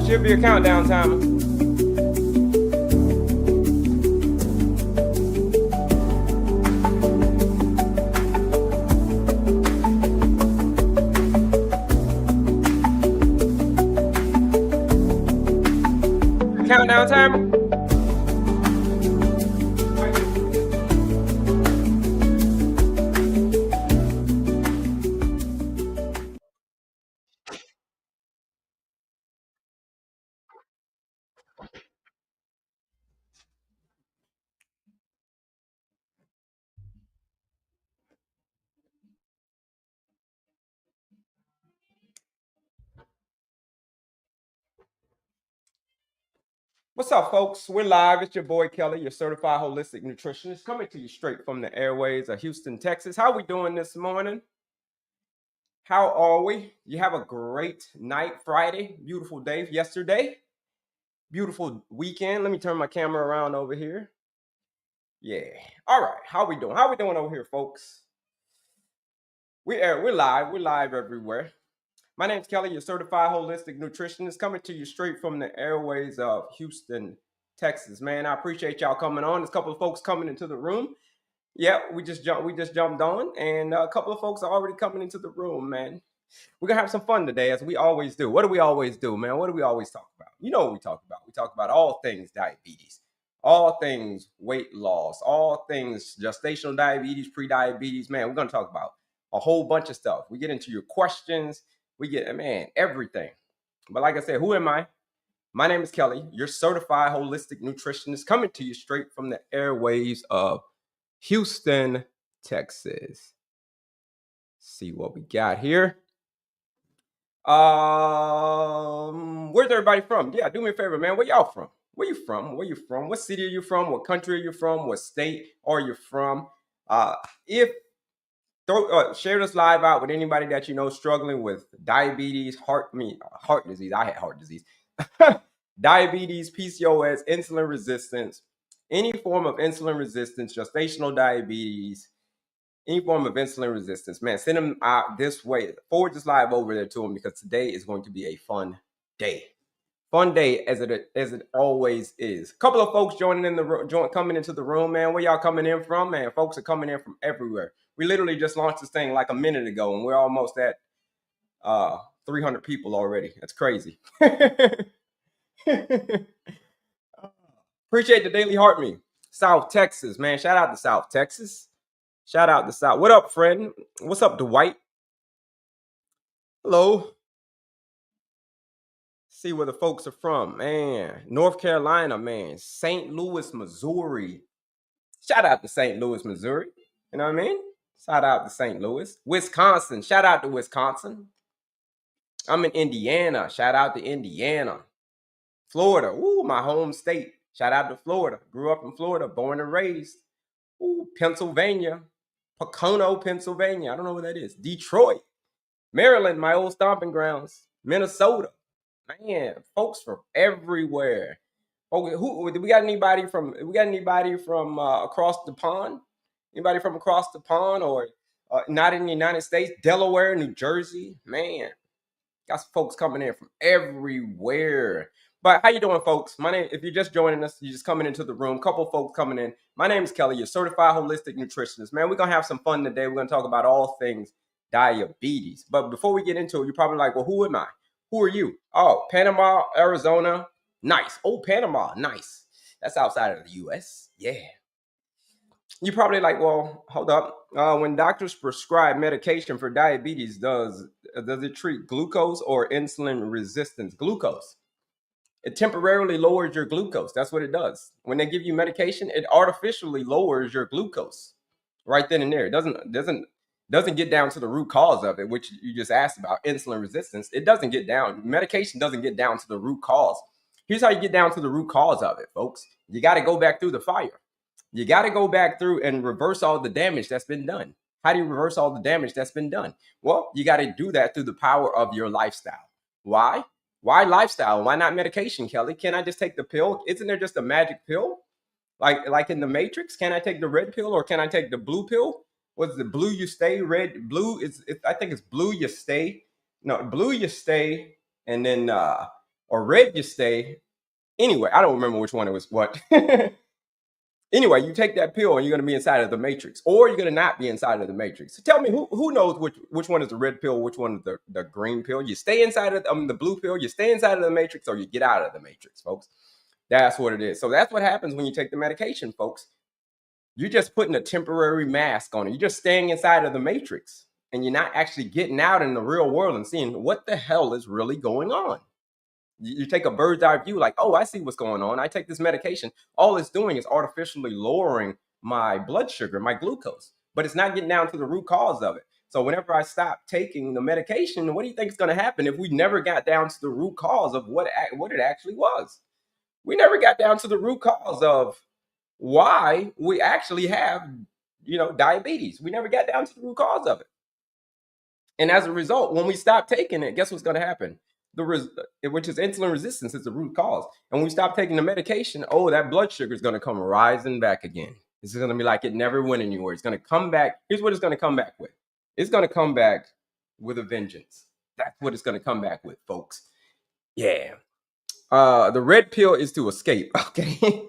Should be a countdown timer. Countdown timer. What's up, folks? We're live. It's your boy Kelley, your certified holistic nutritionist, coming to you straight from the airways of Houston, Texas. How we doing this morning? How are we? You have a great night, Friday, beautiful day yesterday, beautiful weekend. Let me turn my camera around over here. Yeah. All right. How we doing? How we doing over here, folks? We're live. We're live everywhere. My name's Kelley, your certified holistic nutritionist, coming to you straight from the airways of Houston, Texas. Man, I appreciate y'all coming on. There's a couple of folks coming into the room. Yeah, we just jumped on, and a couple of folks are already coming into the room, man. We're gonna have some fun today, as we always do. What do we always do, man? What do we always talk about? You know what we talk about. We talk about all things diabetes, all things weight loss, all things gestational diabetes, pre-diabetes. Man, we're gonna talk about a whole bunch of stuff. We get into your questions. We get, man, everything. But like I said, who am I? My name is Kelley, your certified holistic nutritionist, coming to you straight from the airwaves of Houston, Texas. See what we got here. Where's everybody from? Yeah, do me a favor, man. Where y'all from? Where you from? Where you from? What city are you from? What country are you from? What state are you from? Share this live out with anybody that you know struggling with diabetes, heart disease. I had heart disease. Diabetes, PCOS, insulin resistance, any form of insulin resistance, gestational diabetes, any form of insulin resistance. Man, send them out this way. Forward this live over there to them, because today is going to be a fun day. Fun day as it always is. A couple of folks coming into the room, man. Where y'all coming in from, man? Folks are coming in from everywhere. We literally just launched this thing like a minute ago, and we're almost at 300 people already. That's crazy. Appreciate the daily heart me. South Texas, man. Shout out to South Texas. Shout out to South. What up, friend? What's up, Dwight? Hello. See where the folks are from, man. North Carolina, man. St. Louis, Missouri. Shout out to St. Louis, Missouri. You know what I mean? Shout out to St. Louis. Wisconsin. Shout out to Wisconsin. I'm in Indiana. Shout out to Indiana. Florida. Ooh, my home state. Shout out to Florida. Grew up in Florida, born and raised. Ooh, Pennsylvania. Pocono, Pennsylvania. I don't know what that is. Detroit. Maryland, my old stomping grounds. Minnesota. Man, folks from everywhere. Okay, do we got anybody from? Across the pond? Anybody from across the pond, or not in the United States? Delaware, New Jersey. Man, got some folks coming in from everywhere. But how you doing, folks? My name. If you're just joining us, you're just coming into the room. Couple folks coming in. My name is Kelley, your certified holistic nutritionist. Man, we're gonna have some fun today. We're gonna talk about all things diabetes. But before we get into it, you're probably like, well, who am I? Who are you? Oh, Panama, Arizona. Nice. Oh, Panama. Nice. That's outside of the U.S. Yeah. You're probably like, well, hold up. When doctors prescribe medication for diabetes, does it treat glucose or insulin resistance? Glucose. It temporarily lowers your glucose. That's what it does. When they give you medication, it artificially lowers your glucose right then and there. It doesn't get down to the root cause of it, which you just asked about, insulin resistance. It doesn't get down. Medication doesn't get down to the root cause. Here's how you get down to the root cause of it, folks. You got to go back through the fire. You got to go back through and reverse all the damage that's been done. How do you reverse all the damage that's been done? Well, you got to do that through the power of your lifestyle. Why? Why lifestyle? Why not medication, Kelley? Can't I just take the pill? Isn't there just a magic pill? Like in the Matrix? Can I take the red pill, or can I take the blue pill? What's the blue you stay, red, blue? I think it's blue you stay. No, blue you stay, and then or red you stay. Anyway, I don't remember which one it was what. Anyway, you take that pill and you're going to be inside of the matrix, or you're going to not be inside of the matrix. So tell me, who knows which one is the red pill, which one is the green pill? You stay inside of the blue pill, you stay inside of the matrix, or you get out of the matrix, folks. That's what it is. So that's what happens when you take the medication, folks. You're just putting a temporary mask on it. You're just staying inside of the matrix, and you're not actually getting out in the real world and seeing what the hell is really going on. You take a bird's eye view, like, oh, I see what's going on. I take this medication. All it's doing is artificially lowering my blood sugar, my glucose, but it's not getting down to the root cause of it. So whenever I stop taking the medication, what do you think is going to happen if we never got down to the root cause of what it actually was? We never got down to the root cause of why we actually have, diabetes. We never got down to the root cause of it. And as a result, when we stop taking it, guess what's going to happen? Which is insulin resistance is the root cause. And when we stop taking the medication, that blood sugar is going to come rising back again. This is going to be like it never went anywhere. It's going to come back. Here's what it's going to come back with. It's going to come back with a vengeance. That's what it's going to come back with, folks. Yeah. The red pill is to escape. Okay.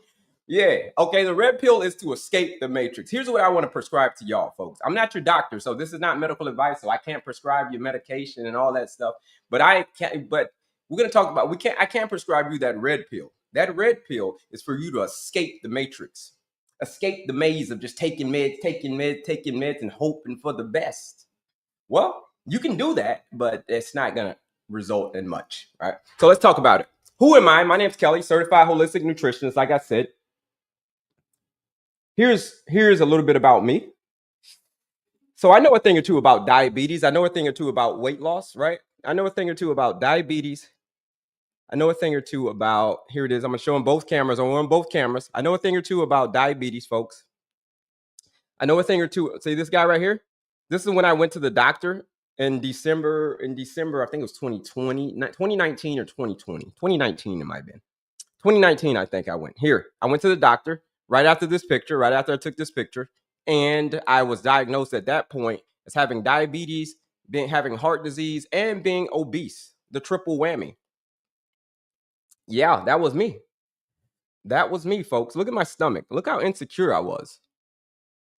Yeah. Okay. The red pill is to escape the matrix. Here's what I want to prescribe to y'all, folks. I'm not your doctor, so this is not medical advice. So I can't prescribe you medication and all that stuff. But we're going to talk about, I can't prescribe you that red pill. That red pill is for you to escape the matrix, escape the maze of just taking meds and hoping for the best. Well, you can do that, but it's not going to result in much. Right. So let's talk about it. Who am I? My name's Kelley, Certified Holistic Nutritionist. Like I said, here's a little bit about me. So I know a thing or two about diabetes. I know a thing or two about weight loss, right? I know a thing or two about diabetes. I know a thing or two about, here it is. I'm going to show them both cameras. I'm on both cameras. I know a thing or two about diabetes, folks. I know a thing or two. See this guy right here? This is when I went to the doctor in December, I think it was 2019 or 2020. 2019 it might have been. 2019, I think I went. I went to the doctor right after I took this picture, and I was diagnosed at that point as having diabetes, having heart disease, and being obese, the triple whammy. Yeah, that was me. That was me, folks. Look at my stomach. Look how insecure I was.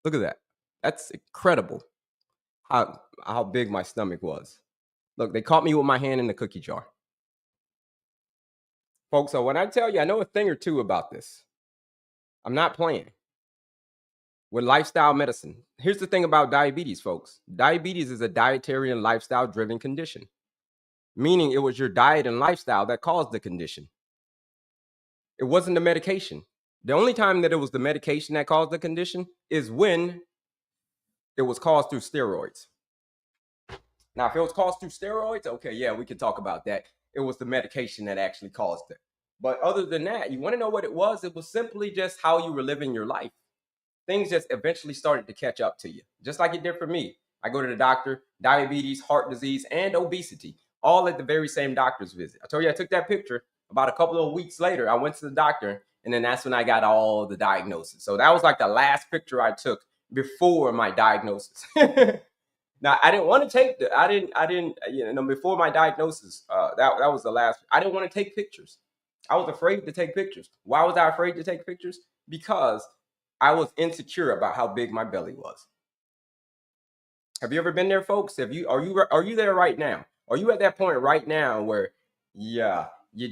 Look at that. That's incredible how big my stomach was. Look, they caught me with my hand in the cookie jar. Folks, so when I tell you, I know a thing or two about this. I'm not playing with lifestyle medicine. Here's the thing about diabetes, folks. Diabetes is a dietary and lifestyle-driven condition, meaning it was your diet and lifestyle that caused the condition. It wasn't the medication. The only time that it was the medication that caused the condition is when it was caused through steroids. Now, if it was caused through steroids, okay, yeah, we could talk about that. It was the medication that actually caused it. But other than that, you want to know what it was? It was simply just how you were living your life. Things just eventually started to catch up to you, just like it did for me. I go to the doctor, diabetes, heart disease, and obesity, all at the very same doctor's visit. I told you I took that picture. About a couple of weeks later, I went to the doctor, and then that's when I got all the diagnosis. So that was like the last picture I took before my diagnosis. Now, I didn't want to take before my diagnosis, that was the last. I didn't want to take pictures. I was afraid to take pictures. Why was I afraid to take pictures? Because I was insecure about how big my belly was. Have you ever been there, folks? Are you there right now? Are you at that point right now where, yeah, you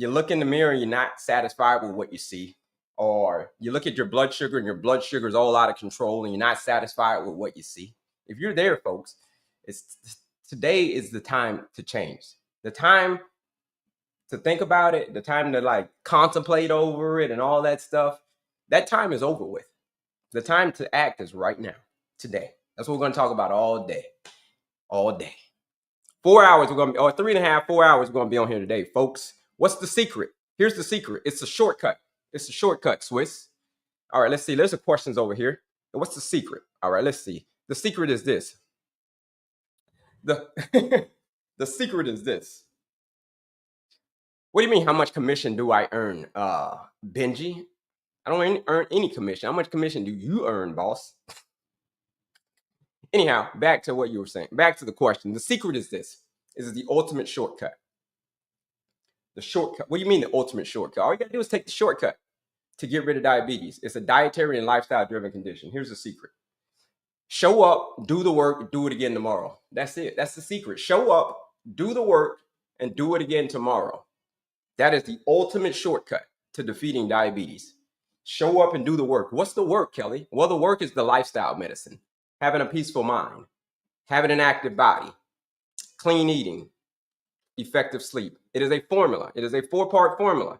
look in the mirror and you're not satisfied with what you see, or you look at your blood sugar and your blood sugar is all out of control and you're not satisfied with what you see? If you're there, folks, today is the time to change. The time to think about it, the time to like contemplate over it and all that stuff. That time is over with. The time to act is right now, today. That's what we're going to talk about all day. All day. 4 hours, we're going to be, or 3.5, 4 hours, we're going to be on here today, folks. What's the secret? Here's the secret. It's a shortcut. It's a shortcut, Swiss. All right, let's see. There's some questions over here. What's the secret? All right, let's see. The secret is this. The secret is this. What do you mean, how much commission do I earn, Benji? I don't earn any commission. How much commission do you earn, boss? Anyhow, back to what you were saying. Back to the question. The secret is this. This is the ultimate shortcut. The shortcut. What do you mean the ultimate shortcut? All you got to do is take the shortcut to get rid of diabetes. It's a dietary and lifestyle driven condition. Here's the secret. Show up, do the work, do it again tomorrow. That's it. That's the secret. Show up, do the work, and do it again tomorrow. That is the ultimate shortcut to defeating diabetes. Show up and do the work. What's the work, Kelley? Well, the work is the lifestyle medicine. Having a peaceful mind, having an active body, clean eating, effective sleep. It is a formula. It is a 4-part formula.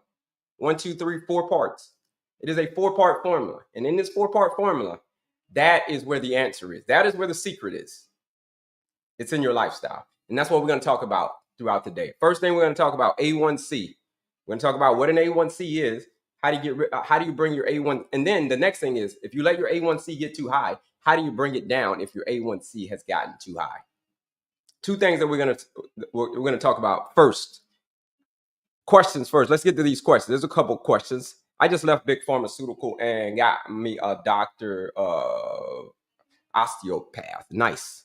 1, 2, 3, 4 parts. It is a 4-part formula. And in this 4-part formula, that is where the answer is. That is where the secret is. It's in your lifestyle. And that's what we're going to talk about throughout the day. First thing, we're going to talk about A1C. We're going to talk about what an A1C is. How do you bring your A1? And then the next thing is, if you let your A1C get too high, how do you bring it down if your A1C has gotten too high? 2 things that we're going to talk about. First, questions first. Let's get to these questions. There's a couple questions. I just left Big Pharmaceutical and got me a doctor osteopath. Nice.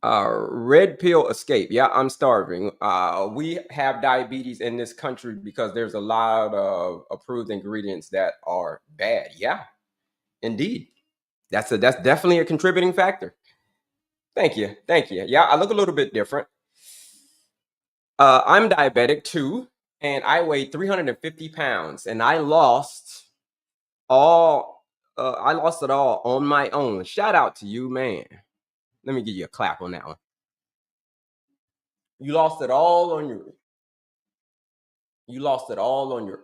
Red pill escape. Yeah, I'm starving. We have diabetes in this country because there's a lot of approved ingredients that are bad. Yeah, indeed. That's definitely a contributing factor. Thank you. Yeah, I look a little bit different. I'm diabetic too, and I weighed 350 pounds, and I lost it all on my own. Shout out to you, man. Let me give you a clap on that one. You lost it all on your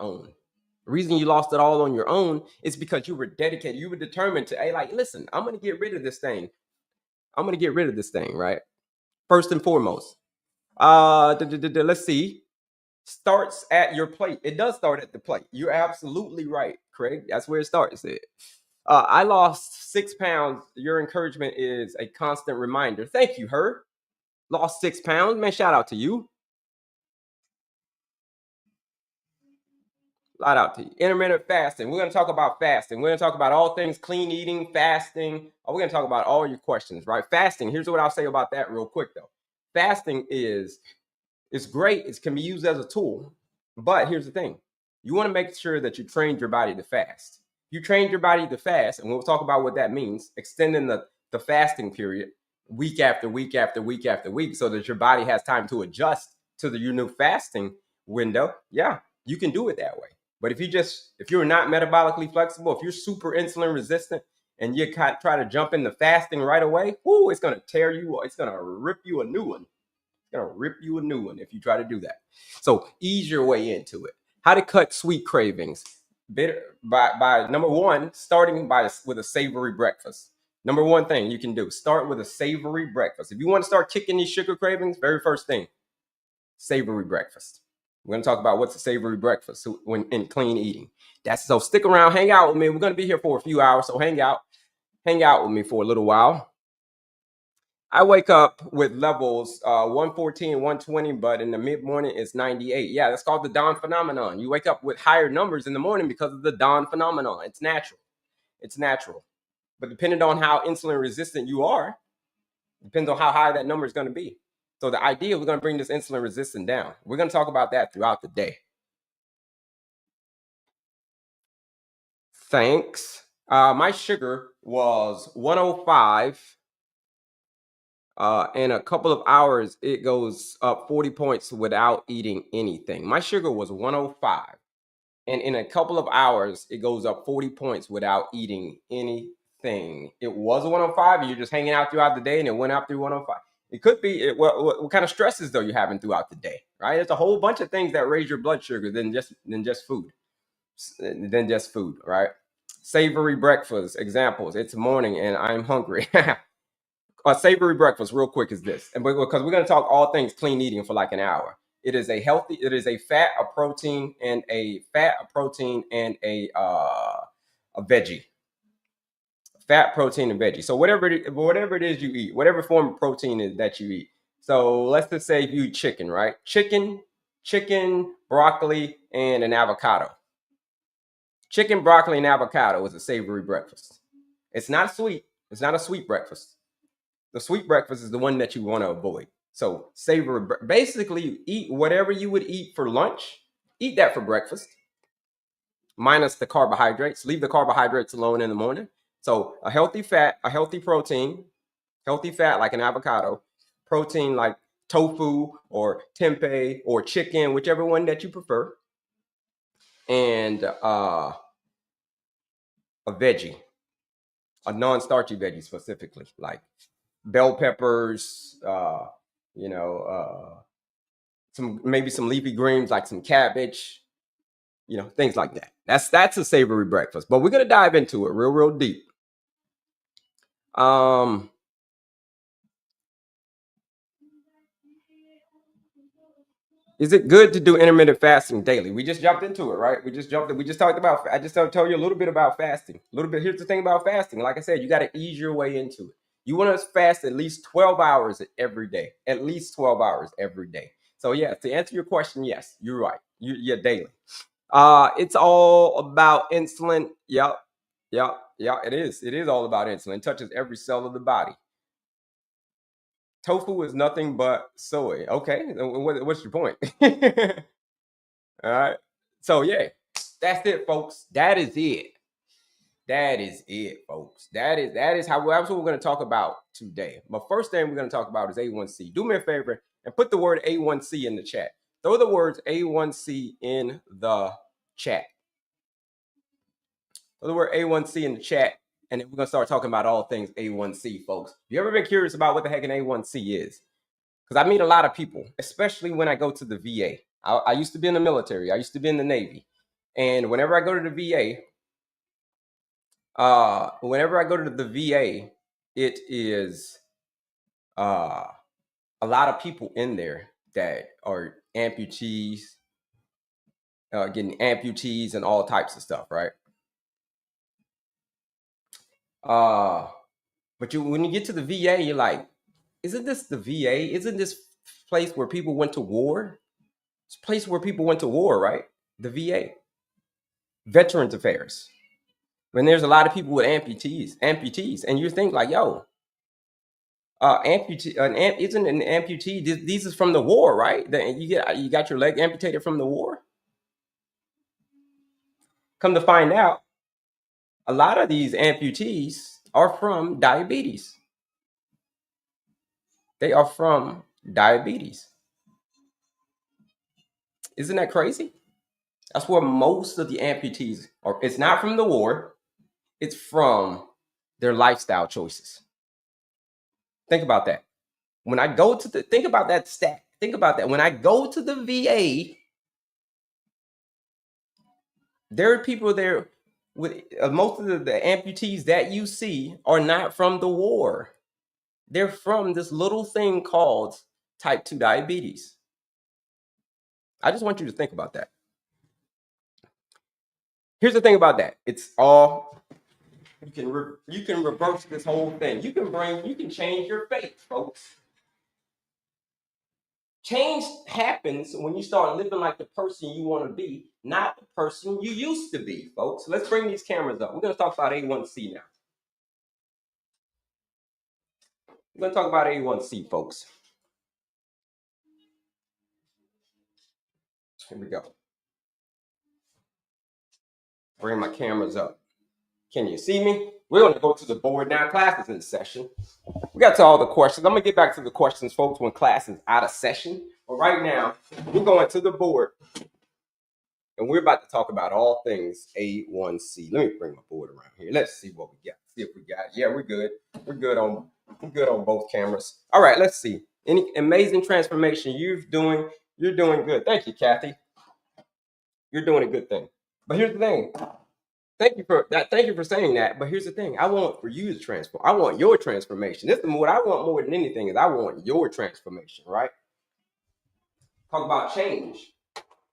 own. The reason you lost it all on your own is because you were dedicated. You were determined to, hey, like, listen, I'm going to get rid of this thing. Right? First and foremost. Let's see. Starts at your plate. It does start at the plate. You're absolutely right, Craig. That's where it starts. I lost 6 pounds. Your encouragement is a constant reminder. Thank you, Herb. Lost 6 pounds. Man, shout out to you. Shout out to you. Intermittent fasting. We're going to talk about fasting. We're going to talk about all things clean eating, fasting. We're going to talk about all your questions, right? Fasting. Here's what I'll say about that real quick, though. Fasting it's great. It can be used as a tool. But here's the thing. You want to make sure that you trained your body to fast. You trained your body to fast, and we'll talk about what that means, extending the fasting period week after week after week after week so that your body has time to adjust to your new fasting window. Yeah, you can do it that way. But if you're not metabolically flexible, if you're super insulin resistant and you try to jump into fasting right away, it's going to tear you. It's going to rip you a new one. Gonna rip you a new one if you try to do that. So ease your way into it. How to cut sweet cravings? By number one, starting with a savory breakfast. Number one thing you can do: start with a savory breakfast. If you want to start kicking these sugar cravings, very first thing, savory breakfast. We're gonna talk about what's a savory breakfast when in clean eating. So stick around, hang out with me. We're gonna be here for a few hours, so hang out with me for a little while. I wake up with levels 114, 120, but in the mid-morning it's 98. Yeah, that's called the dawn phenomenon. You wake up with higher numbers in the morning because of the dawn phenomenon. It's natural. But depending on how insulin resistant you are, depends on how high that number is going to be. So the idea, we're going to bring this insulin resistance down. We're going to talk about that throughout the day. Thanks. My sugar was 105. In a couple of hours, it goes up 40 points without eating anything. My sugar was 105. And in a couple of hours, it goes up 40 points without eating anything. It was 105, and you're just hanging out throughout the day, and it went up through 105. It could be, what kind of stresses, though, you're having throughout the day, right? There's a whole bunch of things that raise your blood sugar than just food. Right? Savory breakfast, examples. It's morning, and I'm hungry. A savory breakfast, real quick, is this, and because we're going to talk all things clean eating for like an hour. It is a fat, a protein, and a veggie. Fat, protein, and veggie. So whatever it is you eat, whatever form of protein is that you eat. So let's just say if you eat chicken, right? Chicken, broccoli, and an avocado. Chicken, broccoli, and avocado is a savory breakfast. It's not sweet. It's not a sweet breakfast. The sweet breakfast is the one that you want to avoid. So savory, basically eat whatever you would eat for lunch, eat that for breakfast, minus the carbohydrates. Leave the carbohydrates alone in the morning. So a healthy fat, a healthy protein, healthy fat like an avocado, protein like tofu or tempeh or chicken, whichever one that you prefer, and a veggie, a non-starchy veggie specifically, like bell peppers, you know, some maybe some leafy greens like some cabbage, things like that. That's a savory breakfast. But we're gonna dive into it real deep. Um, is it good to do intermittent fasting daily? We just jumped into it, right? We just talked about. I just told you a little bit about fasting. A little bit. Here's the thing about fasting. Like I said, you got to ease your way into it. You want to fast at least 12 hours every day. At least 12 hours every day. So yeah, to answer your question, yes, you're right. You're daily. It's all about insulin. Yep, yep. It is. It is all about insulin. It touches every cell of the body. Tofu is nothing but soy. Okay, what's your point? All right. So yeah, that's it, folks. That is it. That is it, folks. That's what we're going to talk about today. But first thing we're going to talk about is A1C. Do me a favor and put the word A1C in the chat. Throw the words A1C in the chat. Throw the word A1C in the chat, and then we're going to start talking about all things A1C, folks. Have you ever been curious about what the heck an A1C is? Because I meet a lot of people, especially when I go to the VA. I used to be in the military. I used to be in the Navy. And whenever I go to the VA, it is a lot of people in there that are amputees, getting amputees and all types of stuff, right? But when you get to the VA, you're like, isn't this the VA? Isn't this place where people went to war? It's a place where people went to war, right? The VA, Veterans Affairs. When there's a lot of people with amputees, and you think like, yo, isn't an amputee? These is from the war, right? You got your leg amputated from the war. Come to find out, a lot of these amputees are from diabetes. They are from diabetes. Isn't that crazy? That's where most of the amputees are. It's not from the war. It's from their lifestyle choices. Think about that. When I go to think about that stat. Think about that. When I go to the VA, there are people there with most of the amputees that you see are not from the war. They're from this little thing called type 2 diabetes. I just want you to think about that. Here's the thing about that. It's all you can reverse this whole thing. You can change your fate, folks. Change happens when you start living like the person you want to be, not the person you used to be, folks. Let's bring these cameras up. We're going to talk about A1C now. We're going to talk about A1C, folks. Here we go. Bring my cameras up. Can you see me? We're going to go to the board now. Class is in session. We got to all the questions. I'm going to get back to the questions, folks, when class is out of session. But right now, we're going to the board. And we're about to talk about all things A1C. Let me bring my board around here. Let's see what we got. See if we got it. Yeah, we're good. We're good on both cameras. All right, let's see. Any amazing transformation you're doing good. Thank you, Kathy. You're doing a good thing. But here's the thing. Thank you for that. Thank you for saying that. But here's the thing. I want for you to transform. I want your transformation. This is what I want more than anything is I want your transformation, right? Talk about change.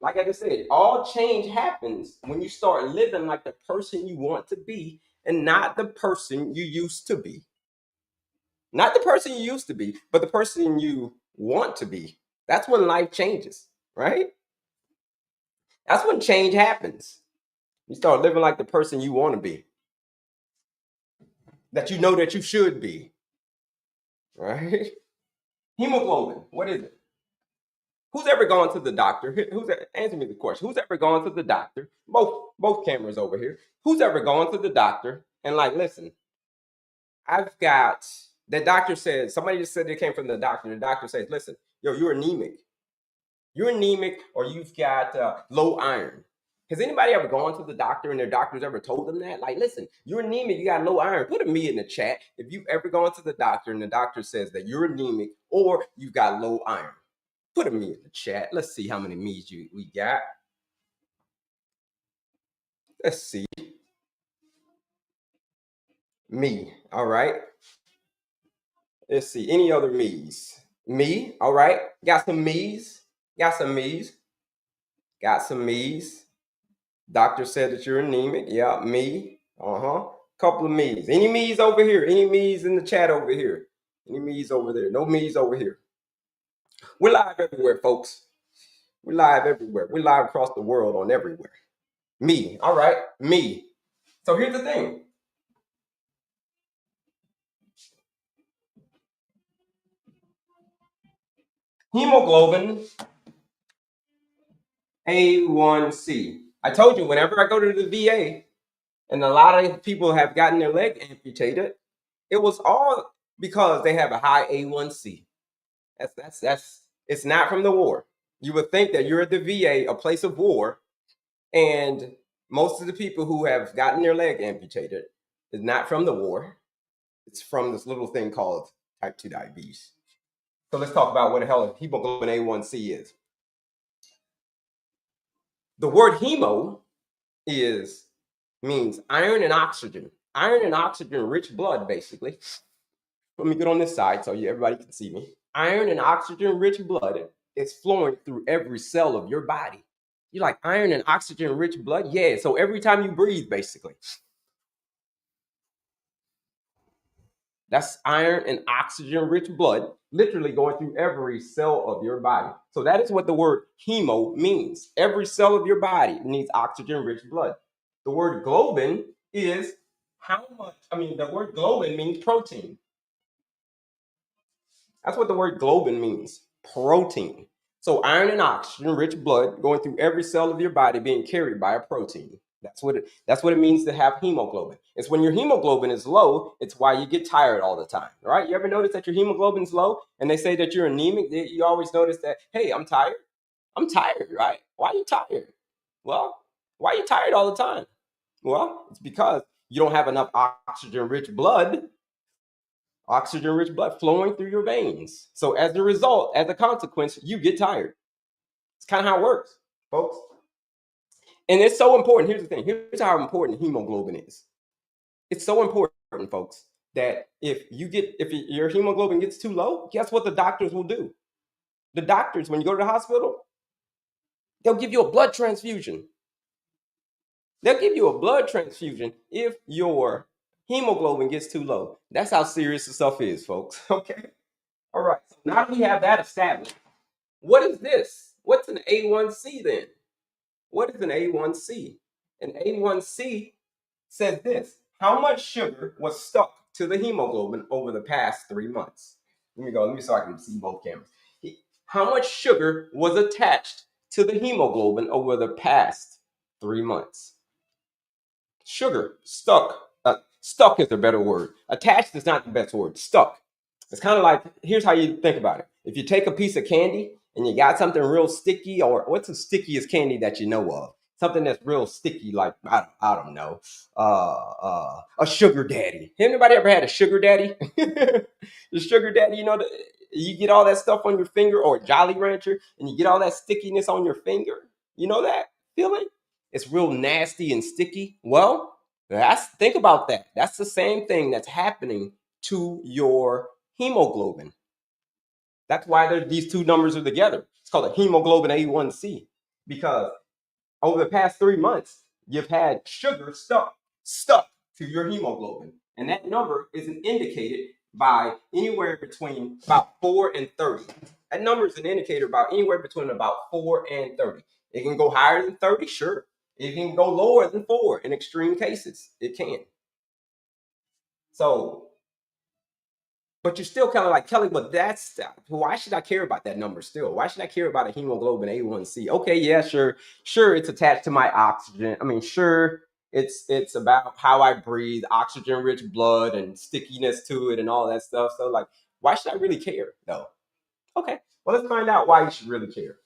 Like I just said, all change happens when you start living like the person you want to be and not the person you used to be. Not the person you used to be, but the person you want to be. That's when life changes, right? That's when change happens. You start living like the person you want to be, that you know that you should be, right? Hemoglobin, what is it? Who's ever gone to the doctor? Answer me the question. Who's ever gone to the doctor? Both cameras over here. Who's ever gone to the doctor and like, listen, I've got the doctor says, somebody just said they came from the doctor. The doctor says, listen, yo, you're anemic. You're anemic or you've got low iron. Has anybody ever gone to the doctor and their doctors ever told them that? Like, listen, you're anemic, you got low iron. Put a me in the chat if you've ever gone to the doctor and the doctor says that you're anemic or you've got low iron. Put a me in the chat. Let's see how many me's we got. Let's see. Me. All right. Let's see. Any other me's? Me. All right. Got some me's. Got some me's. Got some me's. Doctor said that you're anemic. Yeah, me. Couple of me's. Any me's over here? Any me's in the chat over here? Any me's over there? No me's over here. We're live everywhere, folks. We're live everywhere. We're live across the world on everywhere. Me. All right. Me. So here's the thing. Hemoglobin A1C. I told you, whenever I go to the VA, and a lot of people have gotten their leg amputated, it was all because they have a high A1C. That's it's not from the war. You would think that you're at the VA, a place of war, and most of the people who have gotten their leg amputated is not from the war. It's from this little thing called type 2 diabetes. So let's talk about what the hell hemoglobin A1C is. The word hemo means iron and oxygen. Iron and oxygen rich blood, basically. Let me get on this side so everybody can see me. Iron and oxygen rich blood is flowing through every cell of your body. You're like, iron and oxygen rich blood? Yeah, so every time you breathe, basically. That's iron and oxygen rich blood literally going through every cell of your body. So that is what the word hemo means. Every cell of your body needs oxygen rich blood. The word globin is how much, the word globin means protein. That's what the word globin means, protein. So iron and oxygen rich blood going through every cell of your body being carried by a protein. That's what it means to have hemoglobin. It's when your hemoglobin is low, it's why you get tired all the time, right? You ever notice that your hemoglobin is low and they say that you're anemic? You always notice that, hey, I'm tired. I'm tired, right? Why are you tired? Well, why are you tired all the time? Well, it's because you don't have enough oxygen-rich blood flowing through your veins. So as a result, as a consequence, you get tired. It's kind of how it works, folks. And it's so important. Here's the thing. Here's how important hemoglobin is. It's so important, folks, that if your hemoglobin gets too low, guess what the doctors will do? The doctors, when you go to the hospital, they'll give you a blood transfusion. They'll give you a blood transfusion if your hemoglobin gets too low. That's how serious the stuff is, folks. Okay. All right. So now that we have that established, what is this? What's an A1C then? What is an A1C? An A1C says this: how much sugar was stuck to the hemoglobin over the past 3 months? Let me so I can see both cameras. How much sugar was attached to the hemoglobin over the past 3 months? Sugar, stuck. Stuck is the better word. Attached is not the best word. Stuck. It's kind of like, here's how you think about it. If you take a piece of candy and you got something real sticky, or what's the stickiest candy that you know of? Something that's real sticky, like, I don't know, a sugar daddy. Anybody ever had a sugar daddy? The sugar daddy, you get all that stuff on your finger, or a Jolly Rancher, and you get all that stickiness on your finger. You know that feeling? It's real nasty and sticky. Well, think about that. That's the same thing that's happening to your hemoglobin. That's why these two numbers are together. It's called a hemoglobin A1C, because over the past 3 months, you've had sugar stuck to your hemoglobin. And that number is indicated by anywhere between about 4 and 30. That number is an indicator about anywhere between about 4 and 30. It can go higher than 30, sure. It can go lower than 4 in extreme cases. It can. So But you're still kind of like, Kelley, but why should I care about that number still? Why should I care about a hemoglobin A1C? Okay, yeah, sure, it's attached to my oxygen. I mean, sure, it's about how I breathe, oxygen-rich blood and stickiness to it and all that stuff. So like, why should I really care though? Okay, well, let's find out why you should really care.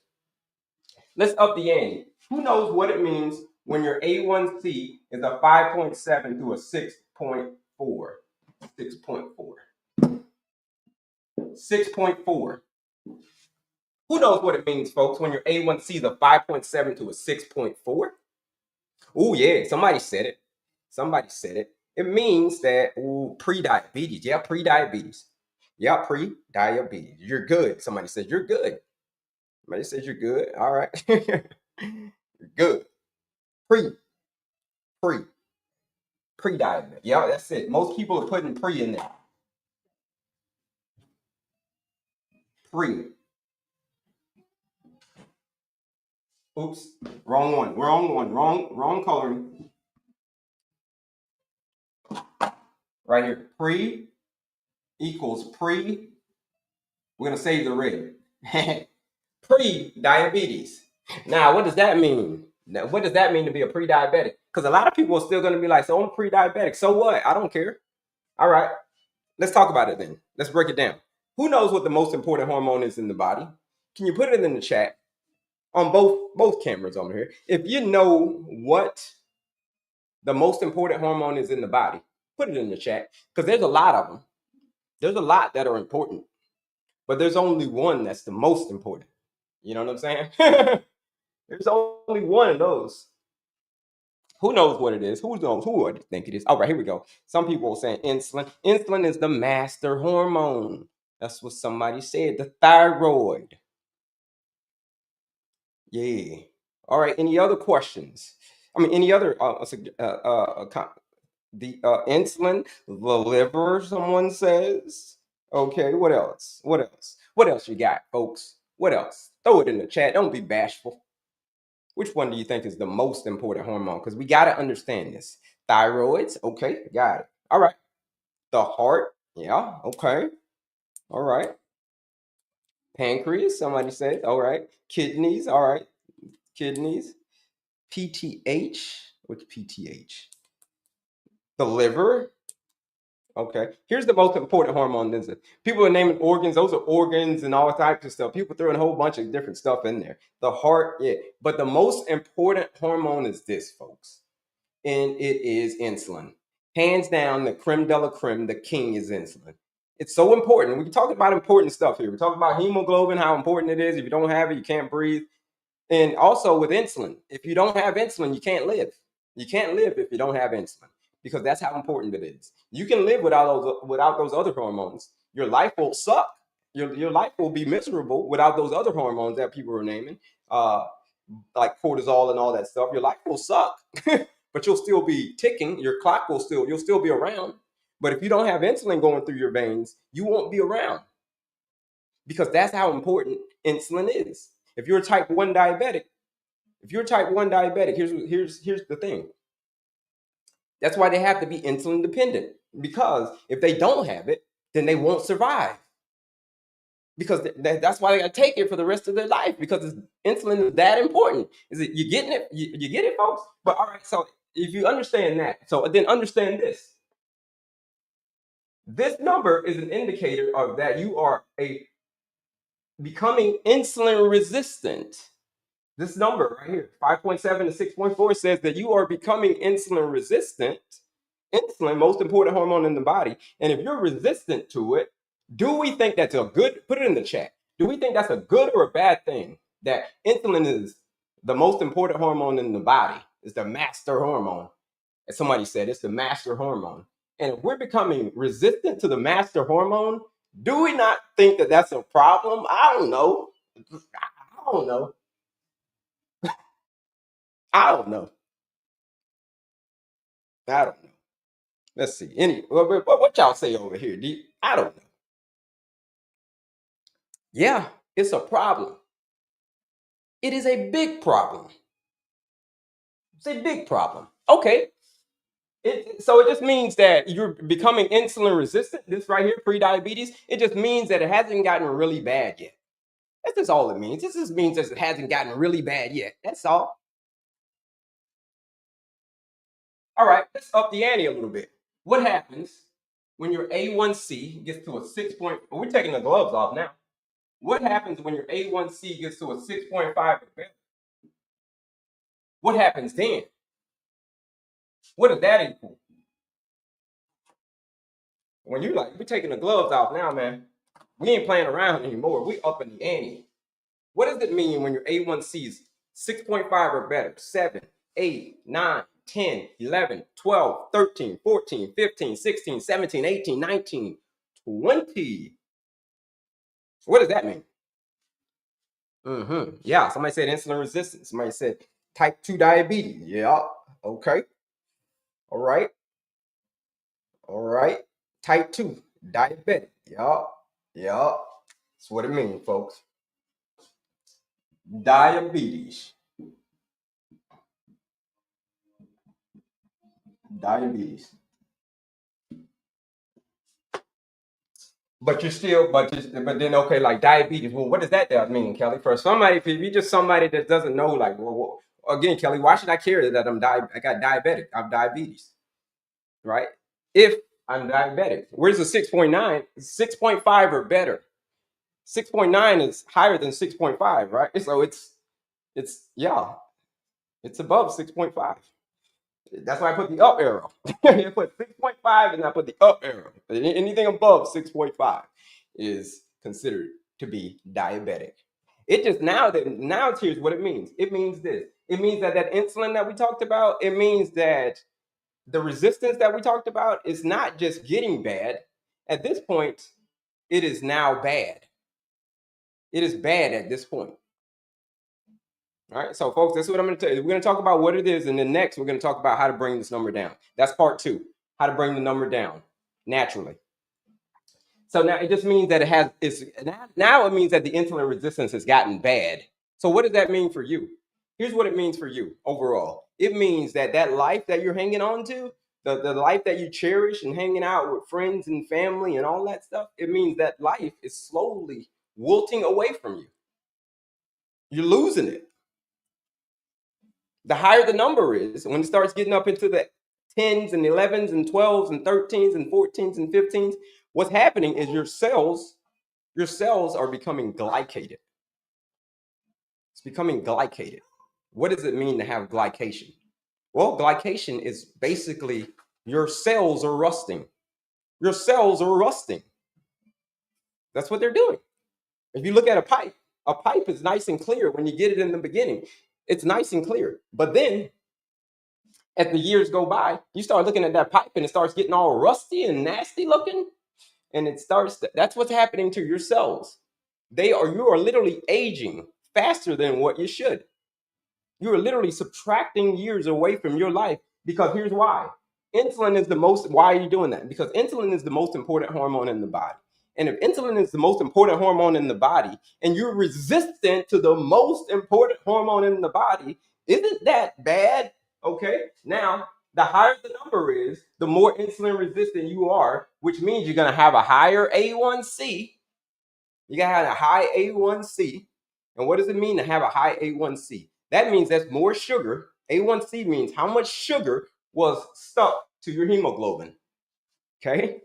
Let's up the ante. Who knows what it means when your A1C is a 5.7 to a 6.4? 6.4. 6.4. Who knows what it means, folks, when your A1C is a 5.7 to a 6.4? Oh, yeah, somebody said it. Somebody said it. It means that, pre-diabetes. Yeah, pre-diabetes. Yeah, pre-diabetes. You're good. Somebody says you're good. Somebody says you're good. All right. You're good. Pre, pre, pre-diabetes. Yeah, that's it. Most people are putting pre in there. Pre. Oops. Wrong one. Wrong one. Wrong coloring. Right here. Pre equals pre. We're going to save the red. Pre-diabetes. Now, what does that mean? Now, what does that mean to be a pre-diabetic? Because a lot of people are still going to be like, so I'm pre-diabetic. So what? I don't care. All right. Let's talk about it then. Let's break it down. Who knows what the most important hormone is in the body? Can you put it in the chat on both cameras over here? If you know what the most important hormone is in the body, put it in the chat because there's a lot of them. There's a lot that are important, but there's only one that's the most important. You know what I'm saying? There's only one of those. Who knows what it is? Who knows? Who would think it is? All right, here we go. Some people are saying insulin. Insulin is the master hormone. That's what somebody said. The thyroid. Yeah. All right. Any other questions? I mean, any other the insulin, the liver, someone says. Okay, what else? What else? What else you got, folks? What else? Throw it in the chat. Don't be bashful. Which one do you think is the most important hormone? Because we got to understand this. Thyroids, okay, got it. All right. The heart, yeah, okay. All right. Pancreas, somebody said, all right. Kidneys, all right. Kidneys. PTH, what's PTH? The liver, okay. Here's the most important hormone. People are naming organs. Those are organs and all types of stuff. People throwing a whole bunch of different stuff in there. The heart, yeah. But the most important hormone is this, folks. And it is insulin. Hands down, the creme de la creme, the king is insulin. It's so important. We're talking about important stuff here. We're talking about hemoglobin, how important it is. If you don't have it, you can't breathe. And also with insulin, if you don't have insulin, you can't live. You can't live if you don't have insulin because that's how important it is. You can live without those other hormones. Your life will suck. Your life will be miserable without those other hormones that people are naming, like cortisol and all that stuff. Your life will suck, but you'll still be ticking. Your clock you'll still be around. But if you don't have insulin going through your veins, you won't be around because that's how important insulin is. If you're a type 1 diabetic, here's the thing. That's why they have to be insulin dependent because if they don't have it, then they won't survive. Because that's why they got to take it for the rest of their life because insulin is that important. Is it you getting it? You get it, folks? But all right, so if you understand that, so then understand this. This number is an indicator of that you are becoming insulin resistant. This number right here, 5.7 to 6.4, says that you are becoming insulin resistant. Insulin, most important hormone in the body. And if you're resistant to it, do we think that's a good, put it in the chat. Do we think that's a good or a bad thing? That insulin is the most important hormone in the body, it's the master hormone. As somebody said, it's the master hormone. And if we're becoming resistant to the master hormone, do we not think that that's a problem? I don't know. I don't know. I don't know. I don't know. Let's see. What y'all say over here? I don't know. Yeah, it's a problem. It is a big problem. It's a big problem. Okay. So it just means that you're becoming insulin resistant. This right here, pre-diabetes, it just means that it hasn't gotten really bad yet. That's just all it means. This just means that it hasn't gotten really bad yet. That's all. All right, let's up the ante a little bit. What happens when your A1C gets to a 6 point? We're taking the gloves off now. What happens when your A1C gets to a 6.5 or better? What happens then? What does that equal? When you're like, we're taking the gloves off now, man. We ain't playing around anymore. We up in the ante. What does it mean when your A1C is 6.5 or better? 7, 8, 9, 10, 11, 12, 13, 14, 15, 16, 17, 18, 19, 20. What does that mean? Yeah, somebody said insulin resistance. Somebody said type 2 diabetes. Yeah, okay. All right. All right. Type 2 diabetic. Yeah, yeah. That's what it means, folks. Diabetes. Diabetes. But you're still, but then okay, like diabetes. Well, what does that mean, Kelly? For somebody, if you're just somebody that doesn't know, like, again, Kelly, why should I care that I got diabetic? I'm diabetes, right? If I'm diabetic, where's the 6.9? 6.5 or better. 6.9 is higher than 6.5, right? So it's yeah, it's above 6.5. That's why I put the up arrow. I put 6.5 and I put the up arrow. Anything above 6.5 is considered to be diabetic. It just now here's what it means. It means this. It means that insulin that we talked about, it means that the resistance that we talked about is not just getting bad. At this point, it is now bad. It is bad at this point. All right, so folks, that's what I'm going to tell you. We're going to talk about what it is, and then next we're going to talk about how to bring this number down. That's part 2, how to bring the number down naturally. So now it just means that now it means that the insulin resistance has gotten bad. So what does that mean for you? Here's what it means for you overall. It means that life that you're hanging on to, the life that you cherish and hanging out with friends and family and all that stuff, it means that life is slowly wilting away from you. You're losing it. The higher the number is, when it starts getting up into the 10s and 11s and 12s and 13s and 14s and 15s, what's happening is your cells are becoming glycated. It's becoming glycated. What does it mean to have glycation? Well, glycation is basically your cells are rusting. Your cells are rusting. That's what they're doing. If you look at a pipe is nice and clear when you get it in the beginning. It's nice and clear. But then as the years go by, you start looking at that pipe and it starts getting all rusty and nasty looking. And that's what's happening to your cells. You are literally aging faster than what you should. You are literally subtracting years away from your life, because here's why. Why are you doing that? Because insulin is the most important hormone in the body. And if insulin is the most important hormone in the body and you're resistant to the most important hormone in the body, isn't that bad? Okay. Now, the higher the number is, the more insulin resistant you are, which means you're going to have a higher A1C. You got to have a high A1C. And what does it mean to have a high A1C? That means that's more sugar. A1C means how much sugar was stuck to your hemoglobin. Okay?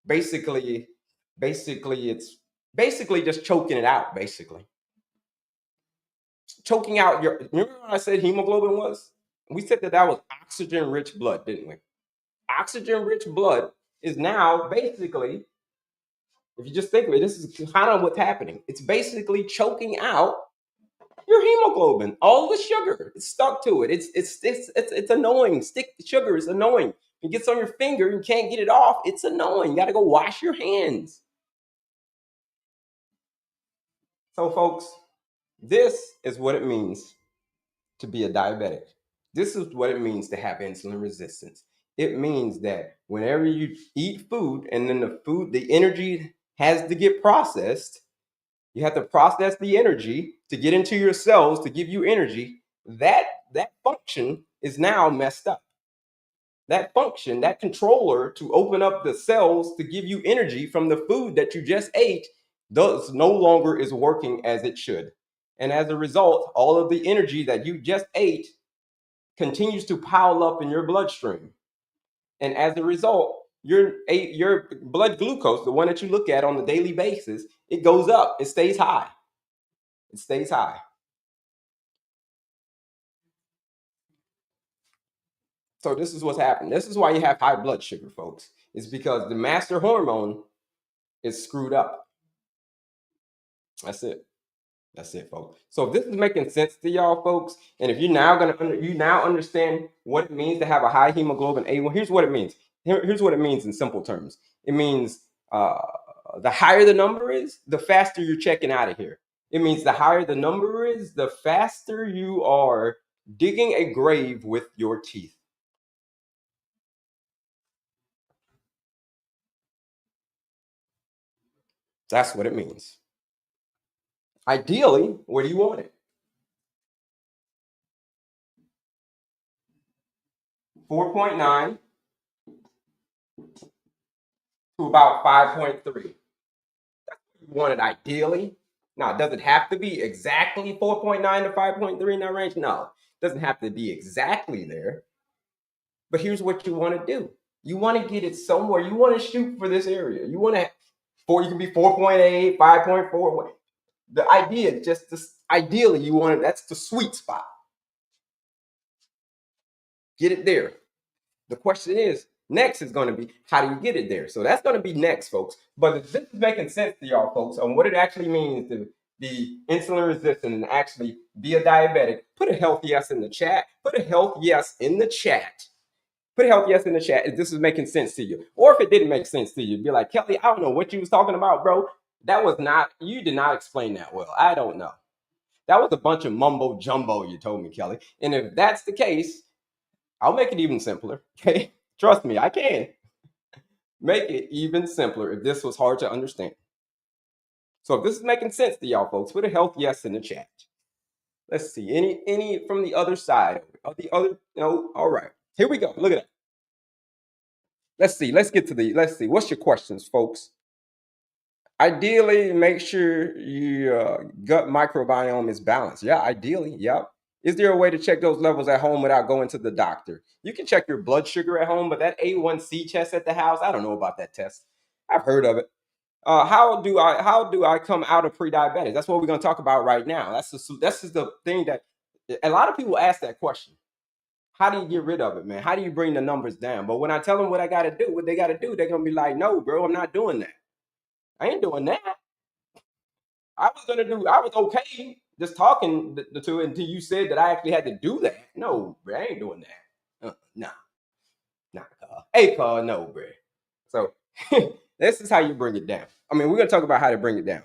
Basically, it's basically just choking it out, basically. Choking out remember when I said hemoglobin was? We said that was oxygen rich blood, didn't we? Oxygen rich blood is now basically, if you just think of it, this is kind of what's happening. It's basically choking out your hemoglobin, all the sugar. It's stuck to it. It's annoying. Stick sugar is annoying. It gets on your finger, you can't get it off. It's annoying. You got to go wash your hands. So, folks, this is what it means to be a diabetic. This is what it means to have insulin resistance. It means that whenever you eat food and then the energy has to get processed, you have to process the energy to get into your cells to give you energy. That function is now messed up. that function, that controller to open up the cells to give you energy from the food that you just ate, does no longer is working as it should. And as a result, all of the energy that you just ate continues to pile up in your bloodstream. And as a result, your blood glucose, the one that you look at on a daily basis, it goes up. It stays high. It stays high. So this is what's happening. This is why you have high blood sugar, folks. It's because the master hormone is screwed up. That's it. That's it, folks. So if this is making sense to y'all, folks, and if you're now you now understand what it means to have a high hemoglobin A1, here's what it means. Here's what it means in simple terms. It means the higher the number is, the faster you're checking out of here. It means the higher the number is, the faster you are digging a grave with your teeth. That's what it means. Ideally, where do you want it? 4.9 to about 5.3. You want it ideally. Now, does it have to be exactly 4.9 to 5.3 in that range? No, it doesn't have to be exactly there. But here's what you want to do. You want to get it somewhere. You want to shoot for this area. You want to, you can be 4.8, 5.4. The idea is just this, ideally, you want it, that's the sweet spot. Get it there. The question is, next is going to be, how do you get it there? So that's going to be next, folks. But if this is making sense to y'all, folks, on what it actually means to be insulin resistant and actually be a diabetic, put a health yes in the chat. Put a health yes in the chat. Put a health yes in the chat if this is making sense to you. Or if it didn't make sense to you, be like, Kelley, I don't know what you was talking about, bro. That was not, you did not explain that well. I don't know. That was a bunch of mumbo jumbo you told me, Kelley. And if that's the case, I'll make it even simpler. Okay. Trust me, I can make it even simpler if this was hard to understand. So if this is making sense to y'all folks, put a health yes in the chat. Let's see. Any from the other side of the other, no, all right. Here we go. Look at that. Let's see. Let's see. What's your questions, folks? Ideally, make sure your gut microbiome is balanced. Yeah, ideally. Yep. Is there a way to check those levels at home without going to the doctor? You can check your blood sugar at home, but that A1C test at the house, I don't know about that test. I've heard of it. How do I come out of pre-diabetes? That's what we're going to talk about right now. That's just the thing that a lot of people ask that question. How do you get rid of it, man? How do you bring the numbers down? But when I tell them what I got to do, what they got to do, they're going to be like, no, bro, I'm not doing that. I ain't doing that. I was okay just talking to it until you said that I actually had to do that. No, bro, I ain't doing that. Nah, Hey, car, no, bro. So this is how you bring it down. I mean, we're gonna talk about how to bring it down.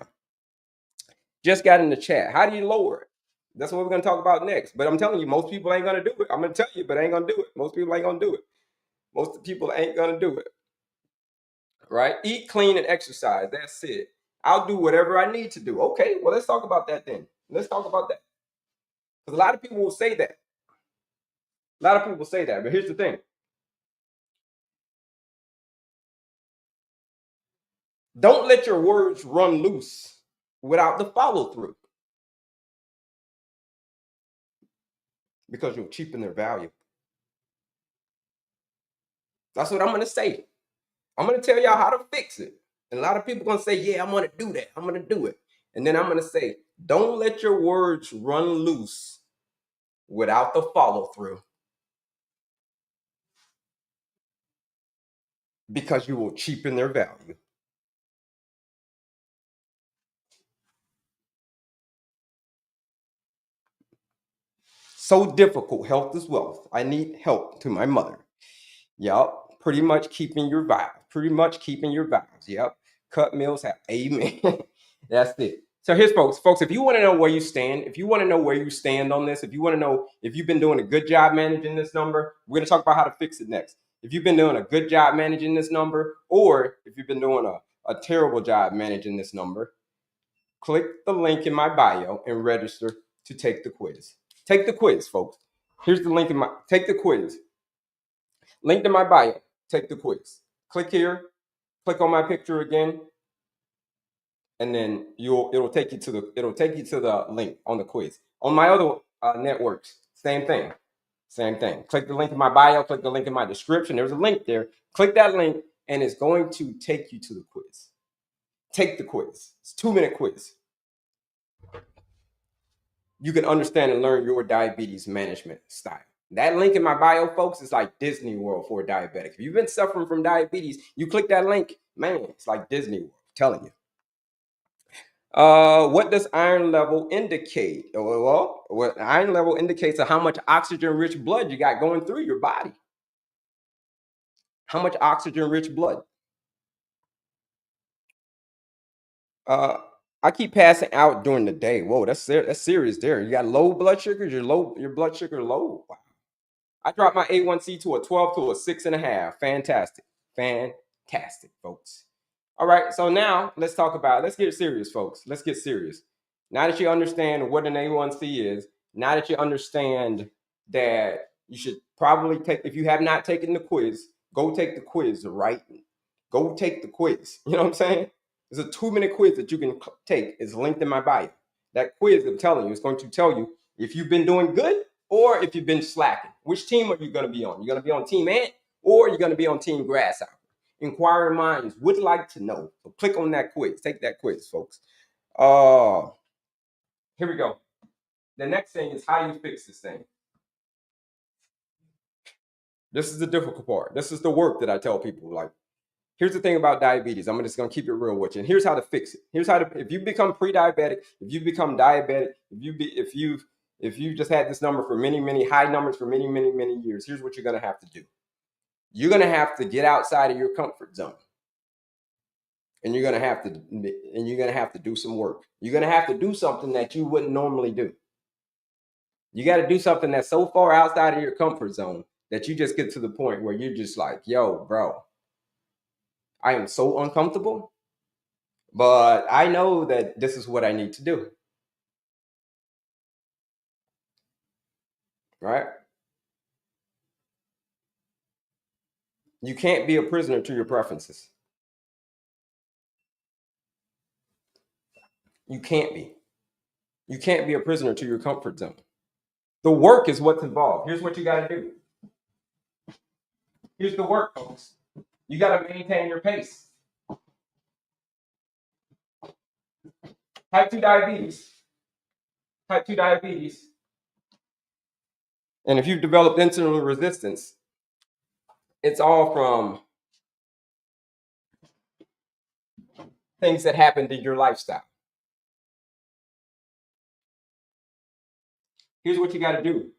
Just got in the chat. How do you lower it? That's what we're gonna talk about next. But I'm telling you, most people ain't gonna do it. I'm gonna tell you, but I ain't gonna do it. Most people ain't gonna do it. Most people ain't gonna do it. Right? Eat clean and exercise. That's it. I'll do whatever I need to do. Okay, well, let's talk about that then. Let's talk about that. Because a lot of people will say that. A lot of people say that. But here's the thing. Don't let your words run loose without the follow through. Because you'll cheapen their value. That's what I'm going to say. I'm going to tell y'all how to fix it. And a lot of people going to say, yeah, I'm going to do that. I'm going to do it. And then I'm going to say, don't let your words run loose without the follow through. Because you will cheapen their value. So difficult. Health is wealth. I need help to my mother. Yep. Pretty much keeping your vibes. Pretty much keeping your vibes. Yep. Cut meals have amen. That's it. So here's folks, if you want to know where you stand, if you want to know where you stand on this, if you want to know if you've been doing a good job managing this number, we're going to talk about how to fix it next. If you've been doing a good job managing this number, or if you've been doing a terrible job managing this number, click the link in my bio and register to take the quiz. Take the quiz, folks. Here's the link in my, take the quiz. Link in my bio. Take the quiz. Click here. Click on my picture again, and then it'll take you to the link on the quiz. On my other networks, same thing. Same thing. Click the link in my bio. Click the link in my description. There's a link there. Click that link, and it's going to take you to the quiz. Take the quiz. It's a 2-minute quiz. You can understand and learn your diabetes management style. That link in my bio, folks, is like Disney World for a diabetic. If you've been suffering from diabetes, you click that link, man, it's like Disney World. I'm telling you. What does iron level indicate? Well, what iron level indicates how much oxygen-rich blood you got going through your body. How much oxygen-rich blood? I keep passing out during the day. Whoa, that's serious there. You got low blood sugars. Your blood sugar low. Wow. I dropped my A1C to a 12 to a 6.5. Fantastic. Fantastic, folks. All right, so now let's get serious, folks. Let's get serious. Now that you understand what an A1C is, now that you understand that you should probably if you have not taken the quiz, go take the quiz, right? Go take the quiz. You know what I'm saying? There's a 2-minute quiz that you can take. It's linked in my bio. That quiz, I'm telling you, is going to tell you if you've been doing good or if you've been slacking. Which team are you going to be on? You're going to be on Team Ant or you're going to be on Team Grasshopper? Inquiring minds would like to know. So click on that quiz. Take that quiz, folks. Here we go. The next thing is how you fix this thing. This is the difficult part. This is the work that I tell people. Like, here's the thing about diabetes. I'm just going to keep it real with you. And here's how to fix it. Here's how to, if you become pre-diabetic, if you become diabetic, if you just had this number for many high numbers for many years, here's what you're going to have to do. You're going to have to get outside of your comfort zone. And you're going to have to do some work. You're going to have to do something that you wouldn't normally do. You got to do something that's so far outside of your comfort zone that you just get to the point where you're just like, yo, bro, I am so uncomfortable, but I know that this is what I need to do. Right? You can't be a prisoner to your preferences. You can't be. You can't be a prisoner to your comfort zone. The work is what's involved. Here's what you got to do. Here's the work, folks. You got to maintain your pace. Type 2 diabetes. Type 2 diabetes. And if you've developed insulin resistance, it's all from things that happened in your lifestyle. Here's what you got to do.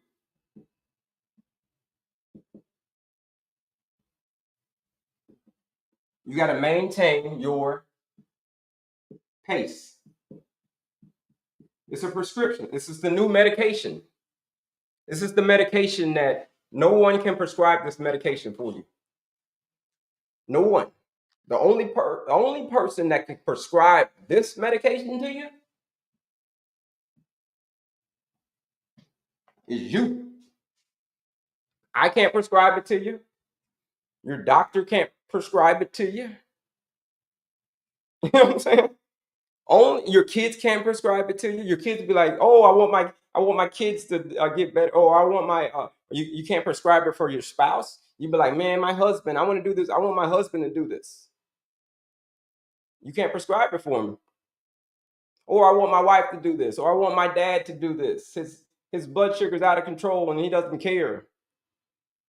You got to maintain your pace. It's a prescription. This is the new medication. This is the medication that no one can prescribe this medication for you. No one. The only person that can prescribe this medication to you is you. I can't prescribe it to you. Your doctor can't prescribe it to you. You know what I'm saying? Only your kids can't prescribe it to you. Your kids be like, "Oh, I want my kids to get better." Oh, I want my you can't prescribe it for your spouse. You be like, "Man, my husband, I want to do this. I want my husband to do this." You can't prescribe it for him. Or I want my wife to do this, or I want my dad to do this. His blood sugar's out of control and he doesn't care.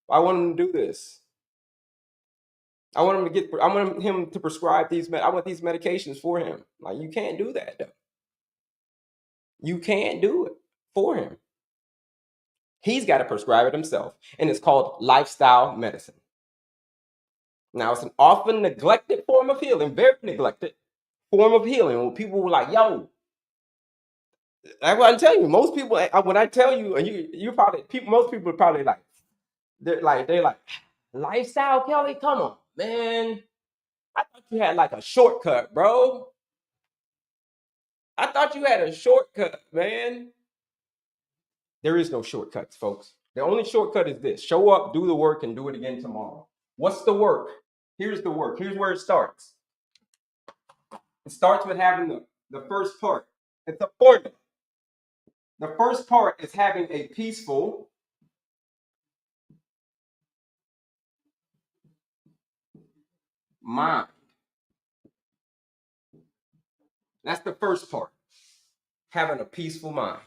I want him to do this. I want him to prescribe I want these medications for him. Like, you can't do that though. You can't do it for him. He's got to prescribe it himself. And it's called lifestyle medicine. Now, it's an often neglected form of healing, very neglected form of healing. When people were like, yo, that's what I'm telling you. Most people, when I tell you, and most people are probably like, they're like, lifestyle, Kelley, come on, man. I thought you had like a shortcut, bro. I thought you had a shortcut, man. There is no shortcuts, folks. The only shortcut is this: show up, do the work, and do it again tomorrow. What's the work? Here's the work. Here's where it starts. It starts with having the first part. It's a formula. The first part is having a peaceful mind. That's the first part. Having a peaceful mind.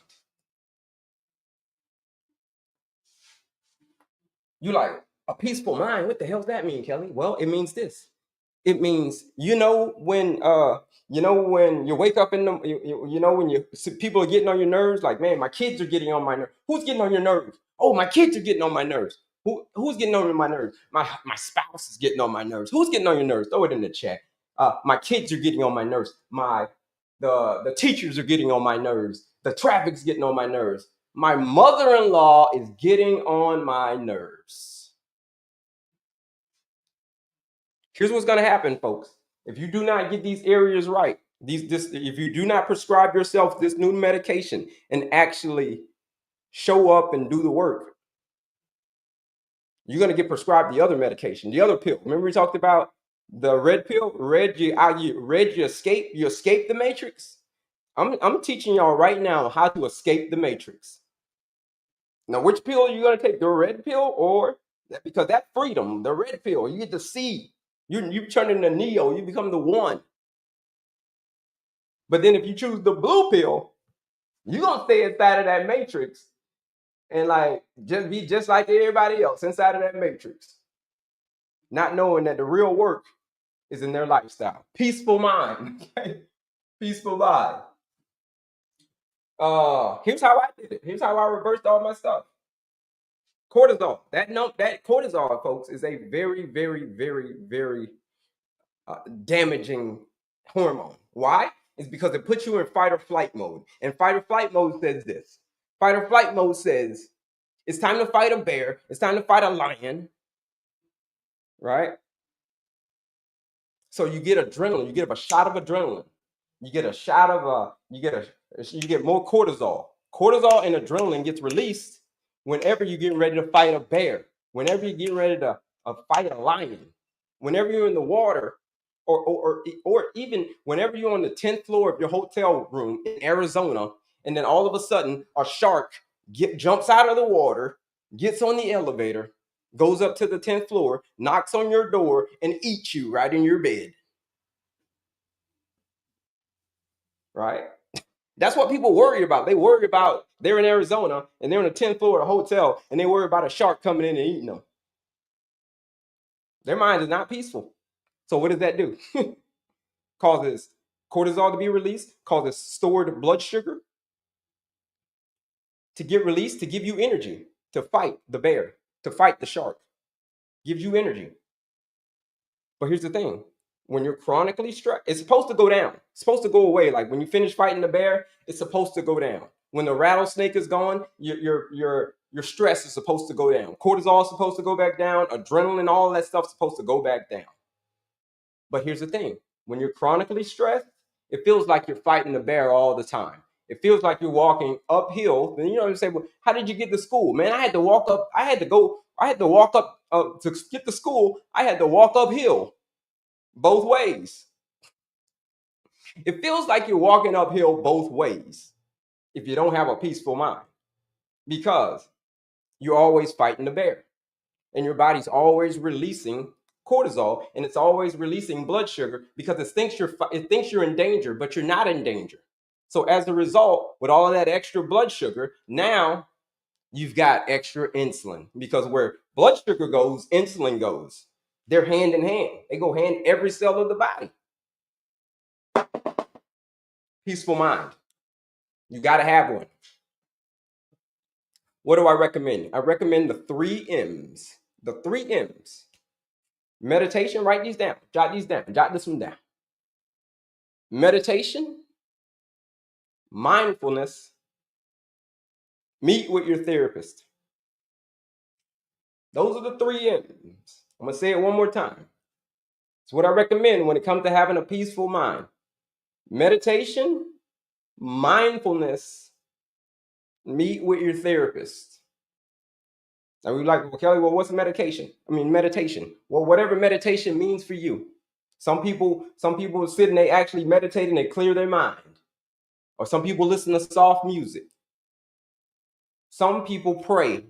You like, a peaceful mind? What the hell does that mean, Kelley? Well, it means this. It means, when you wake up in the when people are getting on your nerves, like, man, my kids are getting on my nerves. Who's getting on your nerves? Oh, my kids are getting on my nerves. Who's getting on my nerves? My spouse is getting on my nerves. Who's getting on your nerves? Throw it in the chat. My kids are getting on my nerves. The teachers are getting on my nerves. The traffic's getting on my nerves. My mother-in-law is getting on my nerves. Here's what's going to happen, folks. If you do not get these areas right, if you do not prescribe yourself this new medication and actually show up and do the work, you're going to get prescribed the other medication, the other pill. Remember we talked about the red pill? You escape the matrix. I'm teaching y'all right now how to escape the matrix. Now, which pill are you going to take? The red pill, or because that freedom, the red pill, you get to see. You turn into Neo, you become the one. But then if you choose the blue pill, you're going to stay inside of that matrix and like just be just like everybody else inside of that matrix, not knowing that the real work is in their lifestyle. Peaceful mind. Okay? Peaceful mind. Here's how I did it. Here's how I reversed all my stuff. Cortisol. That cortisol, folks, is a very, very, very, very damaging hormone. Why? It's because it puts you in fight or flight mode. And fight or flight mode says this. Fight or flight mode says it's time to fight a bear. It's time to fight a lion. Right? So you get adrenaline. You get a shot of adrenaline. You get a shot of you get more cortisol. Cortisol and adrenaline gets released whenever you're getting ready to fight a bear. Whenever you're getting ready to fight a lion. Whenever you're in the water, or even whenever you're on the 10th floor of your hotel room in Arizona, and then all of a sudden a shark jumps out of the water, gets on the elevator, goes up to the 10th floor, knocks on your door, and eats you right in your bed. Right? That's what people worry about. They worry about they're in Arizona and they're on the 10th floor of a hotel and they worry about a shark coming in and eating them. Their mind is not peaceful. So what does that do? Causes cortisol to be released, causes stored blood sugar to get released to give you energy to fight the bear, to fight the shark. Gives you energy. But here's the thing. When you're chronically stressed, it's supposed to go down. It's supposed to go away. Like when you finish fighting the bear, it's supposed to go down. When the rattlesnake is gone, your stress is supposed to go down. Cortisol is supposed to go back down. Adrenaline, all that stuff is supposed to go back down. But here's the thing. When you're chronically stressed, it feels like you're fighting the bear all the time. It feels like you're walking uphill. Then you say, well, how did you get to school? Man, I had to walk up. I had to walk up to get to school. I had to walk uphill both ways. It feels like you're walking uphill both ways if you don't have a peaceful mind, because you're always fighting the bear and your body's always releasing cortisol and it's always releasing blood sugar because it thinks you're in danger, but you're not in danger. So as a result, with all of that extra blood sugar, now you've got extra insulin, because where blood sugar goes, insulin goes. They're hand in hand. They go hand every cell of the body. Peaceful mind. You got to have one. What do I recommend? I recommend the 3 M's. The 3 M's. Meditation, write these down. Jot these down. Jot this one down. Meditation, mindfulness, meet with your therapist. Those are the 3 M's. I'm going to say it one more time. It's what I recommend when it comes to having a peaceful mind. Meditation, mindfulness, meet with your therapist. And we like, well, Kelley, well, what's medication? I mean, meditation. Well, whatever meditation means for you. Some people sit and they actually meditate and they clear their mind. Or some people listen to soft music. Some people pray.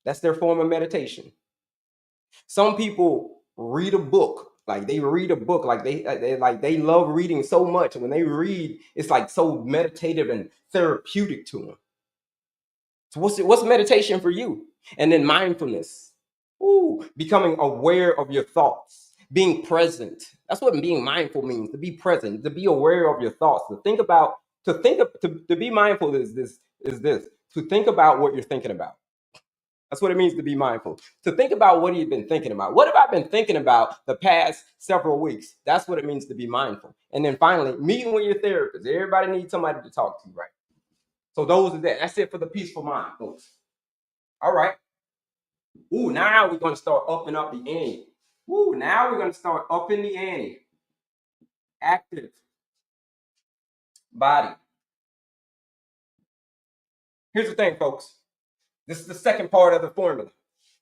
That's their form of meditation. Some people read a book. Like they read a book. Like they love reading so much. When they read, it's like so meditative and therapeutic to them. So what's meditation for you? And then mindfulness. Ooh, becoming aware of your thoughts, being present. That's what being mindful means, to be present, to be aware of your thoughts, to be mindful is this, to think about what you're thinking about. That's what it means to be mindful. To think about what you've been thinking about. What have I been thinking about the past several weeks? That's what it means to be mindful. And then finally, meeting with your therapist. Everybody needs somebody to talk to, right? So that's it for the peaceful mind, folks. All right. Ooh, now we're going to start upping up the ante. Ooh, now we're going to start upping the ante. Active body. Here's the thing, folks. This is the second part of the formula.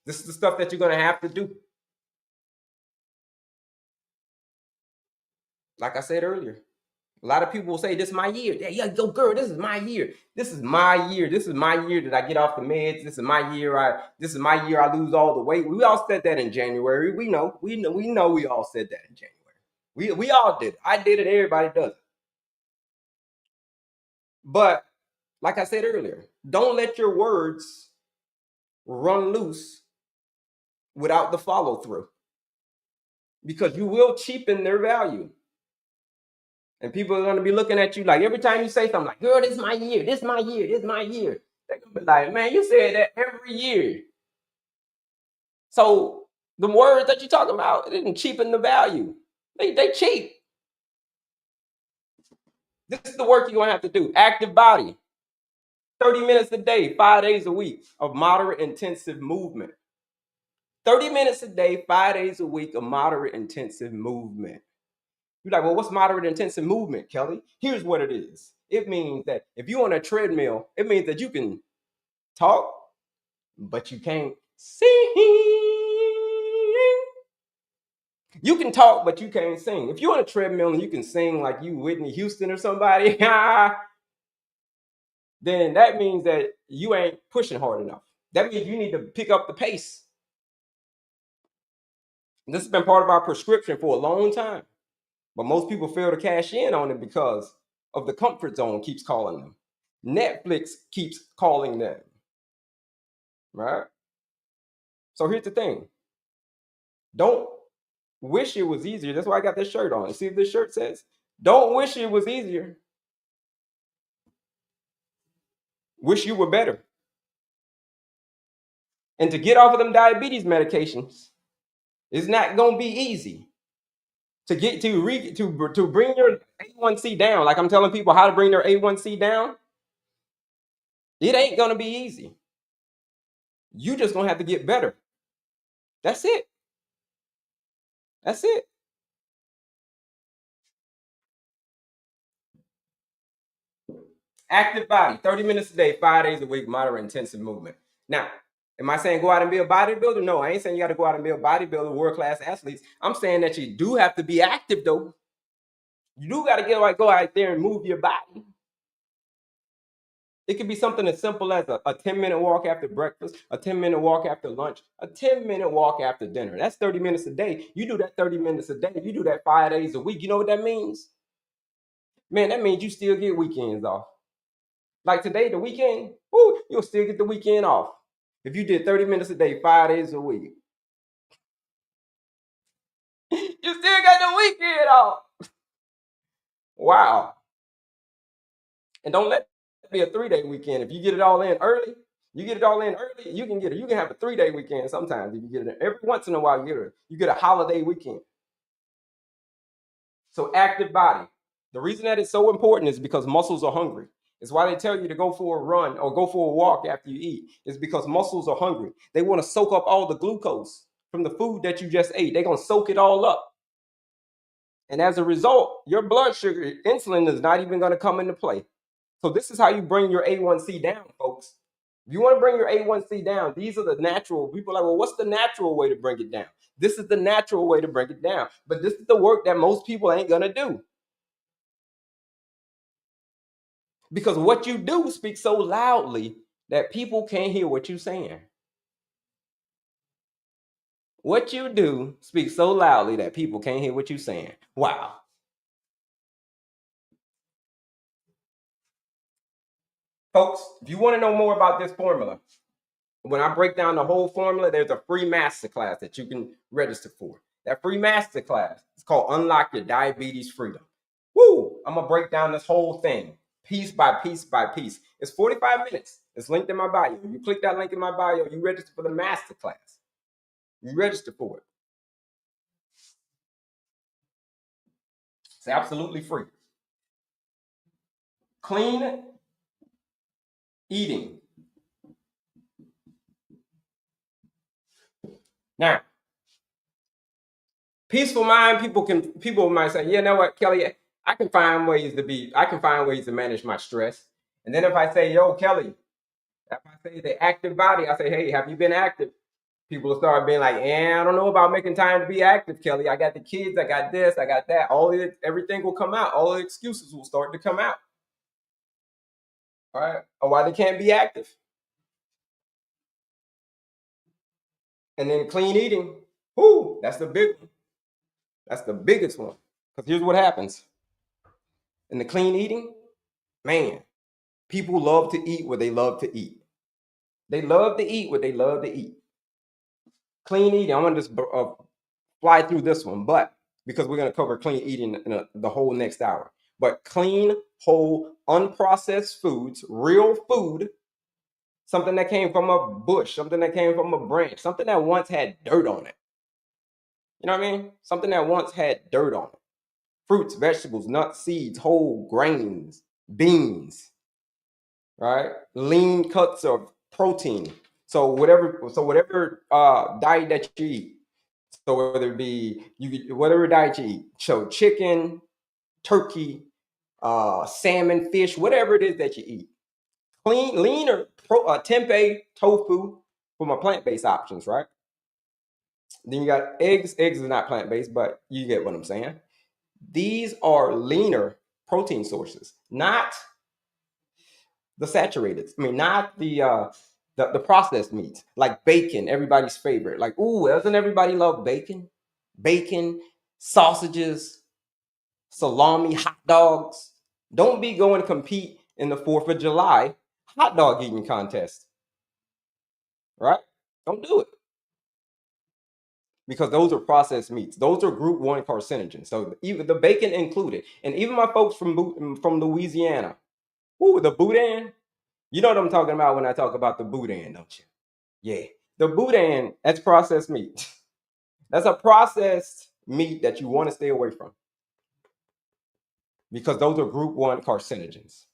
This is the stuff that you're going to have to do. Like I said earlier, a lot of people will say, this is my year. Yeah, yo, girl, this is my year. This is my year. This is my year that I get off the meds. This is my year I lose all the weight. We all said that in January. We know we all said that in January. We all did. I did it, everybody does it. But like I said earlier, don't let your words run loose without the follow through, because you will cheapen their value. And people are going to be looking at you like every time you say something like, girl, this is my year, this is my year, this is my year. They're going to be like, man, you said that every year. So the words that you're talking about, it didn't cheapen the value. They cheap. This is the work you're going to have to do. Active body. 30 minutes a day, 5 days a week of moderate intensive movement. 30 minutes a day, 5 days a week of moderate intensive movement. You're like, well, what's moderate intensive movement, Kelley? Here's what it is. It means that if you're on a treadmill, it means that you can talk, but you can't sing. You can talk, but you can't sing. If you're on a treadmill and you can sing like you Whitney Houston or somebody, then that means that you ain't pushing hard enough. That means you need to pick up the pace. And this has been part of our prescription for a long time. But most people fail to cash in on it because of the comfort zone keeps calling them. Netflix keeps calling them. Right? So here's the thing. Don't wish it was easier. That's why I got this shirt on. See what this shirt says? Don't wish it was easier. Wish you were better. And to get off of them diabetes medications, it's not going to be easy. To get to bring your A1C down, like I'm telling people how to bring their A1C down, it ain't going to be easy. You just going to have to get better. That's it. That's it. Active body, 30 minutes a day, 5 days a week, moderate intensive movement. Now, am I saying go out and be a bodybuilder? No, I ain't saying you got to go out and be a bodybuilder, world-class athletes. I'm saying that you do have to be active, though. You do got to go out there and move your body. It could be something as simple as a 10-minute walk after breakfast, a 10-minute walk after lunch, a 10-minute walk after dinner. That's 30 minutes a day. You do that 30 minutes a day. You do that 5 days a week. You know what that means? Man, that means you still get weekends off. Like today, the weekend, you'll still get the weekend off. If you did 30 minutes a day, 5 days a week, you still got the weekend off. Wow. And don't let it be a 3-day weekend. If you get it all in early, you can have a 3-day weekend sometimes. If you get it every once in a while, you get a holiday weekend. So active body. The reason that it's so important is because muscles are hungry. It's why they tell you to go for a run or go for a walk after you eat. It's because muscles are hungry. They want to soak up all the glucose from the food that you just ate. They're going to soak it all up. And as a result, your blood sugar, insulin is not even going to come into play. So this is how you bring your A1C down, folks. If you want to bring your A1C down, these are the natural. People are like, well, what's the natural way to bring it down? This is the natural way to bring it down. But this is the work that most people ain't going to do. Because what you do speaks so loudly that people can't hear what you're saying. What you do speaks so loudly that people can't hear what you're saying. Wow. Folks, if you want to know more about this formula, when I break down the whole formula, there's a free masterclass that you can register for. That free masterclass is called Unlock Your Diabetes Freedom. Woo! I'm going to break down this whole thing piece by piece by piece. It's 45 minutes. It's linked in my bio. You click that link in my bio, you register for the masterclass. You register for it. It's absolutely free. Clean eating. Now, peaceful mind, people might say, you know what, Kelley, I can find ways to manage my stress. And then if I say, yo, Kelley, if I say the active body, I say, hey, have you been active? People will start being like, I don't know about making time to be active, Kelley. I got the kids, I got this, I got that. Everything will come out. All the excuses will start to come out. All right. Or why they can't be active. And then clean eating. Whoo, that's the big one. That's the biggest one. Because here's what happens. In the clean eating, man, people love to eat what they love to eat. They love to eat what they love to eat. Clean eating, I'm going to just fly through this one, but because we're going to cover clean eating in the whole next hour. But clean, whole, unprocessed foods, real food, something that came from a bush, something that came from a branch, something that once had dirt on it. You know what I mean? Something that once had dirt on it. Fruits, vegetables, nuts, seeds, whole grains, beans, right? Lean cuts of protein. So whatever diet that you eat, so whether it be whatever diet you eat, so chicken, turkey, salmon, fish, whatever it is that you eat, clean, lean or tempeh, tofu for my plant-based options, right? Then you got eggs. Eggs are not plant-based, but you get what I'm saying. These are leaner protein sources, not the saturated. I mean, not the processed meats like bacon, everybody's favorite. Like, ooh, doesn't everybody love bacon? Bacon, sausages, salami, hot dogs. Don't be going to compete in the 4th of July hot dog eating contest, right? Don't do it. Because those are processed meats. Those are group 1 carcinogens. So even the bacon included. And even my folks from Louisiana, ooh, the boudin. You know what I'm talking about when I talk about the boudin, don't you? Yeah. The boudin, that's processed meat. That's a processed meat that you want to stay away from. Because those are group 1 carcinogens.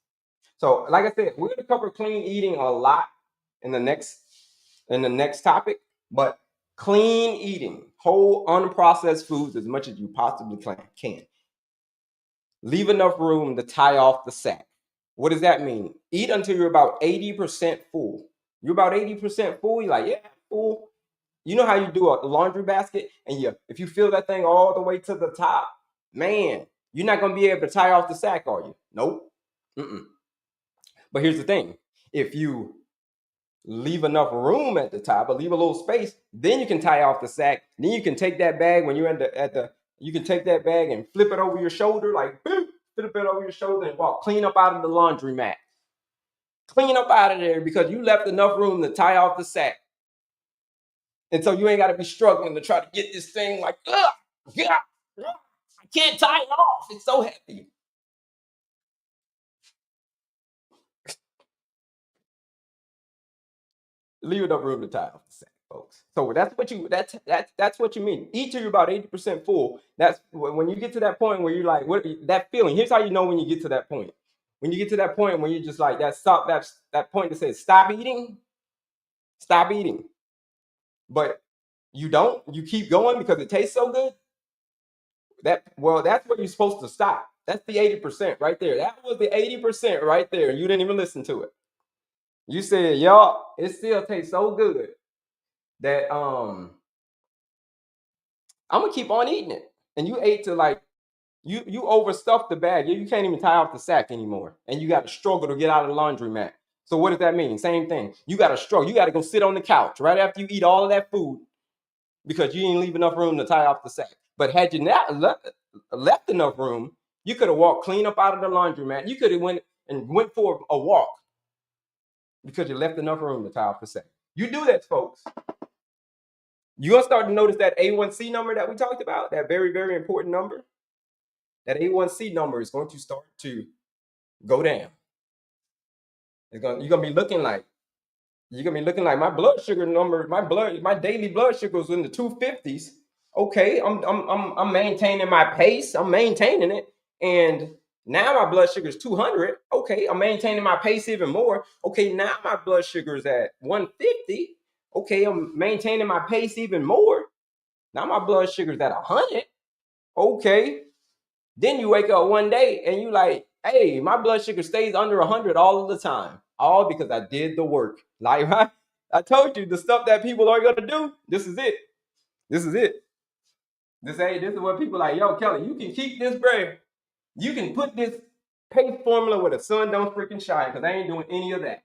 So, like I said, we're going to cover clean eating a lot in the next topic, but clean eating, whole unprocessed foods as much as you possibly can. Leave enough room to tie off the sack. What does that mean? Eat until you're about 80% full. You're about 80% full. You're like, yeah, full. You know how you do a laundry basket, and if you fill that thing all the way to the top, man, you're not gonna be able to tie off the sack, are you? Nope. Mm-mm. But here's the thing: if you leave enough room at the top, or leave a little space, then you can tie off the sack. Then you can take that bag when you're you can take that bag and flip it over your shoulder, like boop, flip it over your shoulder and walk clean up out of the laundromat. Clean up out of there because you left enough room to tie off the sack. And so you ain't got to be struggling to try to get this thing like, yeah, I can't tie it off. It's so heavy. Leave enough room to tie off the sack, folks. So that's what you mean. Eat till you're about 80% full. That's when you get to that point where you're like, what that feeling. Here's how you know when you get to that point. When you get to that point when you're just like that point that says stop eating, stop eating. But you keep going because it tastes so good. That's where you're supposed to stop. That's the 80% right there. That was the 80% right there. You didn't even listen to it. You said, y'all, it still tastes so good that I'm gonna keep on eating it. And you ate to like you overstuffed the bag. You can't even tie off the sack anymore. And you got to struggle to get out of the laundromat. So what does that mean? Same thing. You got to struggle. You got to go sit on the couch right after you eat all of that food because you didn't leave enough room to tie off the sack. But had you not left enough room, you could have walked clean up out of the laundromat. You could have went for a walk because you left enough room to tie off the sack. You do that, folks. You're going to start to notice that A1C number that we talked about, that very, very important number. That A1C number is going to start to go down. You're gonna be looking like my blood sugar number, my daily blood sugar was in the 250s. Okay, I'm maintaining my pace. I'm maintaining it, and now my blood sugar is 200. Okay, I'm maintaining my pace even more. Okay, now my blood sugar is at 150. Okay, I'm maintaining my pace even more. Now my blood sugar is at 100. Okay, then you wake up one day and you like, hey, my blood sugar stays under 100 all of the time. All because I did the work. Like I told you, the stuff that people are gonna do, this is it. This is it. This is what people like, yo, Kelley, you can keep this bread. You can put this paste formula where the sun don't freaking shine, because I ain't doing any of that.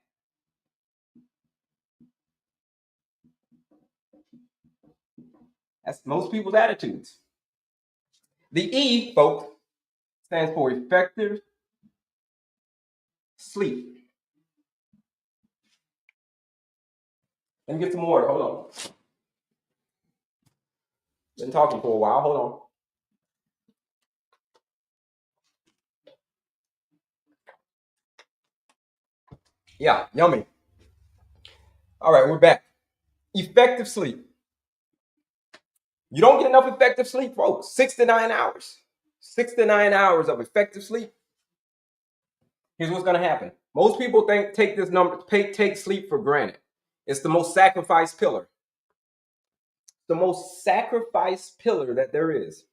That's most people's attitudes. The E, folks, stands for effective sleep. Let me get some water. Hold on. Been talking for a while. Hold on. Yeah, yummy. All right, we're back. Effective sleep. You don't get enough effective sleep, folks. 6 to 9 hours. 6 to 9 hours of effective sleep. Here's what's going to happen. Most people take this number, take sleep for granted. It's the most sacrificed pillar. The most sacrificed pillar that there is.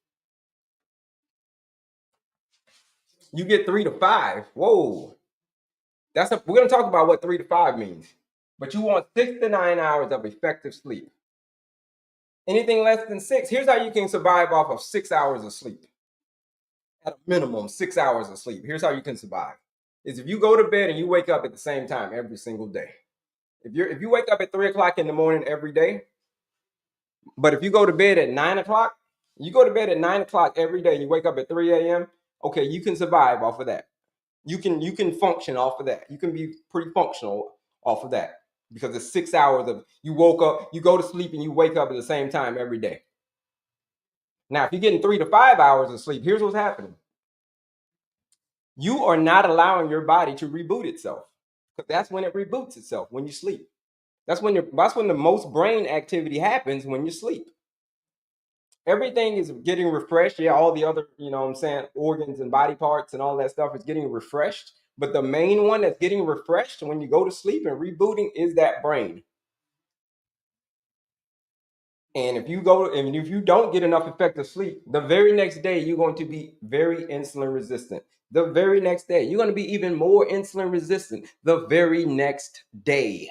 You get 3 to 5. Whoa. We're going to talk about what 3 to 5 means. But you want 6 to 9 hours of effective sleep. Anything less than 6, here's how you can survive off of 6 hours of sleep. At a minimum, 6 hours of sleep. Here's how you can survive. Is if you go to bed and you wake up at the same time every single day. If you wake up at 3 o'clock in the morning every day, but if you go to bed at 9 o'clock, you go to bed at 9 o'clock every day and you wake up at 3 a.m., okay, you can survive off of that. You can function off of that. You can be pretty functional off of that because it's 6 hours of you woke up, you go to sleep and you wake up at the same time every day. Now, if you're getting 3 to 5 hours of sleep, here's what's happening. You are not allowing your body to reboot itself. Because that's when it reboots itself, when you sleep. That's when the most brain activity happens, when you sleep. Everything is getting refreshed. Yeah, all the other, organs and body parts and all that stuff is getting refreshed. But the main one that's getting refreshed when you go to sleep and rebooting is that brain. And if you don't get enough effective sleep, the very next day you're going to be very insulin resistant. The very next day you're going to be even more insulin resistant. The very next day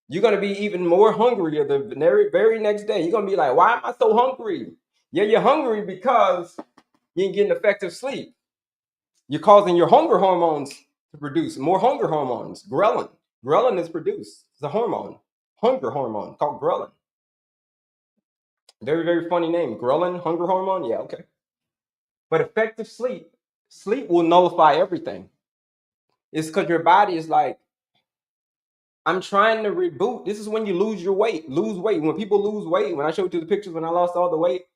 you're going to be even more hungry. The very next day you're going to be like, why am I so hungry? Yeah, you're hungry because you ain't getting effective sleep. You're causing your hunger hormones to produce more hunger hormones. Ghrelin. Ghrelin is produced. It's a hormone, hunger hormone called ghrelin. Very, very funny name. Ghrelin, hunger hormone? Yeah, okay. But effective sleep will nullify everything. It's because your body is like, I'm trying to reboot. This is when you lose weight. When people lose weight, when I showed you the pictures when I lost all the weight,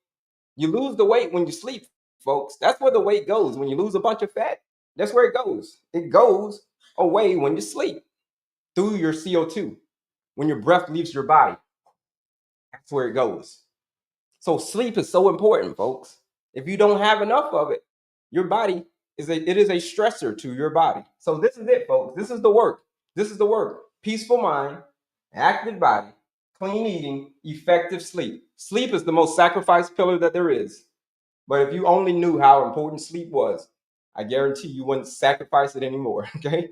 you lose the weight when you sleep, folks. That's where the weight goes. When you lose a bunch of fat, that's where it goes. It goes away when you sleep through your CO2. When your breath leaves your body, that's where it goes. So sleep is so important, folks. If you don't have enough of it, your body is a stressor to your body. So this is it, folks. This is the work. This is the work. Peaceful mind, active body, clean eating, effective sleep. Sleep is the most sacrificed pillar that there is. But if you only knew how important sleep was, I guarantee you wouldn't sacrifice it anymore, okay?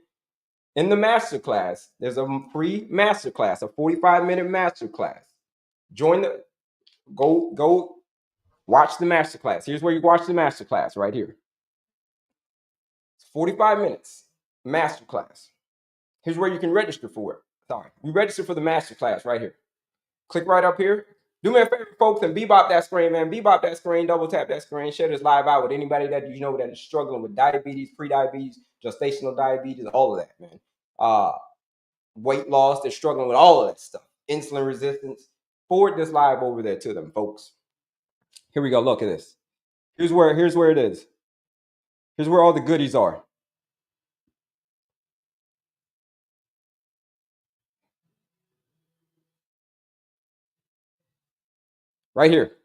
In the masterclass, there's a free masterclass, a 45-minute masterclass. Join the go watch the masterclass. Here's where you watch the masterclass right here. It's 45 minutes masterclass. Here's where you can register for it. Sorry, you register for the masterclass right here. Click right up here. Do me a favor, folks, and bebop that screen, man. Bebop that screen, double tap that screen, share this live out with anybody that you know that is struggling with diabetes, pre-diabetes, gestational diabetes, all of that, man. Weight loss, they're struggling with all of that stuff. Insulin resistance. Forward this live over there to them, folks. Here we go. Look at this. Here's where it is. Here's where all the goodies are. Right here.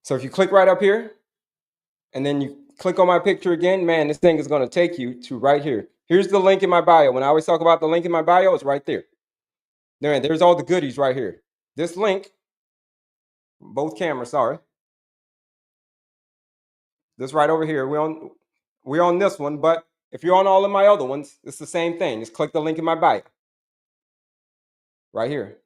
So if you click right up here, and then you click on my picture again, man, this thing is going to take you to right here. Here's the link in my bio. When I always talk about the link in my bio, it's right there. There's all the goodies right here. This link, both cameras, sorry. This right over here. We're on this one, but if you're on all of my other ones, it's the same thing. Just click the link in my bio. Right here.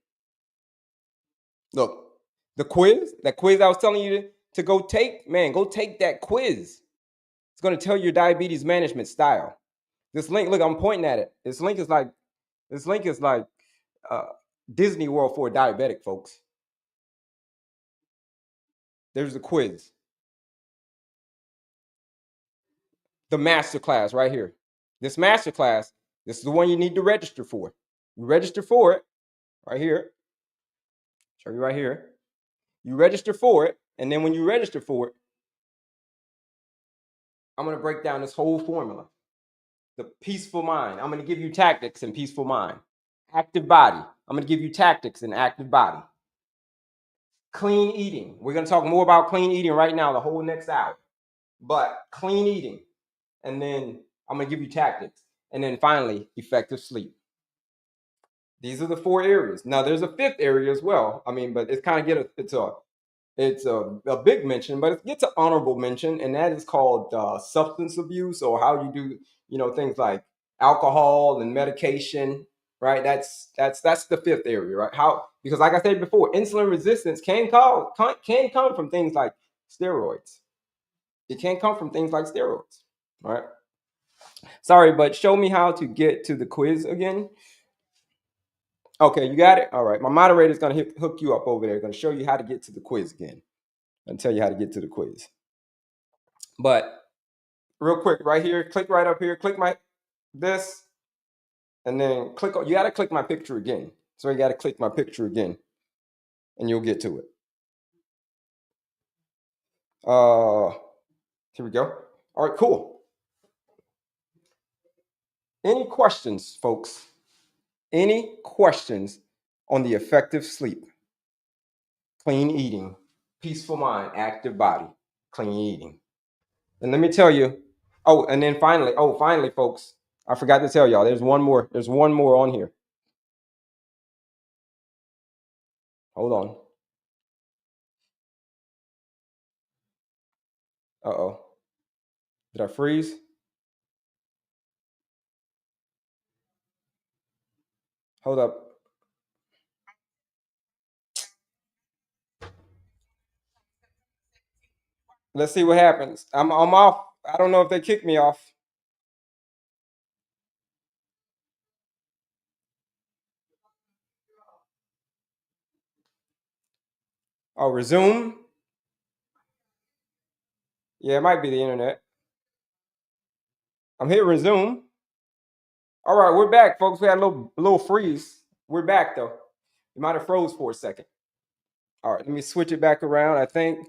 Look, that quiz I was telling you to go take, man, go take that quiz. It's going to tell you your diabetes management style. This link, look, I'm pointing at it. This link is like Disney World for a diabetic, folks. There's the quiz. The masterclass right here. This masterclass, this is the one you need to register for. You register for it right here. Show you right here. You register for it, and then when you register for it, I'm going to break down this whole formula. The peaceful mind. I'm going to give you tactics in peaceful mind. Active body. I'm going to give you tactics in active body. Clean eating. We're going to talk more about clean eating right now, the whole next hour. But clean eating. And then I'm going to give you tactics. And then finally, effective sleep. These are the 4 areas. Now, there's a 5th area as well. I mean, but it's kind of it's a big mention, but it gets an honorable mention, and that is called substance abuse, or how you do things like alcohol and medication, right? That's the 5th area, right? Because like I said before, insulin resistance can come from things like steroids. It can come from things like steroids, right? Sorry, but show me how to get to the quiz again. Okay, you got it? All right. My moderator is going to hook you up over there. Going to show you how to get to the quiz again and tell you how to get to the quiz. But real quick, right here, click right up here, click this, and then you got to click my picture again. So you got to click my picture again, and you'll get to it. Here we go. All right, cool. Any questions, folks? Any questions on the effective sleep, clean eating, peaceful mind, active body, clean eating? And let me tell you, and then finally, folks, I forgot to tell y'all, there's one more on here. Hold on. Uh-oh. Did I freeze? Hold up. Let's see what happens. I'm off. I don't know if they kicked me off. Oh, resume. Yeah, it might be the internet. I'm here, resume. All right, we're back, folks. We had a little freeze. We're back though. We might have froze for a second. All right, let me switch it back around. I think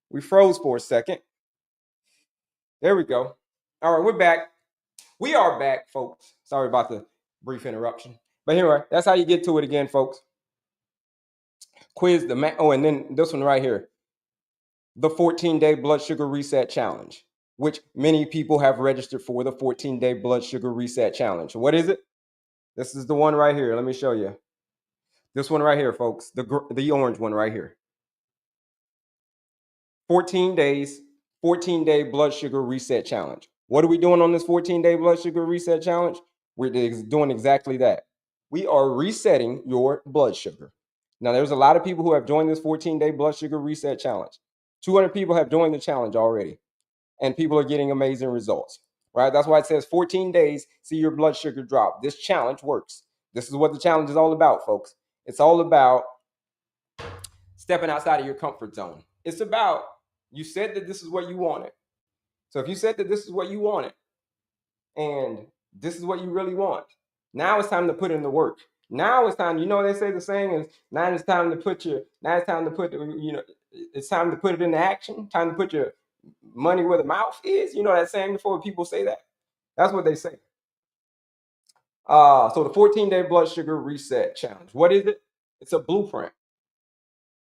we froze for a second. There we go. All right, we're back. We are back, folks. Sorry about the brief interruption. But anyway, that's how you get to it again, folks. Quiz and then this one right here. The 14-day blood sugar reset challenge, which many people have registered for, the 14-day blood sugar reset challenge. What is it? This is the one right here. Let me show you. This one right here, folks. The orange one right here. 14 days, 14-day blood sugar reset challenge. What are we doing on this 14-day blood sugar reset challenge? We're doing exactly that. We are resetting your blood sugar. Now, there's a lot of people who have joined this 14-day blood sugar reset challenge. 200 people have joined the challenge already, and people are getting amazing results, right? That's why it says 14 days, see your blood sugar drop. This challenge works. This is what the challenge is all about, folks. It's all about stepping outside of your comfort zone. It's about, you said that this is what you wanted. So if you said that this is what you wanted, and this is what you really want, now it's time to put in the work. Now it's time, they say the saying is, now it's time to put it's time to put it into action, time to put your money where the mouth is. You know that saying before people say that? That's what they say. So the 14-day blood sugar reset challenge. What is it? It's a blueprint.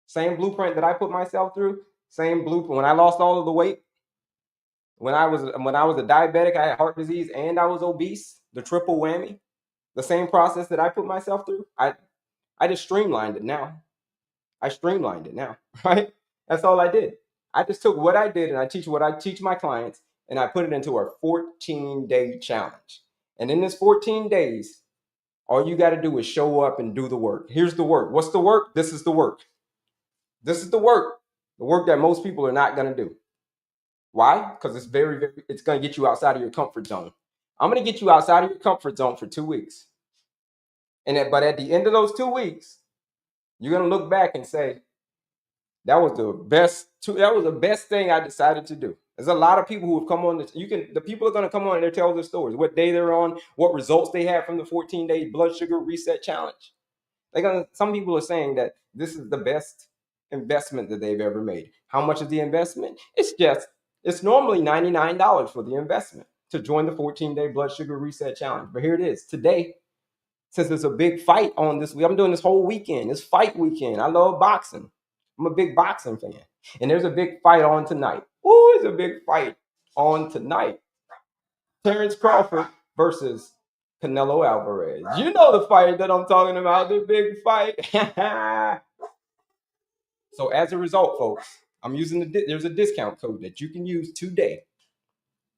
Same blueprint that I put myself through. Same blueprint. When I lost all of the weight, when I was a diabetic, I had heart disease, and I was obese, the triple whammy. The same process that I put myself through. I just streamlined it now. Right? That's all I did. I just took what I did and I teach my clients, and I put it into a 14-day challenge. And in this 14 days, all you got to do is show up and do the work. Here's the work. What's the work? This is the work. This is the work. The work that most people are not going to do. Why? Because it's it's going to get you outside of your comfort zone. I'm going to get you outside of your comfort zone for 2 weeks. But at the end of those 2 weeks, you're going to look back and say, that was the best thing I decided to do. There's a lot of people who have come on the people are going to come on and they tell their stories, what day they're on, what results they had from the 14-day blood sugar reset challenge. Some people are saying that this is the best investment that they've ever made. How much is the investment? It's normally $99 for the investment to join the 14-day blood sugar reset challenge. But here it is today. Since there's a big fight on this week, I'm doing this whole weekend. It's fight weekend. I love boxing. I'm a big boxing fan. And there's a big fight on tonight. Ooh, there's a big fight on tonight. Terrence Crawford versus Canelo Alvarez. You know the fight that I'm talking about, the big fight. So as a result, folks, I'm using there's a discount code that you can use today.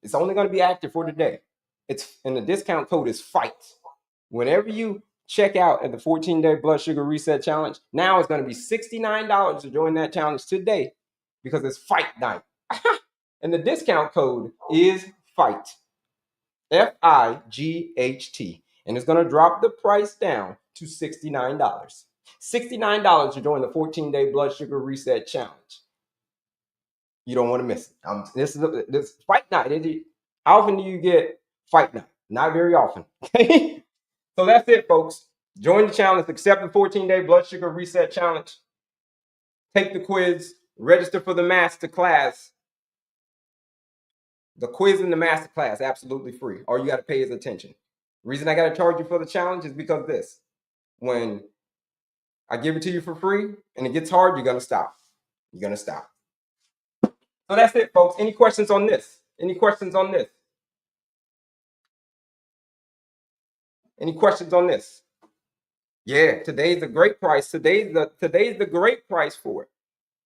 It's only going to be active for today. And the discount code is FIGHT. Whenever you check out at the 14-day blood sugar reset challenge, now it's going to be $69 to join that challenge today because it's fight night. And the discount code is FIGHT. FIGHT. And it's going to drop the price down to $69. $69 to join the 14-day blood sugar reset challenge. You don't want to miss it. This fight night. How often do you get fight night? Not very often. So that's it, folks. Join the challenge. Accept the 14-day blood sugar reset challenge. Take the quiz. Register for the master class. The quiz and the master class, absolutely free. All you got to pay is attention. The reason I got to charge you for the challenge is because when I give it to you for free and it gets hard, you're going to stop. You're going to stop. So that's it, folks. Any questions on this? Any questions on this? Any questions on this? Yeah, today's a great price. Today's the great price for it.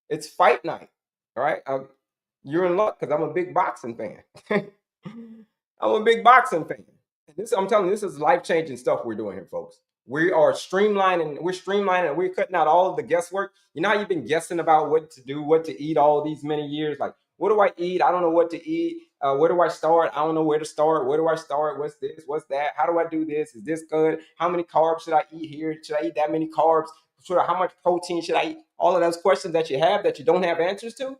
It's fight night. All right. You're in luck because I'm a big boxing fan. I'm a big boxing fan. I'm telling you, this is life-changing stuff we're doing here, folks. We're streamlining, we're cutting out all of the guesswork. You know how you've been guessing about what to do, what to eat all these many years? Like, what do I eat? I don't know what to eat. Where do I start? I don't know where to start. Where do I start? What's this? What's that? How do I do this? Is this good? How many carbs should I eat here? Should I eat that many carbs? How much protein should I eat? All of those questions that you have that you don't have answers to.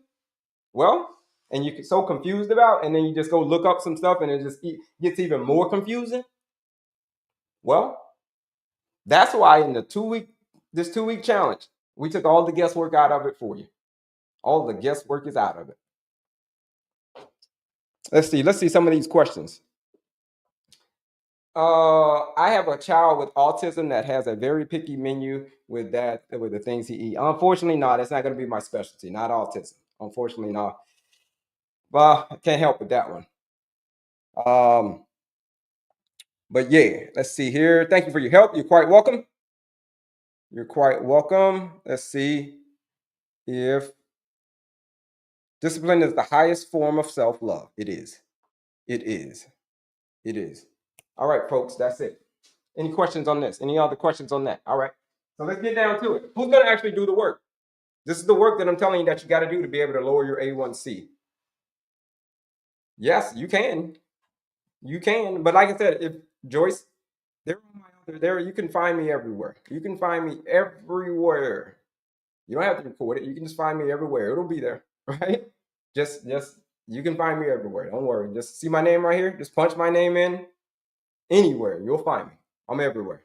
Well, and you get so confused about, and then you just go look up some stuff and it just gets even more confusing. Well, that's why in this 2-week challenge, we took all the guesswork out of it for you. All the guesswork is out of it. Let's see some of these questions. I have a child with autism that has a very picky menu with the things he eats. Unfortunately, no, that's not going to be my specialty. Not autism. Unfortunately, no. But I can't help with that one. But yeah, let's see here. Thank you for your help. You're quite welcome. You're quite welcome. Let's see if discipline is the highest form of self-love. It is. It is. It is. All right, folks, that's it. Any questions on this? Any other questions on that? All right. So let's get down to it. Who's going to actually do the work? This is the work that I'm telling you that you got to do to be able to lower your A1C. Yes, you can. You can. But like I said, if Joyce, there you can find me everywhere. You can find me everywhere. You don't have to record it. You can just find me everywhere. It'll be there, right? Just you can find me everywhere. Don't worry. Just see my name right here. Just punch my name in anywhere. You'll find me. I'm everywhere.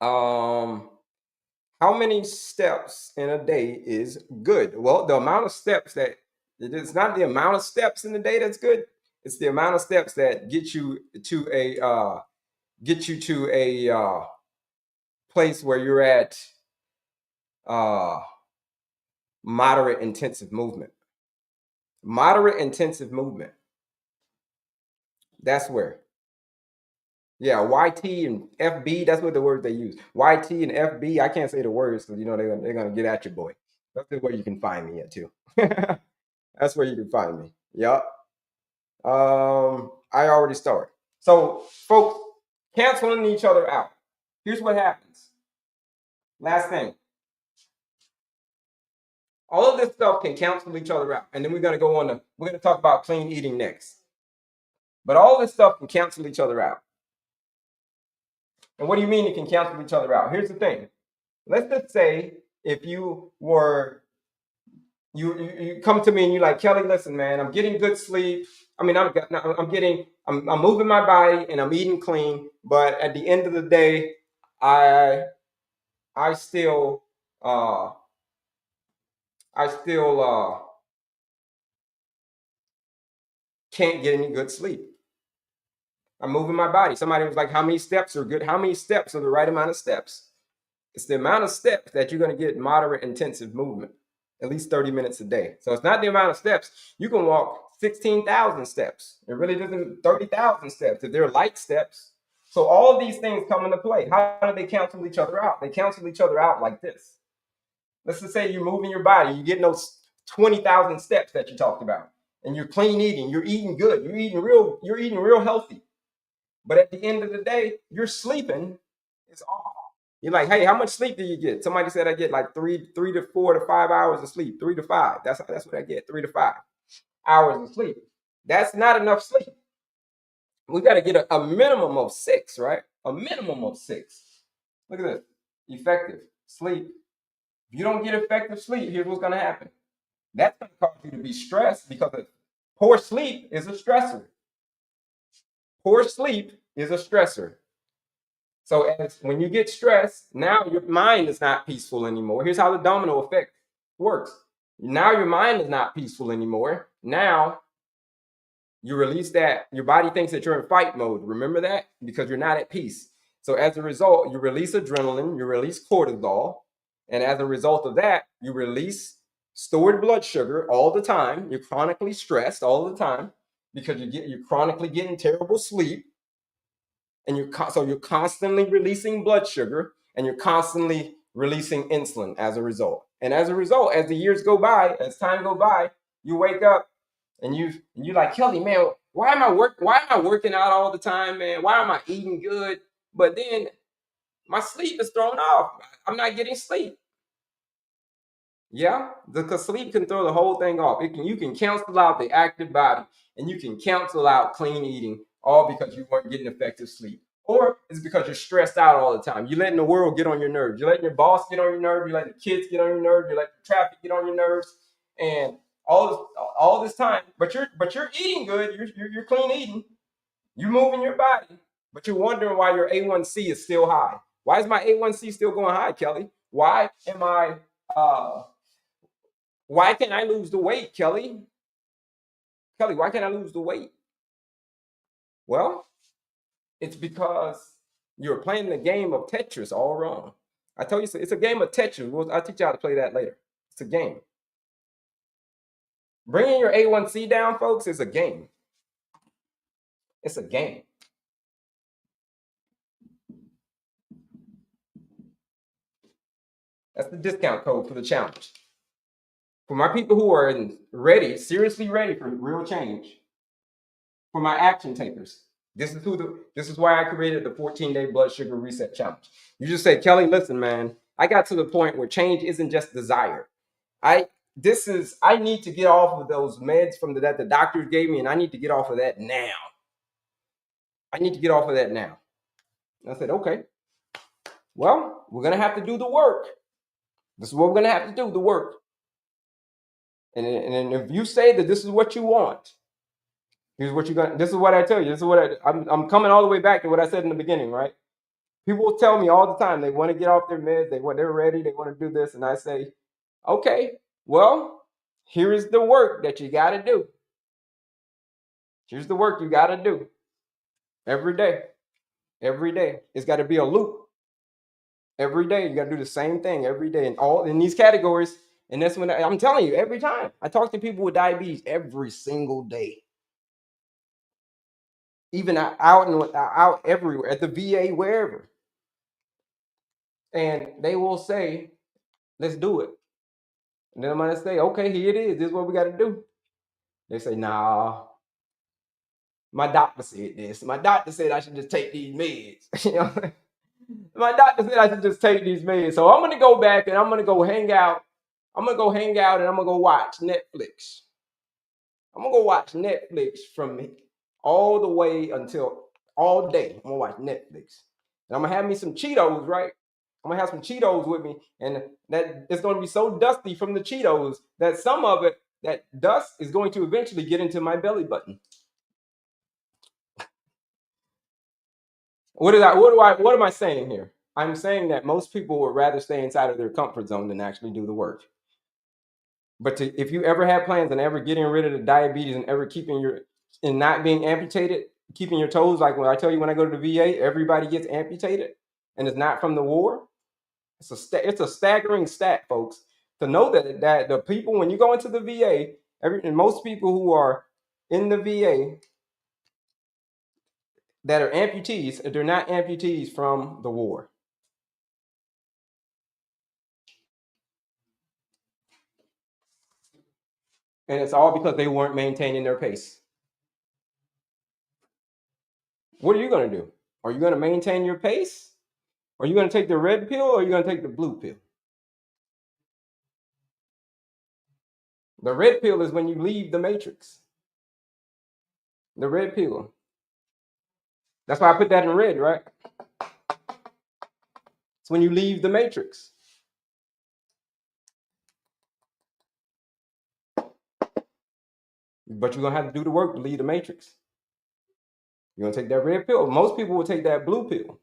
How many steps in a day is good? Well, the amount of steps that it's not the amount of steps in the day that's good. It's the amount of steps that get you to a place where you're at moderate intensive movement. Moderate intensive movement. That's where. Yeah, YT and FB, that's what the words they use. YT and FB, I can't say the words because they're gonna get at you, boy. That's where you can find me at too. That's where you can find me. Yep. I already started. So, folks, canceling each other out. Here's what happens. Last thing. All of this stuff can cancel each other out. And then we're going to talk about clean eating next. But all this stuff can cancel each other out. And what do you mean it can cancel each other out? Here's the thing. Let's just say if you come to me and you're like, Kelley, listen, man, I'm getting good sleep. I mean, I'm moving my body and I'm eating clean, but at the end of the day, I still can't get any good sleep. I'm moving my body. Somebody was like, how many steps are good? How many steps are the right amount of steps? It's the amount of steps that you're going to get moderate intensive movement, at least 30 minutes a day. So it's not the amount of steps. You can walk 16,000 steps. It really doesn't 30,000 steps if they're light steps. So all of these things come into play. How do they cancel each other out? They cancel each other out like this. Let's just say you're moving your body. You're getting those 20,000 steps that you talked about. And you're clean eating. You're eating good. You're eating real healthy. But at the end of the day, you're sleeping. It's off. You're like, hey, how much sleep do you get? Somebody said I get like 3 to 4 to 5 hours of sleep. 3 to 5. That's what I get. 3 to 5 hours of sleep. That's not enough sleep. We got to get a minimum of 6, right? A minimum of 6. Look at this. Effective sleep. If you don't get effective sleep, here's what's going to happen. That's going to cause you to be stressed because poor sleep is a stressor. Poor sleep is a stressor. So when you get stressed, now your mind is not peaceful anymore. Here's how the domino effect works. Now your mind is not peaceful anymore. Now you release that. Your body thinks that you're in fight mode. Remember that? Because you're not at peace. So as a result, you release adrenaline, you release cortisol. And as a result of that, you release stored blood sugar all the time. You're chronically stressed all the time because you're chronically getting terrible sleep. And you're constantly releasing blood sugar and you're constantly releasing insulin as a result. And as a result, as the years go by, as time go by, you wake up and you're like, Kelley, man, why am I working out all the time, man? Why am I eating good? But then my sleep is thrown off. I'm not getting sleep. Yeah, because sleep can throw the whole thing off. You can cancel out the active body and you can cancel out clean eating, all because you weren't getting effective sleep. Or it's because you're stressed out all the time. You're letting the world get on your nerves. You're letting your boss get on your nerves. You're letting the kids get on your nerves. You're letting the traffic get on your nerves. And all this time, but you're eating good. You're clean eating. You're moving your body, but you're wondering why your A1C is still high. Why is my A1C still going high, Kelley? Why can't I lose the weight, Kelley? Kelley, why can't I lose the weight? Well, it's because you're playing the game of Tetris all wrong. I told you, it's a game of Tetris. I'll teach you how to play that later. It's a game. Bringing your A1C down, folks, is a game. It's a game. That's the discount code for the challenge. For my people who are ready, seriously ready for real change, for my action takers, This is why I created the 14-day blood sugar reset challenge. You just say, Kelley, listen, man, I got to the point where change isn't just desired. I need to get off of those meds that the doctors gave me, and I need to get off of that now. I need to get off of that now. And I said, okay, well, we're gonna have to do the work. This is what we're gonna have to do, the work. And if you say that this is what you want, here's what you're gonna. This is what I tell you. This is what I'm coming all the way back to what I said in the beginning, right? People will tell me all the time they want to get off their meds, they're ready, they want to do this, and I say, okay, well, here is the work that you got to do. Here's the work you got to do every day. Every day, it's got to be a loop. Every day, you got to do the same thing every day, and all in these categories. And that's when I'm telling you, every time I talk to people with diabetes, every single day, even out everywhere at the VA, wherever, and they will say, "Let's do it." And then I'm gonna say, okay, here it is. This is what we got to do. They say, nah, my doctor said this. My doctor said I should just take these meds. You know? My doctor said I should just take these meds. So I'm gonna go back and I'm gonna go hang out. I'm gonna go hang out and I'm gonna go watch Netflix. I'm gonna go watch Netflix from all the way until all day. I'm gonna watch Netflix. And I'm gonna have me some Cheetos, right? I'm gonna have some Cheetos with me, and that it's gonna be so dusty from the Cheetos that some of it, that dust is going to eventually get into my belly button. What am I saying here? I'm saying that most people would rather stay inside of their comfort zone than actually do the work. But if you ever have plans on ever getting rid of the diabetes and ever and not being amputated, keeping your toes, like when I tell you when I go to the VA, everybody gets amputated, and it's not from the war. It's a staggering stat, folks, to know that the people, when you go into the VA, and most people who are in the VA that are amputees, they're not amputees from the war. And it's all because they weren't maintaining their pace. What are you going to do? Are you going to maintain your pace? Are you going to take the red pill or are you going to take the blue pill? The red pill is when you leave the matrix. The red pill. That's why I put that in red, right? It's when you leave the matrix. But you're going to have to do the work to leave the matrix. You're going to take that red pill. Most people will take that blue pill.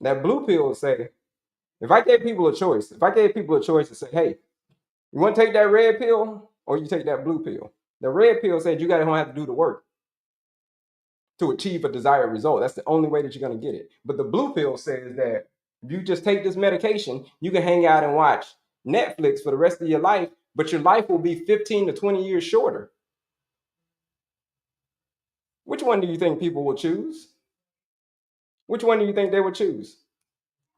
That blue pill will say, if I gave people a choice to say, hey, you want to take that red pill or you take that blue pill? The red pill said you got to have to do the work to achieve a desired result. That's the only way that you're going to get it. But the blue pill says that if you just take this medication, you can hang out and watch Netflix for the rest of your life, but your life will be 15 to 20 years shorter. Which one do you think people will choose? Which one do you think they would choose?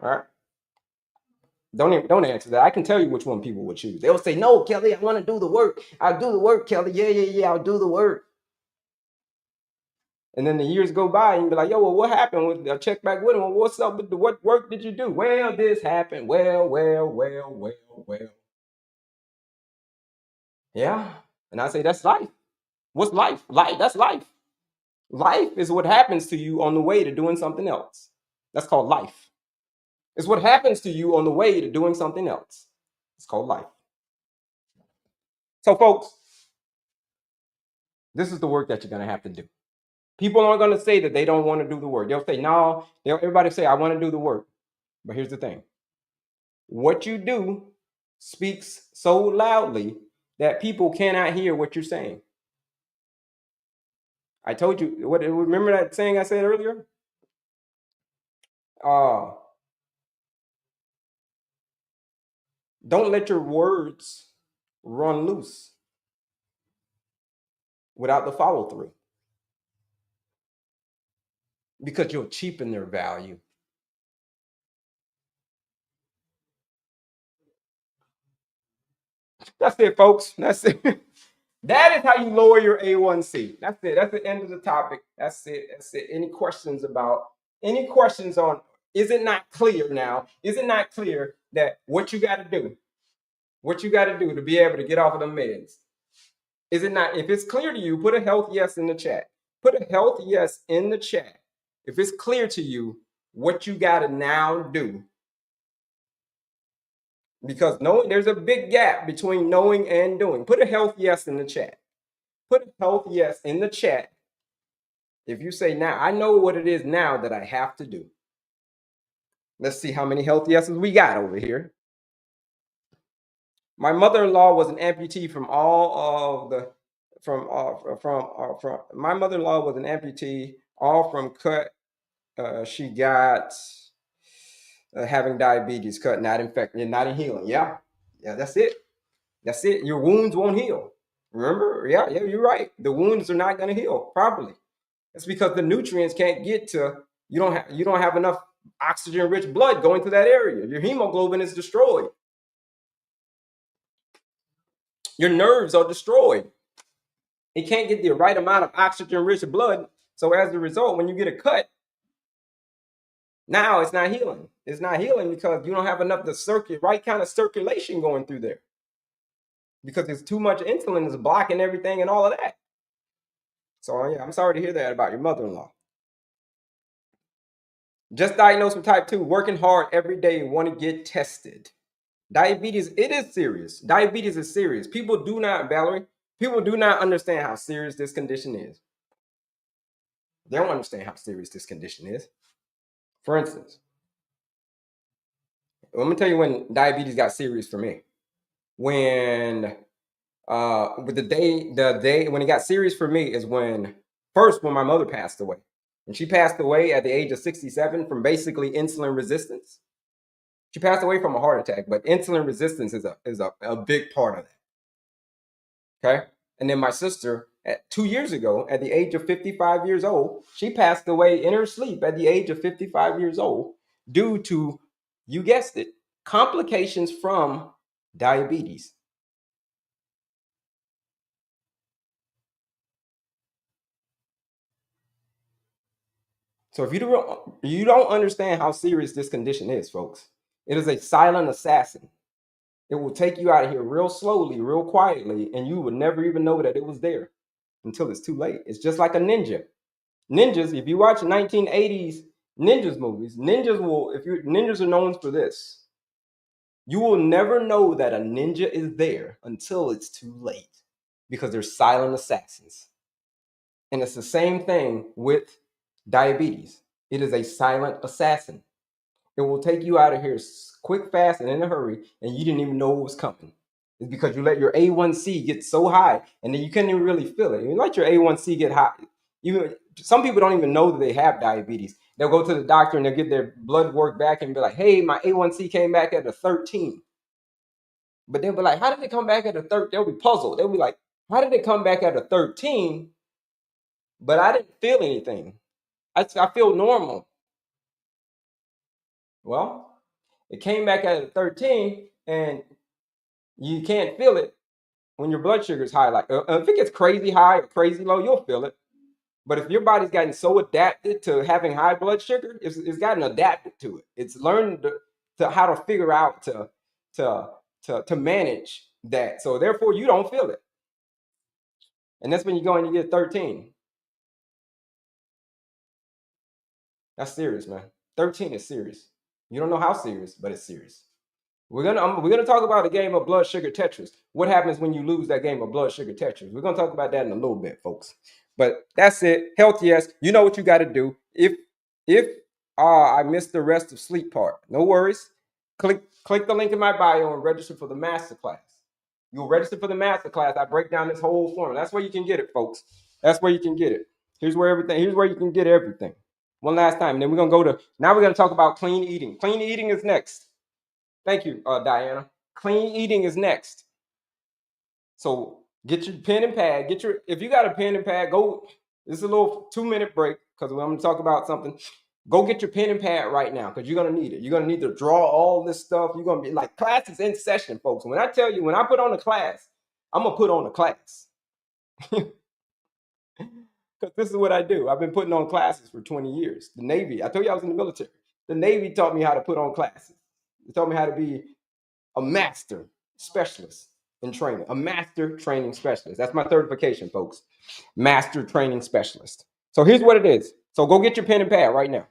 All right. Don't answer that. I can tell you which one people would choose. They'll say, no, Kelley, I want to do the work. I'll do the work, Kelley. Yeah, I'll do the work. And then the years go by and you be like, yo, well, what happened? I'll check back with him. Well, what's up with what work did you do? Well, this happened. Well. Yeah. And I say, that's life. What's life? That's life. Life is what happens to you on the way to doing something else. That's called life. It's what happens to you on the way to doing something else. It's called life. So, folks, this is the work that you're going to have to do. People aren't going to say that they don't want to do the work. They'll say, no, everybody say, I want to do the work. But here's the thing. What you do speaks so loudly that people cannot hear what you're saying. I told you, remember that saying I said earlier? Don't let your words run loose without the follow through, because you'll cheapen their value. That's it, folks. That's it. That is how you lower your A1C. That's it. That's the end of the topic. That's it. That's it. Any questions on, is it not clear now? Is it not clear that what you got to do, to be able to get off of the meds? Is it not? If it's clear to you, put a health yes in the chat. Put a health yes in the chat. If it's clear to you what you got to now do. Because knowing, there's a big gap between knowing and doing. Put a health yes in the chat. Put a health yes in the chat. If you say, now, I know what it is now that I have to do. Let's see how many health yeses we got over here. My mother-in-law was an amputee from all of the, from my mother-in-law was an amputee, all from cut. She got having diabetes, cut, not infected, not in healing. Yeah, that's it. That's it. Your wounds won't heal. Remember? Yeah, you're right. The wounds are not going to heal properly. It's because the nutrients can't get to, you don't have enough oxygen-rich blood going to that area. Your hemoglobin is destroyed. Your nerves are destroyed. It can't get the right amount of oxygen-rich blood. So as a result, when you get a cut, now it's not healing. It's not healing because you don't have enough right kind of circulation going through there. Because there's too much insulin is blocking everything and all of that. So yeah, I'm sorry to hear that about your mother-in-law. Just diagnosed with type 2, working hard every day, want to get tested. Diabetes, it is serious. Diabetes is serious. People do not understand how serious this condition is. They don't understand how serious this condition is. For instance, let me tell you when diabetes got serious for me. When with the day when it got serious for me is when my mother passed away. And she passed away at the age of 67 from basically insulin resistance. She passed away from a heart attack, but insulin resistance is a big part of that. Okay. And then my sister, 2 years ago, at the age of 55 years old, she passed away in her sleep at the age of 55 years old due to, you guessed it, complications from diabetes. So if you don't understand how serious this condition is, folks, it is a silent assassin. It will take you out of here real slowly, real quietly, and you would never even know that it was there until it's too late. It's just like a ninja. Ninjas, if you watch 1980s ninjas movies, ninjas are known for this. You will never know that a ninja is there until it's too late because they're silent assassins. And it's the same thing with diabetes. It is a silent assassin. It will take you out of here quick, fast, and in a hurry, and you didn't even know it was coming. It's because you let your A1C get so high, and then you can't even really feel it. You let your A1C get high. Some people don't even know that they have diabetes. They'll go to the doctor and they'll get their blood work back and be like, hey, my A1C came back at a 13. But they'll be like, how did it come back at a 13? They'll be puzzled. They'll be like, how did it come back at a 13? But I didn't feel anything. I feel normal. Well, it came back at a 13 and you can't feel it when your blood sugar is high. Like if it gets crazy high or crazy low, you'll feel it. But if your body's gotten so adapted to having high blood sugar, it's gotten adapted to it. It's learned to how to figure out to manage that. So therefore, you don't feel it. And that's when you go and you get 13. That's serious, man. 13 is serious. You don't know how serious, but it's serious. We're gonna talk about a game of blood sugar Tetris. What happens when you lose that game of blood sugar Tetris? We're gonna talk about that in a little bit, folks. But that's it. Health, yes. You know what you got to do. If I missed the rest of sleep part, no worries. Click the link in my bio and register for the masterclass. You'll register for the masterclass. I break down this whole formula. That's where you can get it, folks. That's where you can get it. Here's where you can get everything. One last time. And then we're gonna talk about clean eating. Clean eating is next. Thank you, Diana. Clean eating is next. So get your pen and pad. If you got a pen and pad, go. This is a little 2-minute break because I'm going to talk about something. Go get your pen and pad right now because you're going to need it. You're going to need to draw all this stuff. You're going to be like, class is in session, folks. When I tell you, when I put on a class, I'm going to put on a class. Because this is what I do. I've been putting on classes for 20 years. The Navy, I told you I was in the military. The Navy taught me how to put on classes. They taught me how to be a master specialist in training, a master training specialist. That's my certification, folks. Master training specialist. So here's what it is. So go get your pen and pad right now.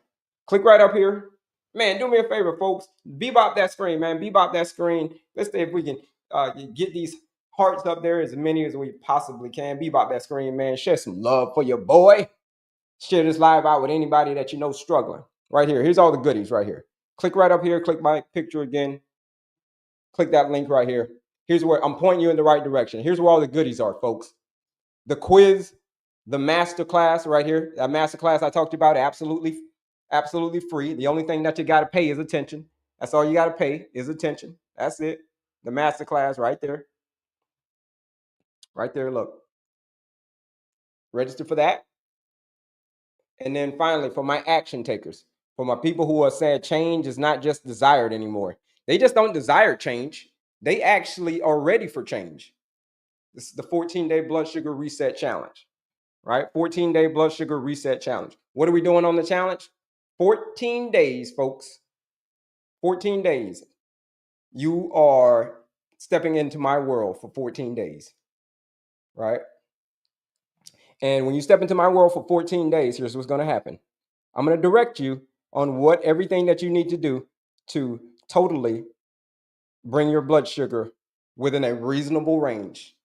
Click right up here. Man, do me a favor, folks. Bebop that screen, man. Bebop that screen. Let's see if we can get these hearts up there, as many as we possibly can. Bebop that screen, man. Share some love for your boy. Share this live out with anybody that you know struggling. Right here. Here's all the goodies right here. Click right up here. Click my picture again. Click that link right here. Here's where I'm pointing you in the right direction. Here's where all the goodies are, folks. The quiz, the master class right here. That master class I talked about, absolutely free. The only thing that you got to pay is attention. That's all you got to pay is attention. That's it. The master class right there. Right there, look. Register for that. And then finally, for my action takers, for my people who are saying change is not just desired anymore. They just don't desire change. They actually are ready for change. This is the 14-day blood sugar reset challenge, right? 14-day blood sugar reset challenge. What are we doing on the challenge? 14 days, folks. 14 days. You are stepping into my world for 14 days, right? And when you step into my world for 14 days, here's what's going to happen. I'm going to direct you on what everything that you need to do to totally bring your blood sugar within a reasonable range.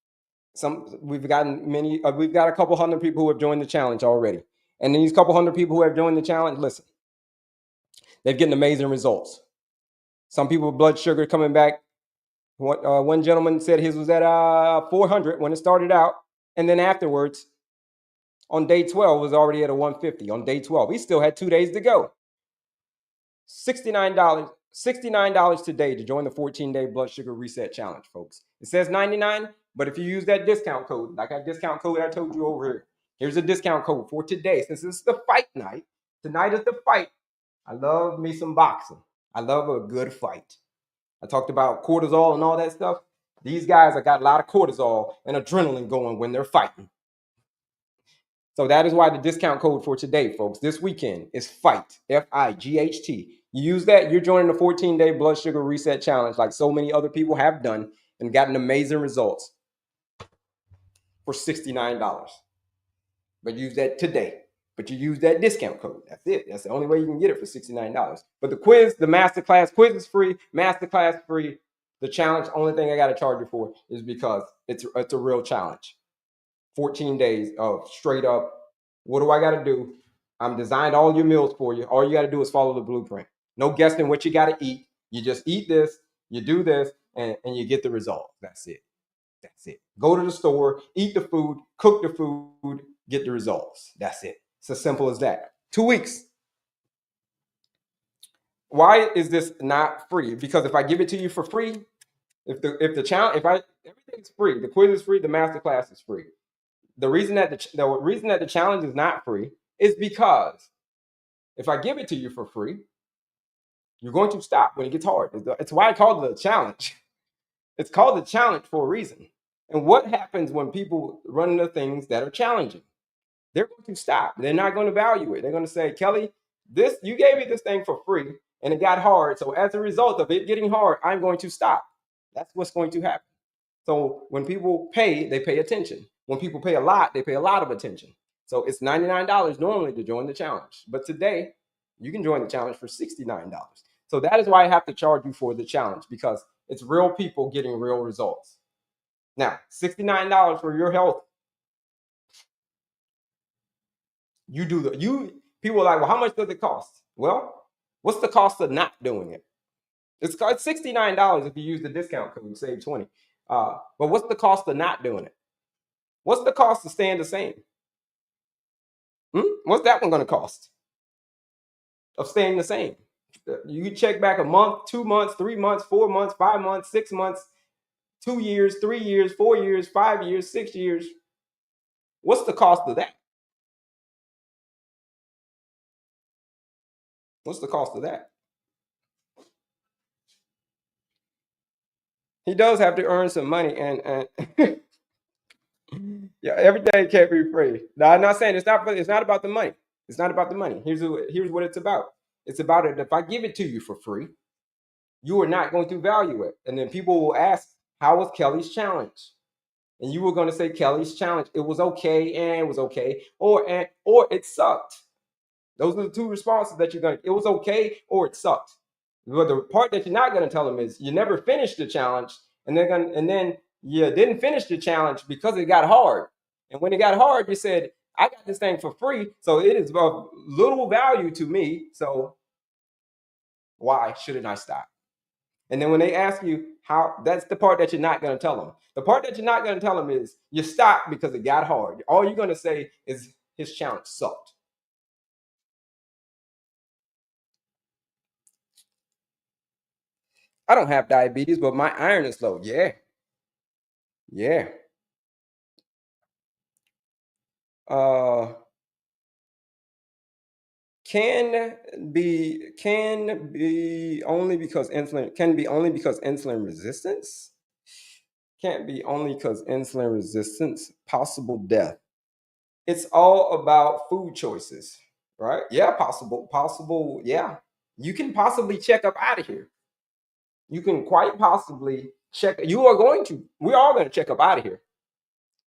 We've got a couple hundred people who have joined the challenge already. And these couple hundred people who have joined the challenge, listen, they've getting amazing results. Some people with blood sugar coming back. One gentleman said his was at 400 when it started out. And then afterwards, on day 12, was already at a 150. On day 12, he still had 2 days to go. $69 today to join the 14-day blood sugar reset challenge, folks. It says $99, but if you use that discount code, like that discount code I told you over here, here's a discount code for today. Since it's the fight night, tonight is the fight. I love me some boxing. I love a good fight. I talked about cortisol and all that stuff. These guys have got a lot of cortisol and adrenaline going when they're fighting. So that is why the discount code for today, folks, this weekend is FIGHT, F-I-G-H-T. You use that, you're joining the 14-day blood sugar reset challenge like so many other people have done and gotten amazing results for $69. But use that today. But you use that discount code. That's it. That's the only way you can get it for $69. But the quiz, the masterclass, quiz is free, masterclass free. The challenge, only thing I got to charge you for is because it's a real challenge. 14 days of straight up, what do I got to do? I'm designed all your meals for you. All you got to do is follow the blueprint. No guessing what you got to eat. You just eat this, you do this, and you get the result. That's it. That's it. Go to the store, eat the food, cook the food, get the results. That's it. It's as simple as that. 2 weeks. Why is this not free? Because if I give it to you for free, everything's free. The quiz is free, the masterclass is free. The reason that the challenge is not free is because if I give it to you for free, you're going to stop when it gets hard. It's why I call it a challenge. It's called a challenge for a reason. And what happens when people run into things that are challenging? They're going to stop. They're not going to value it. They're going to say, Kelley, you gave me this thing for free and it got hard. So as a result of it getting hard, I'm going to stop. That's what's going to happen. So when people pay, they pay attention. When people pay a lot, they pay a lot of attention. So it's $99 normally to join the challenge. But today, you can join the challenge for $69. So that is why I have to charge you for the challenge, because it's real people getting real results. Now, $69 for your health. People are like, well, how much does it cost? Well, what's the cost of not doing it? It's $69 if you use the discount code, save 20. But what's the cost of not doing it? What's the cost of staying the same? What's that one going to cost? Of staying the same. You can check back a month, 2 months, 3 months, 4 months, 5 months, 6 months, 2 years, 3 years, 4 years, 5 years, 6 years. What's the cost of that? What's the cost of that? He does have to earn some money, and Yeah, everything can't be free. Now, I'm not saying it's not about the money. It's not about the money. Here's what it's about. It's about it. If I give it to you for free, you are not going to value it. And then people will ask, how was Kelley's challenge? And you were going to say Kelley's challenge. It was okay and it was okay. Or it sucked. Those are the two responses that you're going to. It was okay or it sucked. But the part that you're not going to tell them is you never finished the challenge, and then you didn't finish the challenge because it got hard. And when it got hard, you said, "I got this thing for free, so it is of little value to me. So why shouldn't I stop?" And then when they ask you how, that's the part that you're not going to tell them. The part that you're not going to tell them is you stopped because it got hard. All you're going to say is his challenge sucked. I don't have diabetes, but my iron is low. Yeah, yeah. Uh, can be only because insulin resistance. Can't be only because insulin resistance. Possible death. It's all about food choices, right? Yeah, possible. Yeah, you can possibly check up out of here. You can quite possibly check. You are going to. We're all going to check up out of here.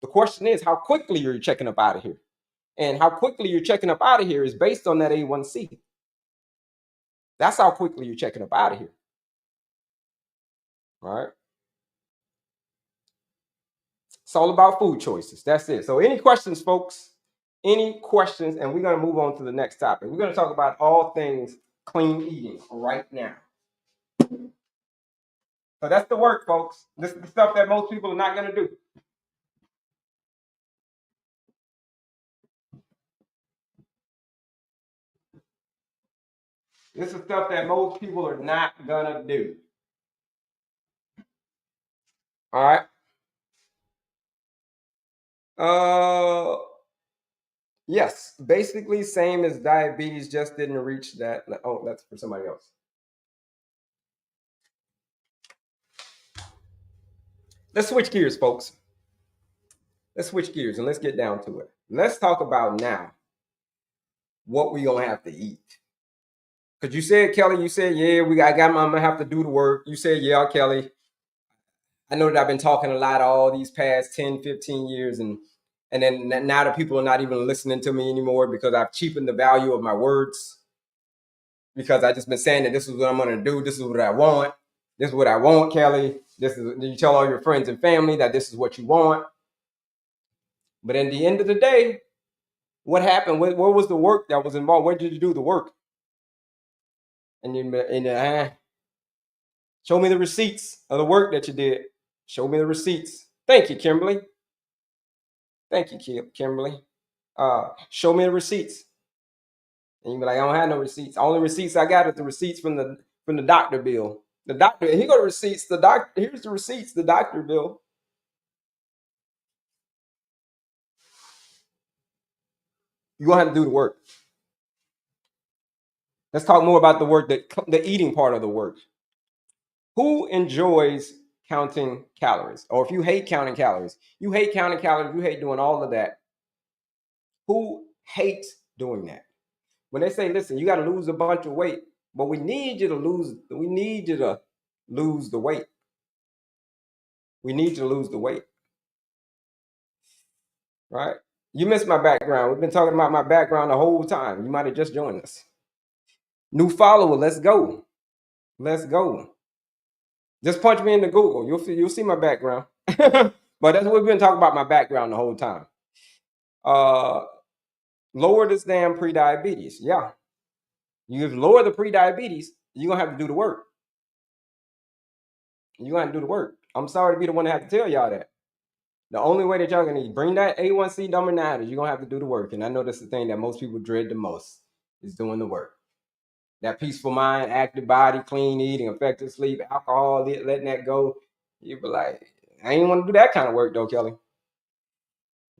The question is, how quickly you're checking up out of here, and how quickly you're checking up out of here is based on that A1C. That's how quickly you're checking up out of here. All right. It's all about food choices. That's it. So, any questions, folks? Any questions? And we're going to move on to the next topic. We're going to talk about all things clean eating right now. So, that's the work, folks. This is the stuff that most people are not going to do. This is stuff that most people are not going to do. All right. Uh, yes. Basically, same as diabetes, just didn't reach that. Oh, that's for somebody else. Let's switch gears, folks. Let's switch gears and let's get down to it. Let's talk about now what we gonna have to eat. Because you said, Kelley, you said, yeah, I'm gonna have to do the work. You said, yeah, Kelley, I know that I've been talking a lot all these past 10, 15 years, and then now the people are not even listening to me anymore because I've cheapened the value of my words. Because I just been saying that this is what I'm gonna do, this is what I want, this is what I want, Kelley. This is you tell all your friends and family that this is what you want. But at the end of the day, what happened? Where was the work that was involved? Where did you do the work? And show me the receipts of the work that you did. Show me the receipts. Thank you, Kimberly. Thank you, Kimberly. Show me the receipts. And you be like, I don't have no receipts. Only receipts I got is the receipts from the doctor bill. The doctor, he got receipts. The doctor, here's the receipts. The doctor bill. You gonna have to do the work. Let's talk more about the work, the eating part of the work. Who enjoys counting calories? Or if you hate counting calories, you hate counting calories, you hate doing all of that. Who hates doing that? When they say, listen, you got to lose a bunch of weight, but we need you to lose the weight. We need you to lose the weight. Right? You missed my background. We've been talking about my background the whole time. You might have just joined us. New follower, let's go. Let's go. Just punch me into Google. You'll see my background. But that's what we've been talking about, my background the whole time. Lower this damn pre-diabetes. Yeah. You lower the pre-diabetes, you're gonna have to do the work. You're gonna have to do the work. I'm sorry to be the one that have to tell y'all that. The only way that y'all gonna bring that A1C number down is you're gonna have to do the work. And I know that's the thing that most people dread the most is doing the work. That peaceful mind, active body, clean eating, effective sleep, alcohol, letting that go. You be like, I ain't want to do that kind of work though, Kelley.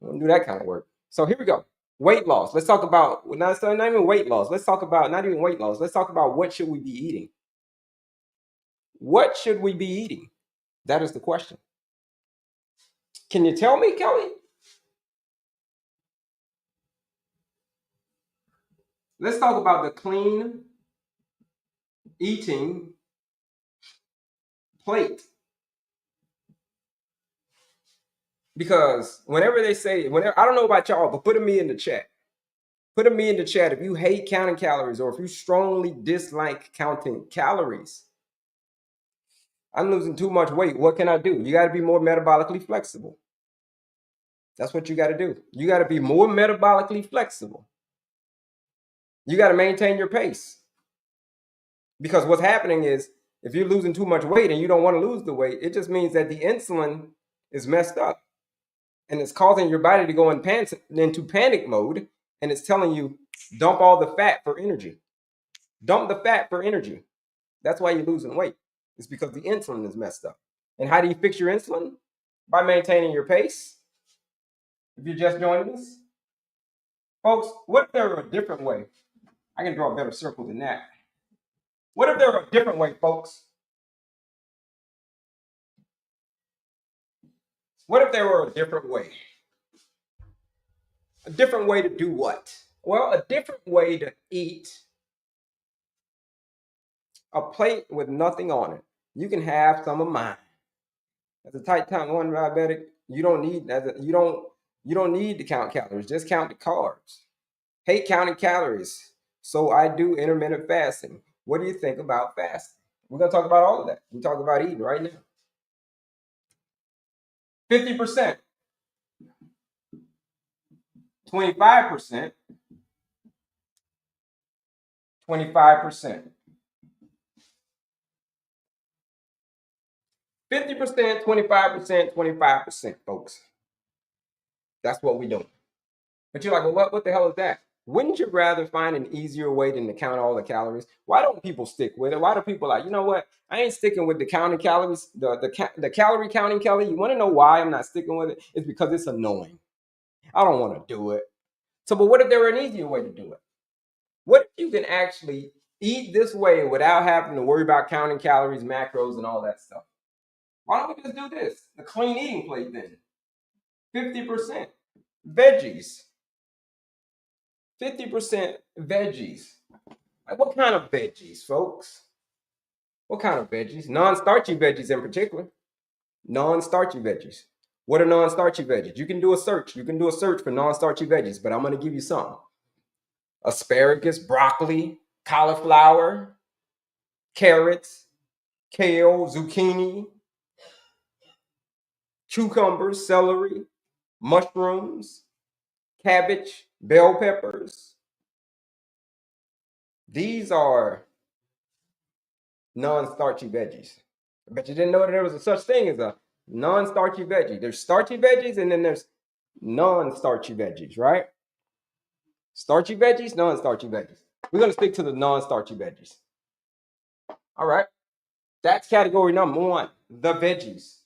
I don't do that kind of work. So here we go. Weight loss. Let's talk about not even weight loss. Let's talk about not even weight loss. Let's talk about what should we be eating. What should we be eating? That is the question. Can you tell me, Kelley? Let's talk about the clean eating plate. Because whenever they say, whenever, I don't know about y'all, but put a me in the chat. Put a me in the chat if you hate counting calories or if you strongly dislike counting calories. I'm losing too much weight. What can I do? You got to be more metabolically flexible. That's what you got to do. You got to be more metabolically flexible. You got to maintain your pace. Because what's happening is if you're losing too much weight and you don't want to lose the weight, it just means that the insulin is messed up and it's causing your body to go into panic mode, and it's telling you dump all the fat for energy. Dump the fat for energy. That's why you're losing weight. It's because the insulin is messed up. And how do you fix your insulin? By maintaining your pace. If you're just joining us, folks, what if there were a different way? I can draw a better circle than that. What if there were a different way, folks? What if there were a different way? A different way to do what? Well, a different way to eat a plate with nothing on it. You can have some of mine. As a type 1 diabetic, you don't need to count calories. Just count the carbs. Hate counting calories, so I do intermittent fasting. What do you think about fasting? We're gonna talk about all of that. We talk about eating right now. 50%, 25%, 25%. 50%, 25%, 25%, folks. That's what we're doing. But you're like, well, what the hell is that? Wouldn't you rather find an easier way than to count all the calories? Why don't people stick with it? Why do people like, you know what? I ain't sticking with the counting calories, the calorie counting, Kelly. You want to know why I'm not sticking with it? It's because it's annoying. I don't want to do it. So, but what if there were an easier way to do it? What if you can actually eat this way without having to worry about counting calories, macros, and all that stuff? Why don't we just do this? The clean eating plate then. 50% veggies. 50% veggies. Like what kind of veggies, folks? What kind of veggies? Non-starchy veggies in particular. Non-starchy veggies. What are non-starchy veggies? You can do a search. You can do a search for non-starchy veggies, but I'm going to give you some. Asparagus, broccoli, cauliflower, carrots, kale, zucchini, cucumbers, celery, mushrooms, cabbage, bell peppers. These are non-starchy veggies. I bet you didn't know that there was a such thing as a non-starchy veggie. There's starchy veggies and then there's non-starchy veggies, right? Starchy veggies, non-starchy veggies. We're going to stick to the non-starchy veggies. All right. That's category number 1, the veggies.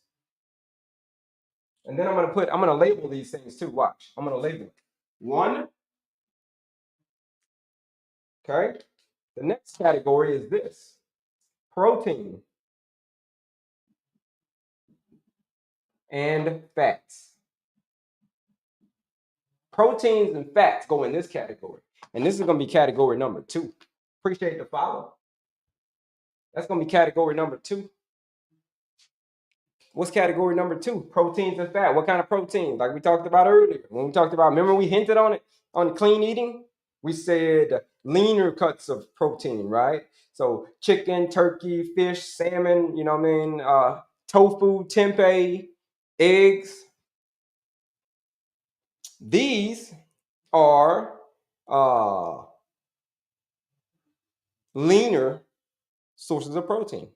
And then I'm going to label these things too. Watch. I'm going to label it. 1. Okay. The next category is this. Protein and fats. Proteins and fats go in this category. And this is going to be category number 2. Appreciate the follow. That's going to be category number 2. What's category number 2? Proteins and fat. What kind of protein? Like we talked about earlier. When we talked about, remember we hinted on it on clean eating? We said leaner cuts of protein, right? So chicken, turkey, fish, salmon, you know what I mean? Tofu, tempeh, eggs. These are leaner sources of protein.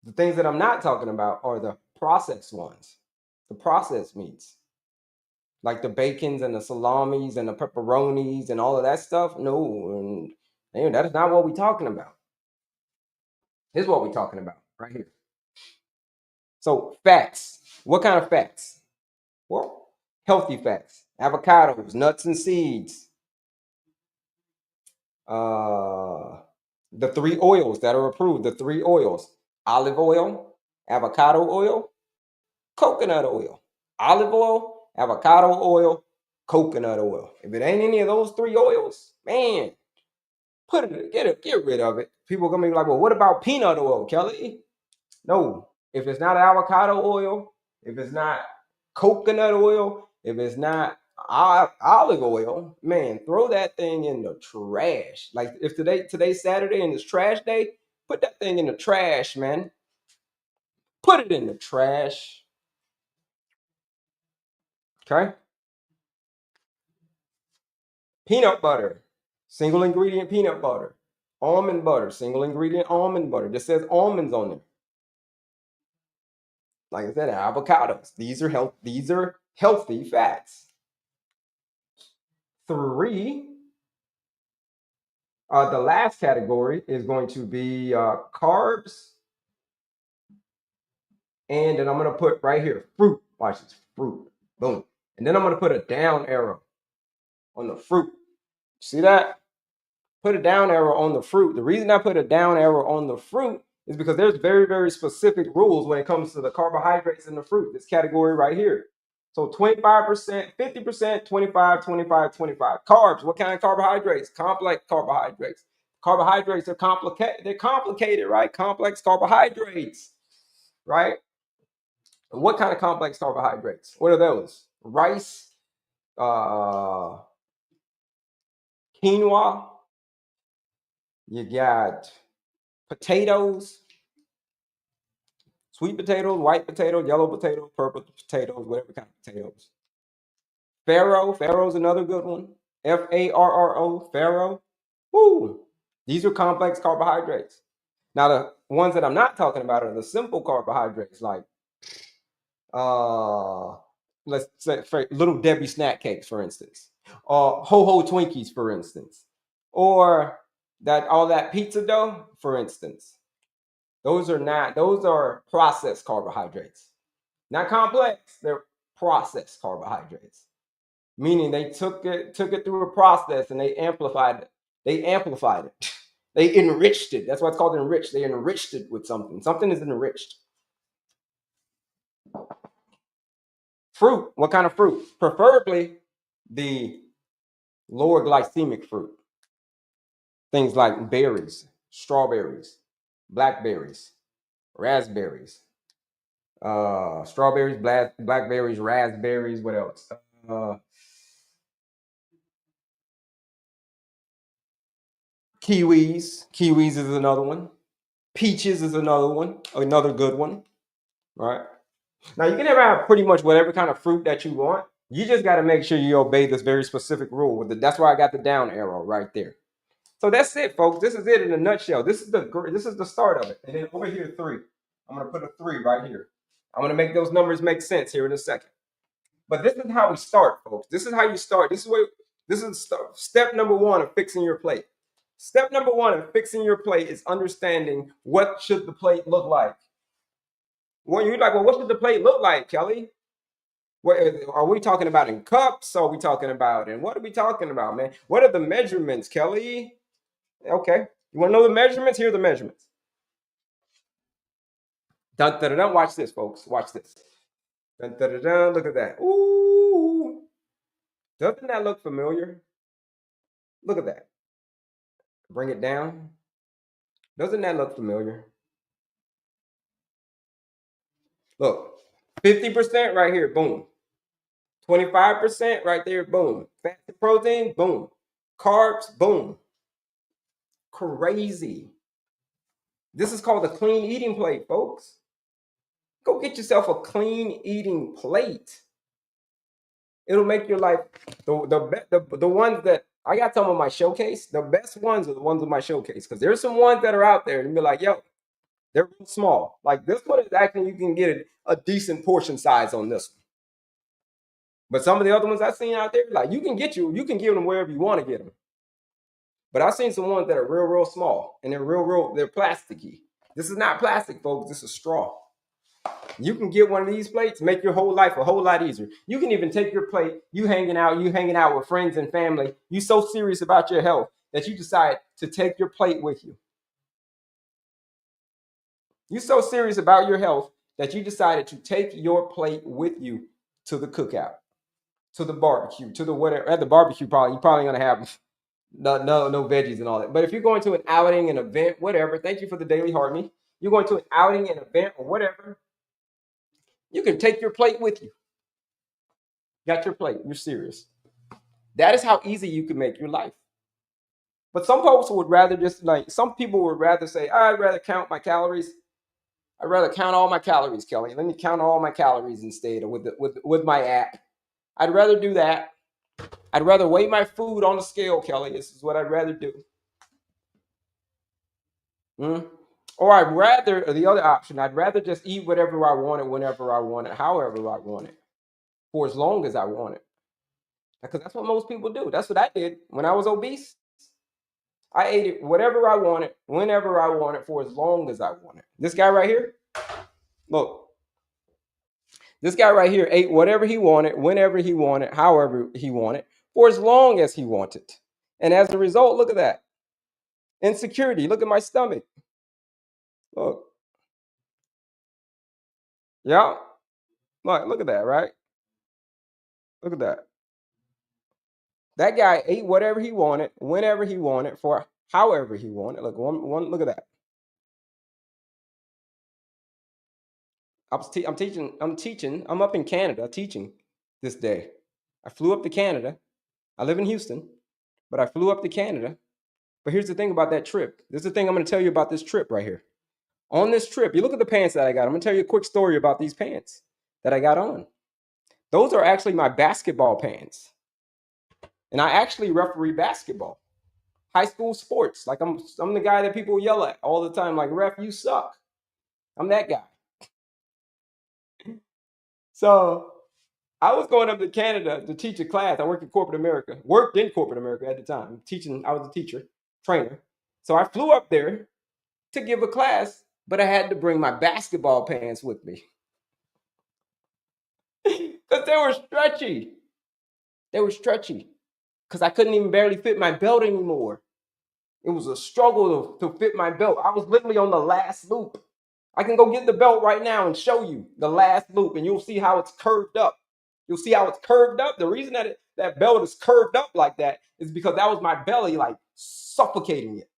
The things that I'm not talking about are the processed ones, the processed meats, like the bacons and the salamis and the pepperonis and all of that stuff. No, and that is not what we're talking about. Here's what we're talking about right here. So fats. What kind of fats? Well, healthy fats, avocados, nuts and seeds. The 3 oils that are approved, the 3 oils: olive oil, avocado oil, coconut oil. Olive oil, avocado oil, coconut oil. If it ain't any of those three oils, man, get rid of it. People are gonna be like, well, what about peanut oil, Kelley? No, if it's not avocado oil, if it's not coconut oil, if it's not olive oil, man, throw that thing in the trash. Like if today's Saturday and it's trash day, put that thing in the trash, man. Put it in the trash. Okay? Peanut butter, single ingredient peanut butter. Almond butter, single ingredient almond butter. This says almonds on there. Like I said, avocados. These are healthy fats. 3, the last category is going to be carbs. And then I'm going to put right here, fruit. Watch this, fruit. Boom. And then I'm going to put a down arrow on the fruit. See that? Put a down arrow on the fruit. The reason I put a down arrow on the fruit is because there's very, very specific rules when it comes to the carbohydrates in the fruit. This category right here. So 25%, 50%, 25, 25, 25. Carbs, what kind of carbohydrates? Complex carbohydrates. Carbohydrates are complicated. They're complicated, right? Complex carbohydrates, right? What kind of complex carbohydrates? What are those? Rice, quinoa. You got potatoes, sweet potatoes, white potatoes, yellow potatoes, purple potatoes, whatever kind of potatoes. Farro's another good one. Farro, farro. Woo! These are complex carbohydrates. Now, the ones that I'm not talking about are the simple carbohydrates, like let's say for Little Debbie snack cakes, for instance, or Ho Twinkies, for instance, or all that pizza dough, for instance. Those are processed carbohydrates. Not complex, they're processed carbohydrates. Meaning they took it through a process and they amplified it. They enriched it. That's why it's called enriched. They enriched it with something. Something is enriched. Fruit. What kind of fruit? Preferably the lower glycemic fruit. Things like berries, strawberries, blackberries, raspberries, strawberries, blackberries, raspberries. What else? Kiwis is another one. Peaches is another good one. Right. Now you can have pretty much whatever kind of fruit that you want. You just got to make sure you obey this very specific rule. That's why I got the down arrow right there. So that's it, folks. This is it in a nutshell. This is the start of it. And then over here, 3. I'm gonna put a 3 right here. I'm gonna make those numbers make sense here in a second. But this is how we start, folks. This is how you start. This is step number 1 of fixing your plate. Step number 1 of fixing your plate is understanding what should the plate look like. When you're like, well, what should the plate look like, Kelley? What are we talking about in cups? Are we talking about and what are we talking about, man? What are the measurements, Kelley? Okay. You want to know the measurements? Here are the measurements. Dun, dun, dun, dun. Watch this, folks. Watch this. Dun, dun, dun, dun. Look at that. Ooh. Doesn't that look familiar? Look at that. Bring it down. Doesn't that look familiar? Look, 50% right here, boom. 25% right there, boom. Fat and protein, boom. Carbs, boom. Crazy. This is called a clean eating plate, folks. Go get yourself a clean eating plate. It'll make your life the ones that I got some of my showcase. The best ones are the ones in my showcase because there's some ones that are out there and you're like, yo, they're real small. Like this one is actually you can get a decent portion size on this one. But some of the other ones I've seen out there, like you can give them wherever you want to get them. But I've seen some ones that are real, real small and they're plasticky. This is not plastic, folks. This is straw. You can get one of these plates, make your whole life a whole lot easier. You can even take your plate, you hanging out with friends and family. You so serious about your health that you decide to take your plate with you. You so serious about your health that you decided to take your plate with you to the cookout. to the barbecue, to the whatever. At the barbecue, you're probably gonna have no veggies and all that. But if you're going to an outing, an event, whatever, thank you for the daily heart me. You're going to an outing, an event, or whatever, you can take your plate with you. Got your plate. You're serious. That is how easy you can make your life. But some folks would rather just like some people would rather say, I'd rather count my calories. I'd rather count all my calories, Kelly. Let me count all my calories instead of with my app. I'd rather do that. I'd rather weigh my food on the scale, Kelly. This is what I'd rather do. Or I'd rather, or the other option, I'd rather just eat whatever I wanted, whenever I wanted, however I wanted, for as long as I wanted. Because that's what most people do. That's what I did when I was obese. I ate it whatever I wanted, whenever I wanted, for as long as I wanted. This guy right here, look, this guy right here ate whatever he wanted, whenever he wanted, however he wanted, for as long as he wanted. And as a result, look at that. Insecurity. Look at my stomach. Look. Yeah. Look at that, right? Look at that. That guy ate whatever he wanted, whenever he wanted, for however he wanted. Look, one look at that. I'm teaching. I'm up in Canada teaching this day. I flew up to Canada. I live in Houston, but I flew up to Canada. But here's the thing about that trip. This is the thing I'm going to tell you about this trip right here. On this trip, you look at the pants that I got. I'm going to tell you a quick story about these pants that I got on. Those are actually my basketball pants. And I actually referee basketball. High school sports. Like I'm the guy that people yell at all the time, like, ref, you suck. I'm that guy. So I was going up to Canada to teach a class. I worked in corporate America at the time. I was a teacher, trainer. So I flew up there to give a class, but I had to bring my basketball pants with me. Because they were stretchy. Because I couldn't even barely fit my belt anymore. It was a struggle to fit my belt. I was literally on the last loop. I can go get the belt right now and show you the last loop, and you'll see how it's curved up. You'll see how it's curved up. The reason that belt is curved up like that is because that was my belly, like, suffocating it.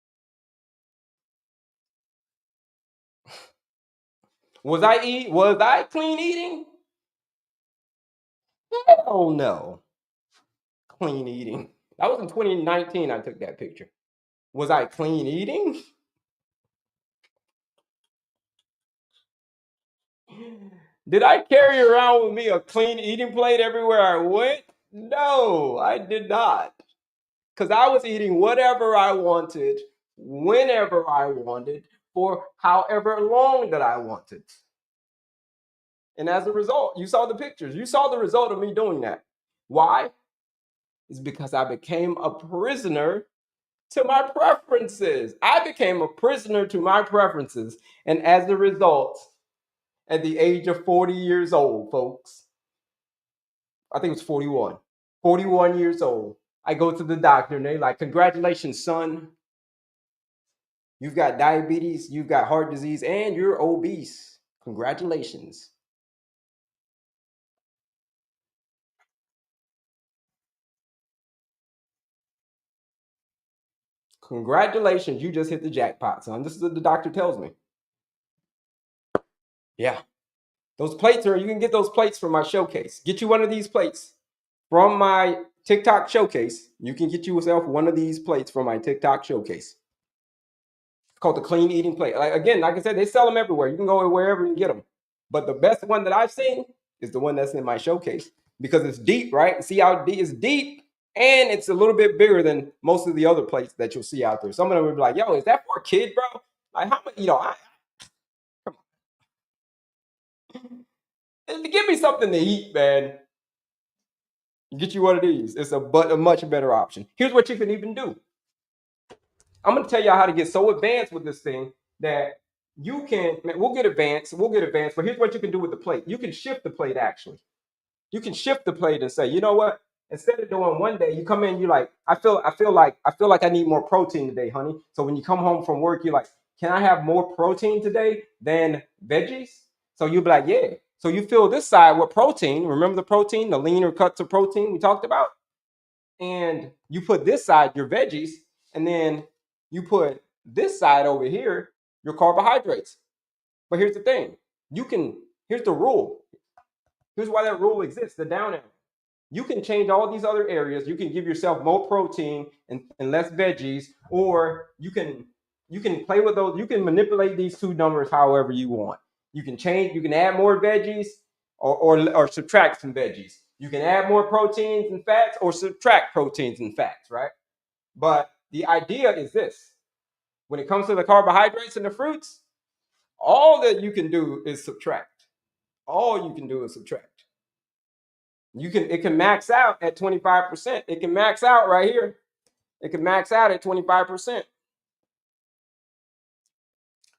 Was I clean eating? Hell no. Clean eating. That was in 2019 I took that picture. Was I clean eating? Did I carry around with me a clean eating plate everywhere I went? No, I did not. Because I was eating whatever I wanted, whenever I wanted, for however long that I wanted. And as a result, you saw the pictures. You saw the result of me doing that. Why? It's because I became a prisoner to my preferences. I became a prisoner to my preferences. And as a result, at the age of 40 years old, folks, I think it was 41, 41 years old, I go to the doctor and they're like, congratulations, son. You've got diabetes, you've got heart disease, and you're obese. Congratulations. Congratulations, you just hit the jackpot, son. This is what the doctor tells me. Yeah. Those plates you can get those plates from my showcase. Get you one of these plates from my TikTok showcase. You can get yourself one of these plates from my TikTok showcase. It's called the clean eating plate. Like I said, they sell them everywhere. You can go wherever and get them. But the best one that I've seen is the one that's in my showcase because it's deep, right? See how deep it's deep, and it's a little bit bigger than most of the other plates that you'll see out there. Some of them will be like, "Yo, is that for a kid, bro?" Like, how much? Give me something to eat, man. Get you one of these. It's a much better option. Here's what you can even do. I'm going to tell y'all how to get so advanced with this thing that you can, man, we'll get advanced, but here's what you can do with the plate. You can shift the plate, actually. You can shift the plate and say, you know what? Instead of doing one day, you come in, you're like, I feel like I need more protein today, honey. So when you come home from work, you're like, can I have more protein today than veggies? So you'll be like, yeah. So you fill this side with protein. Remember the protein, the leaner cuts of protein we talked about? And you put this side, your veggies, and then you put this side over here, your carbohydrates. But here's the thing. Here's the rule. Here's why that rule exists, the down arrow. You can change all these other areas. You can give yourself more protein and less veggies, or you can play with those. You can manipulate these two numbers however you want. You can add more veggies or subtract some veggies. You can add more proteins and fats or subtract proteins and fats, right? But the idea is this. When it comes to the carbohydrates and the fruits, all that you can do is subtract. All you can do is subtract. It can max out at 25%. It can max out right here. It can max out at 25%.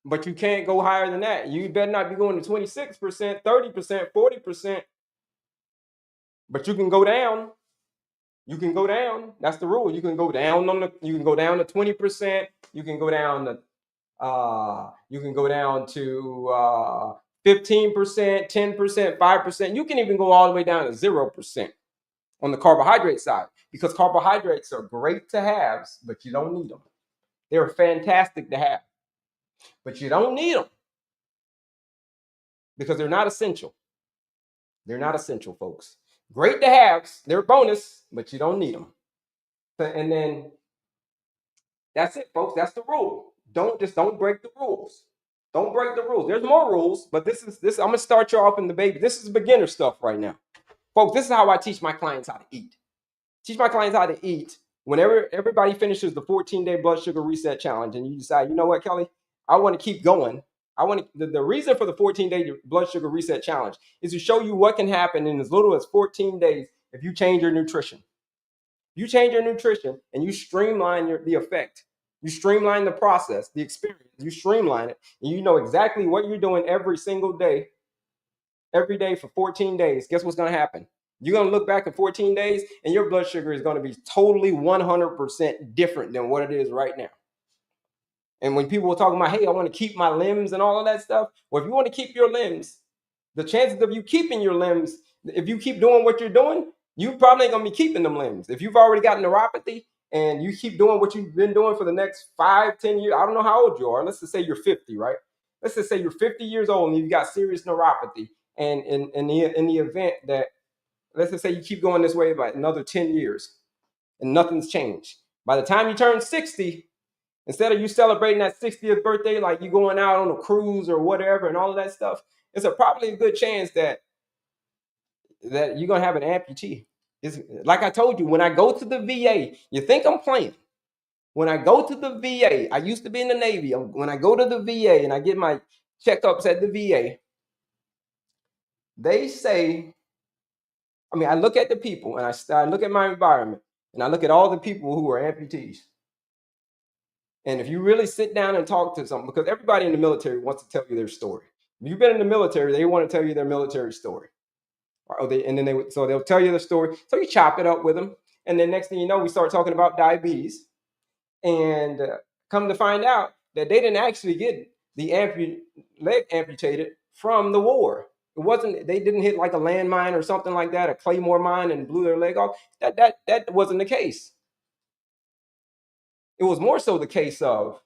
But you can't go higher than that. You better not be going to 26%, 30%, 40%. But you can go down. You can go down. That's the rule. You can go down you can go down to 20%. You can go down to 15%, 10%, 5%. You can even go all the way down to 0% on the carbohydrate side, because carbohydrates are great to have, but you don't need them. They're fantastic to have, but you don't need them because they're not essential. They're not essential, folks. Great to have, they're a bonus, but you don't need them. And then that's it, folks. That's the rule. Don't break the rules. Don't break the rules. There's more rules, but this. I'm gonna start you off in the baby. This is beginner stuff right now, folks. This is how I teach my clients how to eat. Teach my clients how to eat whenever everybody finishes the 14-day blood sugar reset challenge, and you decide, you know what, Kelley, I want to keep going. The reason for the 14-day blood sugar reset challenge is to show you what can happen in as little as 14 days if you change your nutrition. You change your nutrition and you streamline the effect. You streamline the process, the experience. You streamline it, and you know exactly what you're doing every single day, every day for 14 days. Guess what's going to happen? You're going to look back in 14 days, and your blood sugar is going to be totally 100% different than what it is right now. And when people are talking about, hey, I want to keep my limbs and all of that stuff, well, if you want to keep your limbs, the chances of you keeping your limbs, if you keep doing what you're doing, you probably ain't going to be keeping them limbs. If you've already got neuropathy and you keep doing what you've been doing for the next 5-10 years, I don't know how old you are. Let's just say you're 50, right? Let's just say you're 50 years old and you've got serious neuropathy. And in the event that, let's just say you keep going this way about another 10 years and nothing's changed. By the time you turn 60, instead of you celebrating that 60th birthday, like you going out on a cruise or whatever and all of that stuff, it's probably a good chance that you're going to have an amputee. It's, like I told you, when I go to the VA, you think I'm playing. When I go to the VA, I used to be in the Navy. When I go to the VA and I get my checkups at the VA, they say, I look at the people and I look at my environment and I look at all the people who are amputees. And if you really sit down and talk to them, because everybody in the military wants to tell you their story. If you've been in the military, they want to tell you their military story. So they'll tell you the story. So you chop it up with them. And then next thing you know, we start talking about diabetes. And come to find out that they didn't actually get the leg amputated from the war. It wasn't, they didn't hit like a landmine or something like that, a Claymore mine, and blew their leg off. That wasn't the case. It was more so the case of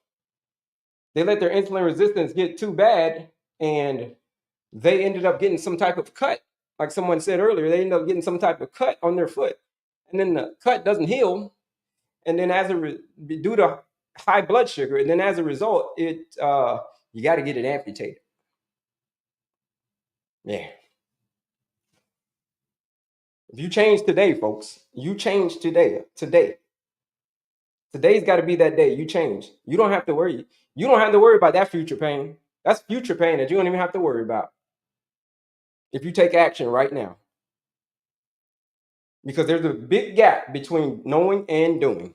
they let their insulin resistance get too bad and they ended up getting some type of cut. Like someone said earlier, they ended up getting some type of cut on their foot. And then the cut doesn't heal. And then due to high blood sugar, and then as a result, you got to get it amputated. Yeah. If you change today, folks, you change today. Today's got to be that day. You change. You don't have to worry. You don't have to worry about that future pain. That's future pain that you don't even have to worry about if you take action right now. Because there's a big gap between knowing and doing.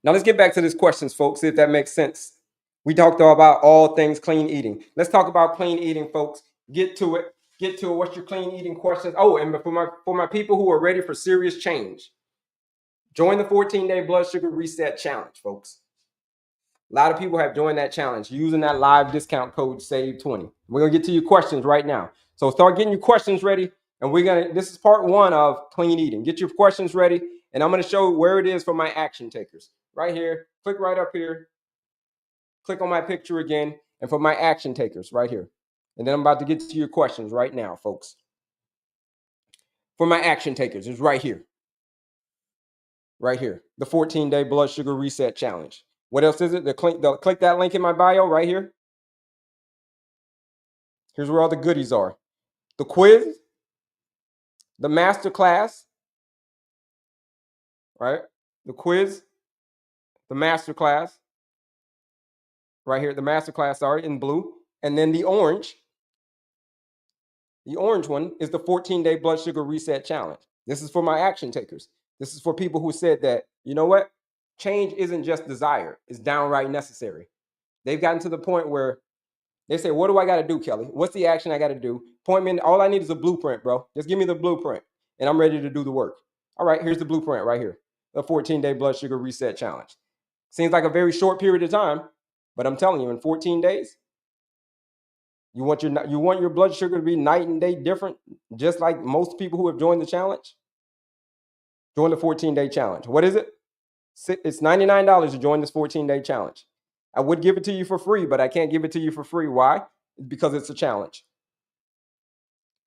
Now let's get back to these questions, folks, see if that makes sense. We talked about all things clean eating. Let's talk about clean eating, folks. Get to it. What's your clean eating questions? Oh, and for my people who are ready for serious change, join the 14-day blood sugar reset challenge, folks. A lot of people have joined that challenge using that live discount code SAVE20. We're going to get to your questions right now. So start getting your questions ready. And this is part 1 of clean eating. Get your questions ready. And I'm going to show where it is for my action takers. Right here. Click right up here. Click on my picture again. And for my action takers right here. And then I'm about to get to your questions right now, folks. For my action takers, it's right here. Right here. The 14-day blood sugar reset challenge. What else is it? Click that link in my bio right here. Here's where all the goodies are. The quiz, the master class, right? The quiz, the master class, right here. The master class, sorry, in blue. And then the orange one is the 14-day blood sugar reset challenge. This is for my action takers. This is for people who said that, you know what? Change isn't just desire, it's downright necessary. They've gotten to the point where they say, what do I got to do, Kelley? What's the action I got to do? Point me in. All I need is a blueprint, bro. Just give me the blueprint, and I'm ready to do the work. All right, here's the blueprint right here. The 14-day blood sugar reset challenge. Seems like a very short period of time, but I'm telling you, in 14 days, you want your blood sugar to be night and day different, just like most people who have joined the challenge. Join the 14-day challenge. What is it? It's $99 to join this 14-day challenge. I would give it to you for free, but I can't give it to you for free. Why? Because it's a challenge.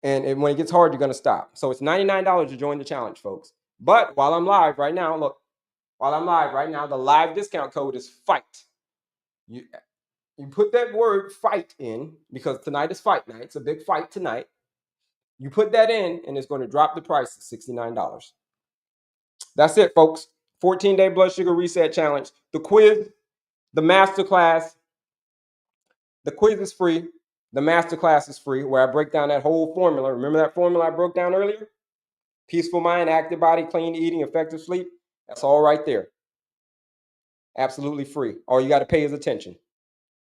And when it gets hard, you're going to stop. So it's $99 to join the challenge, folks. But while I'm live right now, look, the live discount code is FIGHT. You put that word FIGHT in, because tonight is fight night. It's a big fight tonight. You put that in, and it's going to drop the price to $69. That's it, folks. 14-day blood sugar reset challenge. The quiz, the masterclass. The quiz is free. The masterclass is free, where I break down that whole formula. Remember that formula I broke down earlier? Peaceful mind, active body, clean eating, effective sleep. That's all right there. Absolutely free. All you got to pay is attention.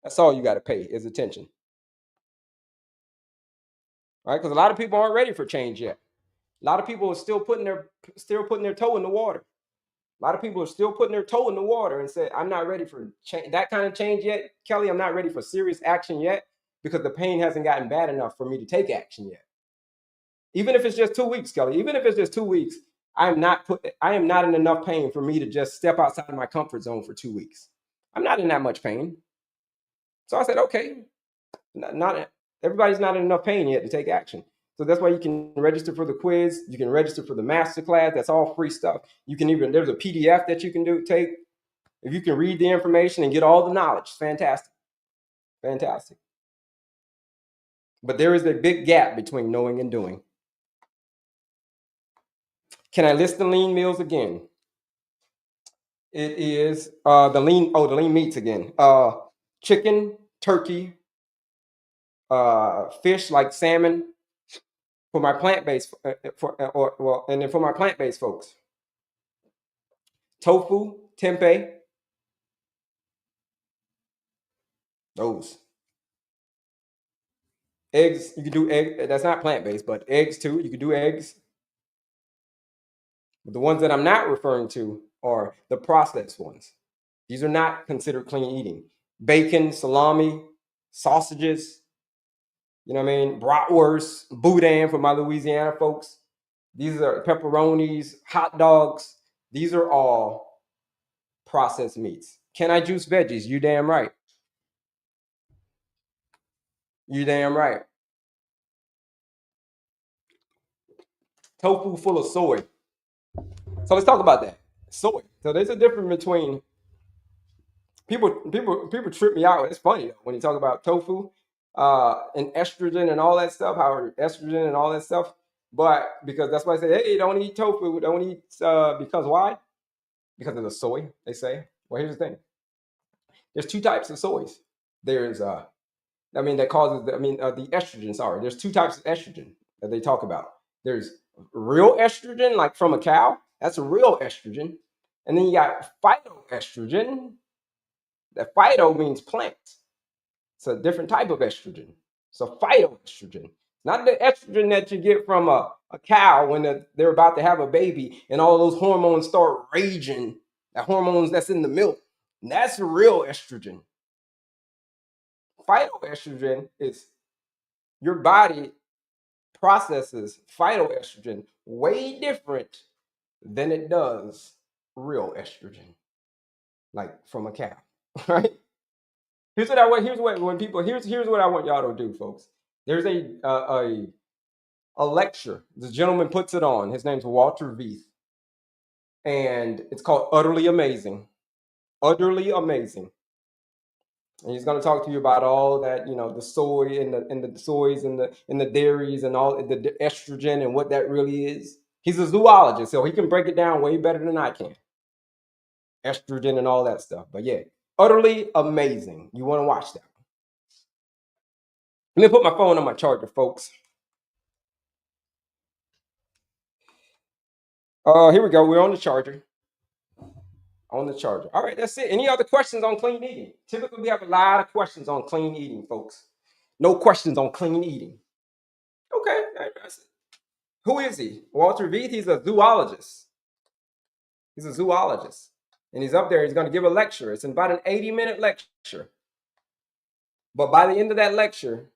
That's all you got to pay is attention. All right? Because a lot of people aren't ready for change yet. A lot of people are still putting their toe in the water. A lot of people are still putting their toe in the water and say, I'm not ready for that kind of change yet. Kelley, I'm not ready for serious action yet, because the pain hasn't gotten bad enough for me to take action yet. Even if it's just 2 weeks, Kelley, even if it's just 2 weeks, I am not in enough pain for me to just step outside of my comfort zone for 2 weeks. I'm not in that much pain. So I said, okay, everybody's not in enough pain yet to take action. So that's why you can register for the quiz. You can register for the masterclass. That's all free stuff. There's a PDF that you can take. If you can read the information and get all the knowledge, fantastic. Fantastic. But there is a big gap between knowing and doing. Can I list the lean meals again? It is the lean meats again. Chicken, turkey, fish like salmon. For my plant-based, and then for my plant-based folks, tofu, tempeh, those. Eggs, you can do egg. That's not plant-based, but eggs too. You can do eggs. But the ones that I'm not referring to are the processed ones. These are not considered clean eating. Bacon, salami, sausages, you know what I mean? Bratwurst, boudin for my Louisiana folks. These are pepperonis, hot dogs. These are all processed meats. Can I juice veggies? You damn right. You damn right. Tofu full of soy. So let's talk about that. Soy. So there's a difference between people trip me out. It's funny though, when you talk about tofu and estrogen and all that stuff, how estrogen and all that stuff. But because that's why I say, hey, don't eat tofu. Don't eat because why? Because of the soy, they say. Well, here's the thing. There's 2 types of soys. There's the estrogen, sorry. There's 2 types of estrogen that they talk about. There's real estrogen, like from a cow. That's a real estrogen. And then you got phytoestrogen. That phyto means plant. It's a different type of estrogen. So phytoestrogen. Not the estrogen that you get from a cow when they're about to have a baby and all those hormones start raging. The hormones that's in the milk. And that's real estrogen. Phytoestrogen is your body processes phytoestrogen way different than it does real estrogen, like from a cow, right? Here's what I want. Here's what when people here's what I want y'all to do, folks. There's a lecture. This gentleman puts it on. His name's Walter Veith, and it's called Utterly Amazing. Utterly Amazing. And he's going to talk to you about all that, the soy and the soys and the dairies and all the estrogen and what that really is. He's a zoologist, so he can break it down way better than I can. Estrogen and all that stuff. But yeah, Utterly Amazing. You want to watch that. Let me put my phone on my charger, folks. Here we go. We're on the charger. On the charger. All right, that's it. Any other questions on clean eating? Typically, we have a lot of questions on clean eating, folks. No questions on clean eating. Okay, that's it. Who is he? Walter Veith. He's a zoologist. He's a zoologist. And he's up there. He's going to give a lecture. It's about an 80-minute lecture. But by the end of that lecture,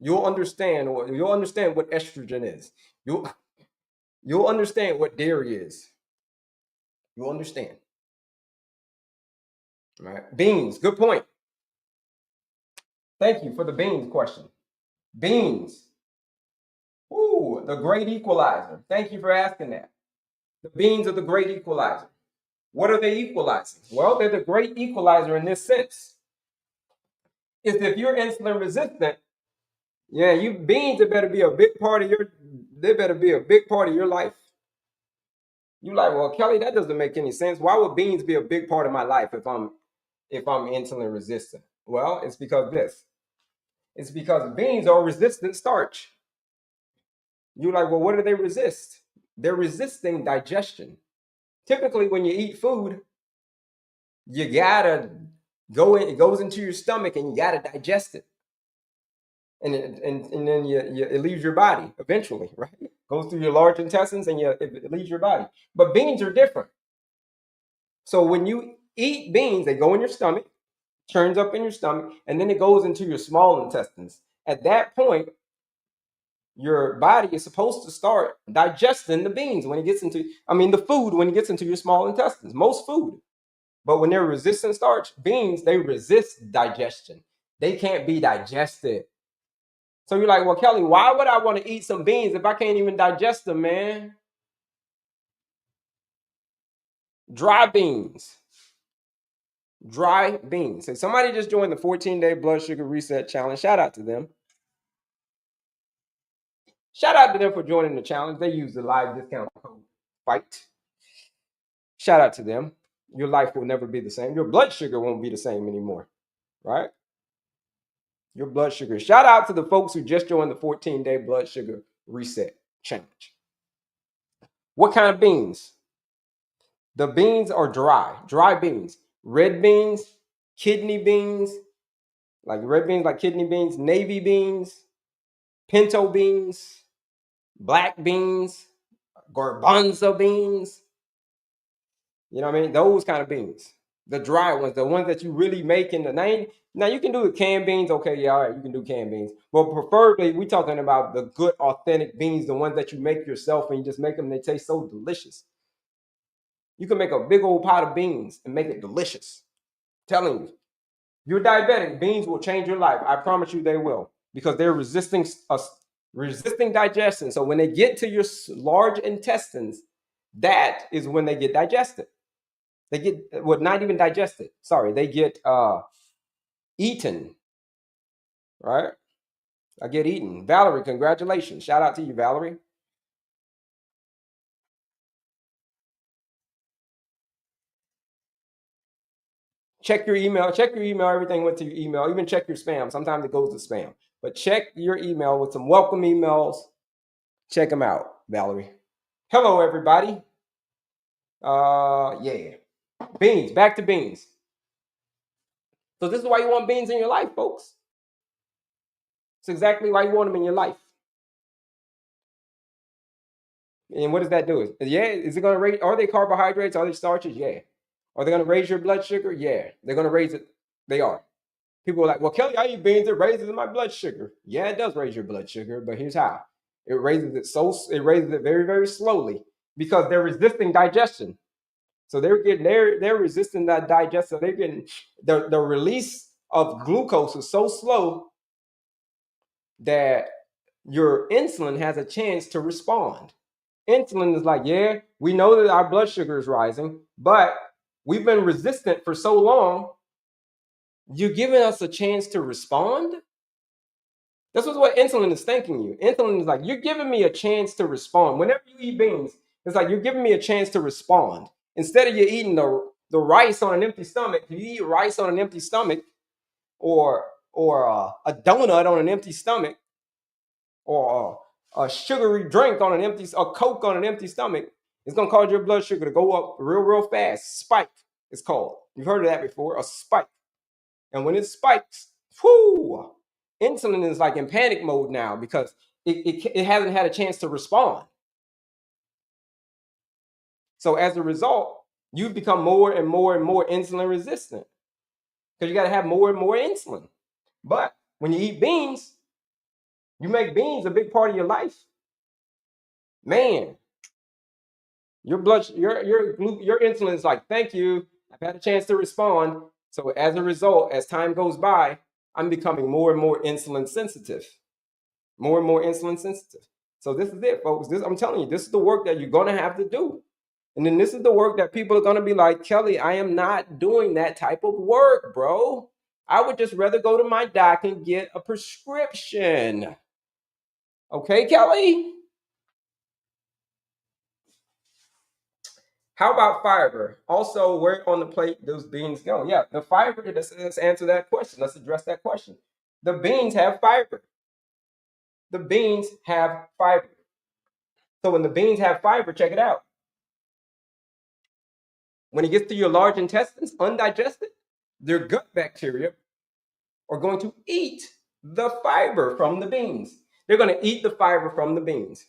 you'll understand what estrogen is. You'll understand what dairy is. You'll understand. All right. Beans. Good point. Thank you for the beans question. Beans. Ooh, the great equalizer. Thank you for asking that. The beans are the great equalizer. What are they equalizing? Well, they're the great equalizer in this sense. Is if you're insulin resistant, yeah, beans better be a big part of your life. You like, well, Kelley, that doesn't make any sense. Why would beans be a big part of my life if I'm insulin resistant? Well, it's because beans are resistant starch. You're like, well, what do they resist? They're resisting digestion. Typically, when you eat food, you gotta it goes into your stomach and you gotta digest it. And then it leaves your body eventually, right? Goes through your large intestines and it leaves your body. But beans are different. So when you eat beans, they go in your stomach, churns up in your stomach, and then it goes into your small intestines. At that point, your body is supposed to start digesting the beans when it gets into, the food when it gets into your small intestines, most food. But when they're resistant starch, beans, they resist digestion. They can't be digested. So you're like, well, Kelley, why would I want to eat some beans if I can't even digest them, man? Dry beans. Dry beans. So somebody just joined the 14-day blood sugar reset challenge. Shout out to them. Shout out to them for joining the challenge. They use the live discount code FIGHT. Shout out to them. Your life will never be the same. Your blood sugar won't be the same anymore, right? Your blood sugar. Shout out to the folks who just joined the 14-day blood sugar reset challenge. What kind of beans? The beans are dry beans. Red beans, kidney beans, like red beans, like kidney beans, navy beans, pinto beans, black beans, garbanzo beans. You know what I mean? Those kind of beans. The dry ones, the ones that you really make in the name. Now you can do the canned beans. Okay, yeah, all right, you can do canned beans. But preferably, we're talking about the good, authentic beans, the ones that you make yourself and you just make them. They taste so delicious. You can make a big old pot of beans and make it delicious. I'm telling you, you're diabetic, beans will change your life. I promise you they will, because they're resisting digestion. So when they get to your large intestines, that is when they get digested. They get, well, not even digested. Sorry, they get eaten, right? I get eaten. Valerie, congratulations. Shout out to you, Valerie. Check your email. Check your email. Everything went to your email. Even check your spam. Sometimes it goes to spam. But check your email with some welcome emails. Check them out, Valerie. Hello, everybody. Yeah. Beans. Back to beans. So this is why you want beans in your life, folks. It's exactly why you want them in your life. And what does that do? Yeah, is it going to rate? Are they carbohydrates? Are they starches? Yeah. Are they going to raise your blood sugar? Yeah, they're going to raise it. They are. People are like, well, Kelley, I eat beans. It raises my blood sugar. Yeah, it does raise your blood sugar, but here's how. It raises it very, very slowly because they're resisting digestion. So they're resisting that digestion. So they're getting the release of glucose is so slow that your insulin has a chance to respond. Insulin is like, yeah, we know that our blood sugar is rising, but we've been resistant for so long. You're giving us a chance to respond. This is what insulin is thanking you. Insulin is like, you're giving me a chance to respond. Whenever you eat beans, it's like you're giving me a chance to respond. Instead of you eating the rice on an empty stomach, if you eat rice on an empty stomach, or a donut on an empty stomach, or a sugary drink on an empty, a Coke on an empty stomach, it's gonna cause your blood sugar to go up real, real fast. Spike, it's called. You've heard of that before, a spike. And when it spikes, whoo, insulin is like in panic mode now because it hasn't had a chance to respond. So as a result, you've become more and more and more insulin resistant because you got to have more and more insulin. But when you eat beans, you make beans a big part of your life. Man, your insulin is like, thank you, I've had a chance to respond. So as a result, as time goes by, I'm becoming more and more insulin sensitive. More and more insulin sensitive. So this is it, folks. I'm telling you, this is the work that you're going to have to do. And then this is the work that people are going to be like, Kelley, I am not doing that type of work, bro. I would just rather go to my doc and get a prescription. Okay, Kelley? How about fiber? Also, where on the plate those beans go? Yeah, the fiber, let's answer that question. Let's address that question. The beans have fiber. The beans have fiber. So when the beans have fiber, check it out. When it gets to your large intestines, undigested, their gut bacteria are going to eat the fiber from the beans. They're going to eat the fiber from the beans.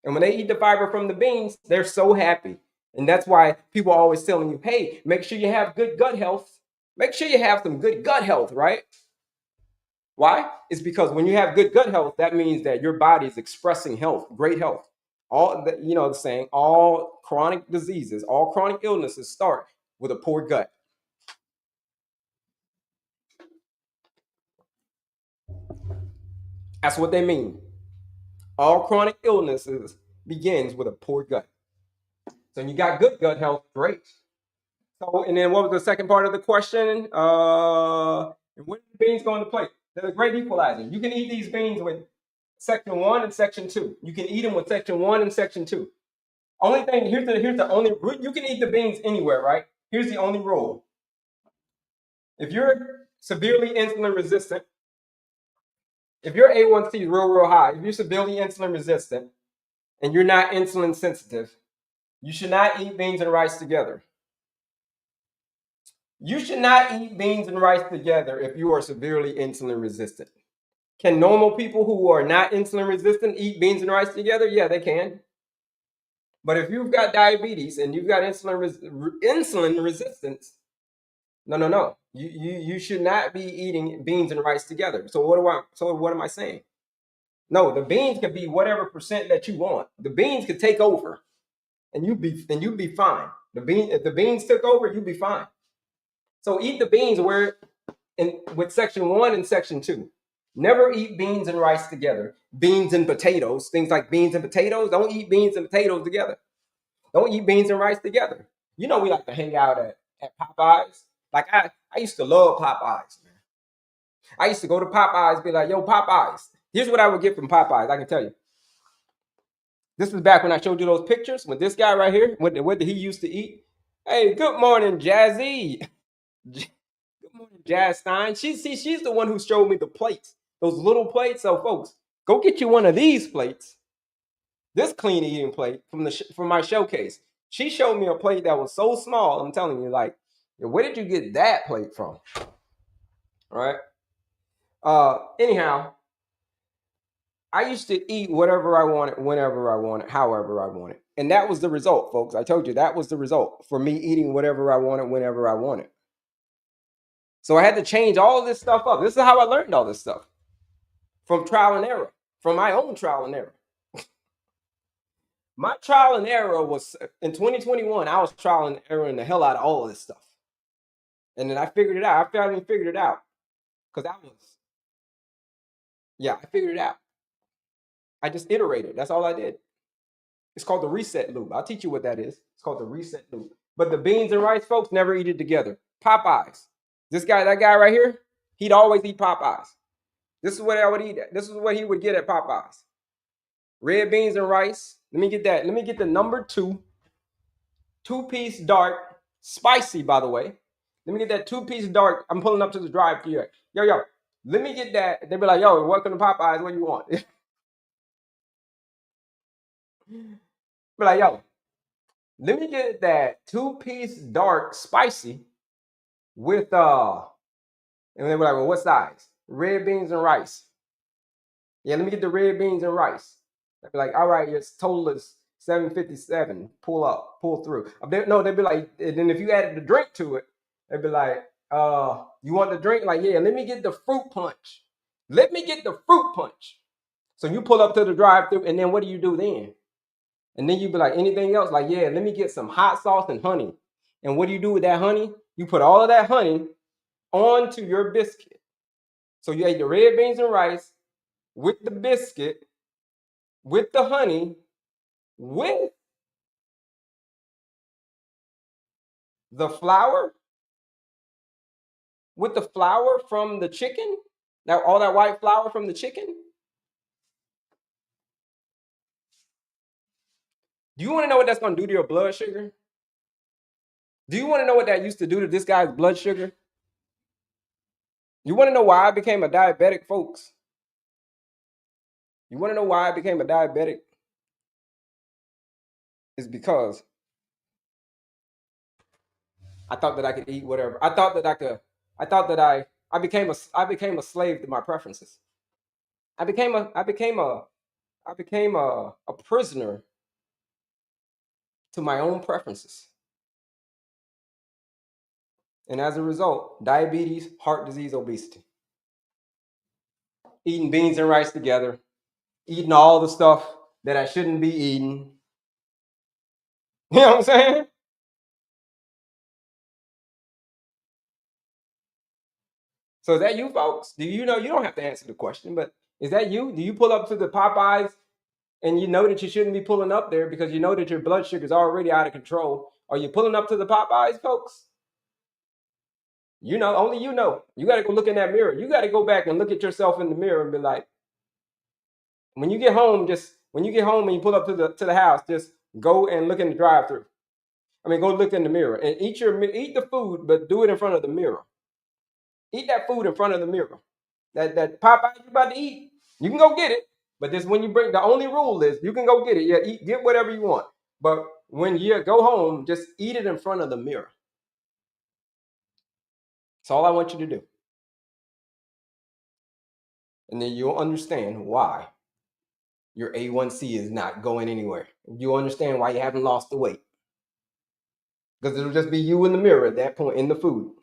And when they eat the fiber from the beans, they're so happy. And that's why people are always telling you, hey, make sure you have good gut health. Make sure you have some good gut health, right? Why? It's because when you have good gut health, that means that your body is expressing health, great health. All the, the saying, all chronic diseases, all chronic illnesses start with a poor gut. That's what they mean. All chronic illnesses begins with a poor gut. So you got good gut health, great. So, and then what was the second part of the question? When do beans go into plate? They're a great equalizer. You can eat these beans with section 1 and section 2. You can eat them with section 1 and section 2. Only thing, here's the only, you can eat the beans anywhere, right? Here's the only rule. If you're severely insulin resistant, if your A1C is real, real high, if you're severely insulin resistant and you're not insulin sensitive, you should not eat beans and rice together. You should not eat beans and rice together if you are severely insulin resistant. Can normal people who are not insulin resistant eat beans and rice together? Yeah, they can. But if you've got diabetes and you've got insulin resistance, no. You should not be eating beans and rice together. So what am I saying? No, the beans could be whatever percent that you want. The beans could take over, and you'd be fine. If the beans took over, you'd be fine. So eat the beans with section 1 and section 2. Never eat beans and rice together. Beans and potatoes, things like beans and potatoes. Don't eat beans and potatoes together. Don't eat beans and rice together. We like to hang out at Popeyes. Like I used to love Popeyes, man. I used to go to Popeyes, be like, yo, Popeyes. Here's what I would get from Popeyes, I can tell you. This was back when I showed you those pictures with this guy right here, what did he used to eat. Hey, good morning, Jazzy. Good morning, Jazz Stein. She's the one who showed me the plates, those little plates. So, folks, go get you one of these plates. This clean eating plate from my showcase. She showed me a plate that was so small. I'm telling you, like, where did you get that plate from? All right. Anyhow, I used to eat whatever I wanted, whenever I wanted, however I wanted. And that was the result, folks. I told you that was the result for me eating whatever I wanted, whenever I wanted. So I had to change all of this stuff up. This is how I learned all this stuff from trial and error, from my own trial and error. My trial and error was in 2021. I was trial and erroring the hell out of all of this stuff. And then I figured it out. I finally figured it out. Because I figured it out. I just iterated. That's all I did. It's called the reset loop. I'll teach you what that is. It's called the reset loop. But the beans and rice, folks, never eat it together. Popeyes. That guy right here, he'd always eat Popeyes. This is what I would eat. This is what he would get at Popeyes. Red beans and rice. Let me get that. Let me get the number 2-piece dark, spicy, by the way. Let me get that 2-piece dark. I'm pulling up to the drive-thru here. Yo. Let me get that. They'd be like, yo, welcome to Popeyes. What do you want? Be like, yo, let me get that 2-piece dark, spicy with and they were like, well, what size? Red beans and rice. Yeah, let me get the red beans and rice. They'd be like, all right, your total is $7.57. Pull through. They'd be like, and then if you added the drink to it, they'd be like, you want the drink? Like, yeah, let me get the fruit punch. Let me get the fruit punch. So you pull up to the drive-thru, and then what do you do then? And then you'd be like, anything else? Like, yeah, let me get some hot sauce and honey. And what do you do with that honey? You put all of that honey onto your biscuit. So you ate the red beans and rice with the biscuit, with the honey, with the flour, from the chicken, all that white flour from the chicken. Do you want to know what that's going to do to your blood sugar? Do you want to know what that used to do to this guy's blood sugar? You want to know why I became a diabetic, folks? You want to know why I became a diabetic? It's because I thought that I could eat whatever. I thought that I became a slave to my preferences. I became a prisoner to my own preferences. And as a result, diabetes, heart disease, obesity. Eating beans and rice together, eating all the stuff that I shouldn't be eating. You know what I'm saying? So is that you, folks? Do you know? You don't have to answer the question, but is that you? Do you pull up to the Popeyes and you know that you shouldn't be pulling up there because you know that your blood sugar is already out of control? Are you pulling up to the Popeyes, folks? You know, only you know. You got to go look in that mirror. You got to go back and look at yourself in the mirror and be like, when you get home and you pull up to the house, just go and look in the drive-thru. I mean, go look in the mirror and eat the food, but do it in front of the mirror. Eat that food in front of the mirror. That Popeye you about to eat, you can go get it. But this when you bring the only rule is you can go get it. Yeah, get whatever you want. But when you go home, just eat it in front of the mirror. That's all I want you to do. And then you'll understand why your A1C is not going anywhere. You'll understand why you haven't lost the weight. Because it'll just be you in the mirror at that point, in the food,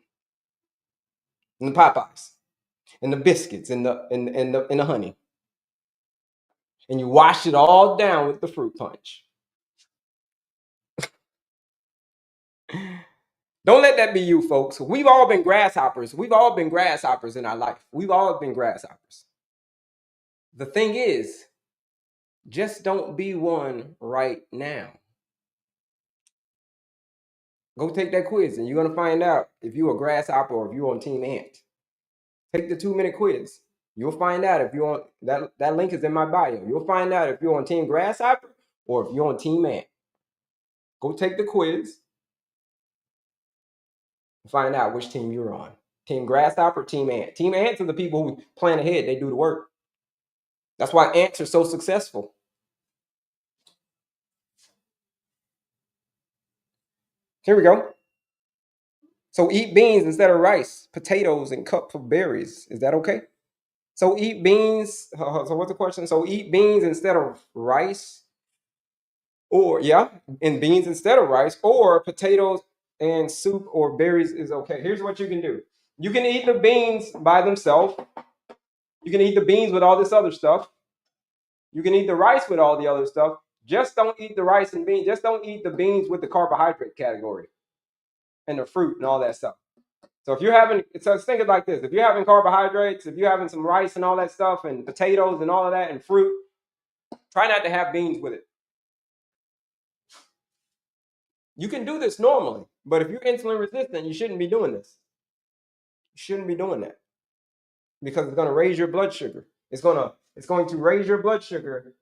in the Popeyes, in the biscuits, in the honey. And you wash it all down with the fruit punch. Don't let that be you, folks. We've all been grasshoppers. We've all been grasshoppers in our life. We've all been grasshoppers. The thing is, just don't be one right now. Go take that quiz and you're going to find out if you're a grasshopper or if you're on Team Ant. Take the 2-minute quiz. You'll find out if you're on that link is in my bio. You'll find out if you're on Team Grasshopper or if you're on Team Ant. Go take the quiz and find out which team you're on. Team Grasshopper, Team Ant. Team Ants are the people who plan ahead. They do the work. That's why ants are so successful. Here we go. So eat beans instead of rice, potatoes, and cups of berries. Is that okay? So eat beans. So what's the question? So eat beans instead of rice, Or and beans instead of rice, or potatoes and soup or berries is okay. Here's what you can do. You can eat the beans by themselves. You can eat the beans with all this other stuff. You can eat the rice with all the other stuff. Just don't eat the rice and beans. Just don't eat the beans with the carbohydrate category and the fruit and all that stuff. So if you're having, so think of it like this: if you're having carbohydrates, if you're having some rice and all that stuff, and potatoes and all of that, and fruit, try not to have beans with it. You can do this normally, but if you're insulin resistant, you shouldn't be doing this. You shouldn't be doing that because it's going to raise your blood sugar. It's going to raise your blood sugar,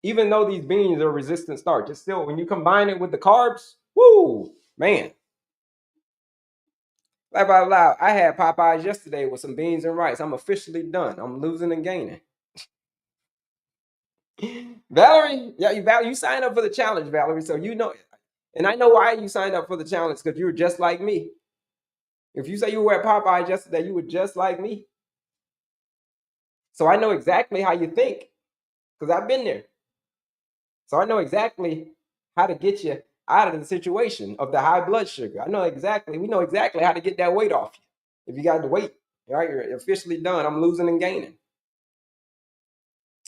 even though these beans are resistant starch. It's still, when you combine it with the carbs, woo, man. Laugh out loud. I had Popeyes yesterday with some beans and rice. I'm officially done. I'm losing and gaining. Valerie, yeah, you signed up for the challenge, Valerie. So you know, and I know why you signed up for the challenge, because you were just like me. If you say you were at Popeyes yesterday, you were just like me. So I know exactly how you think, because I've been there. So I know exactly how to get you out of the situation of the high blood sugar. We know exactly how to get that weight off you. If you got the weight, all right, you're officially done. I'm losing and gaining.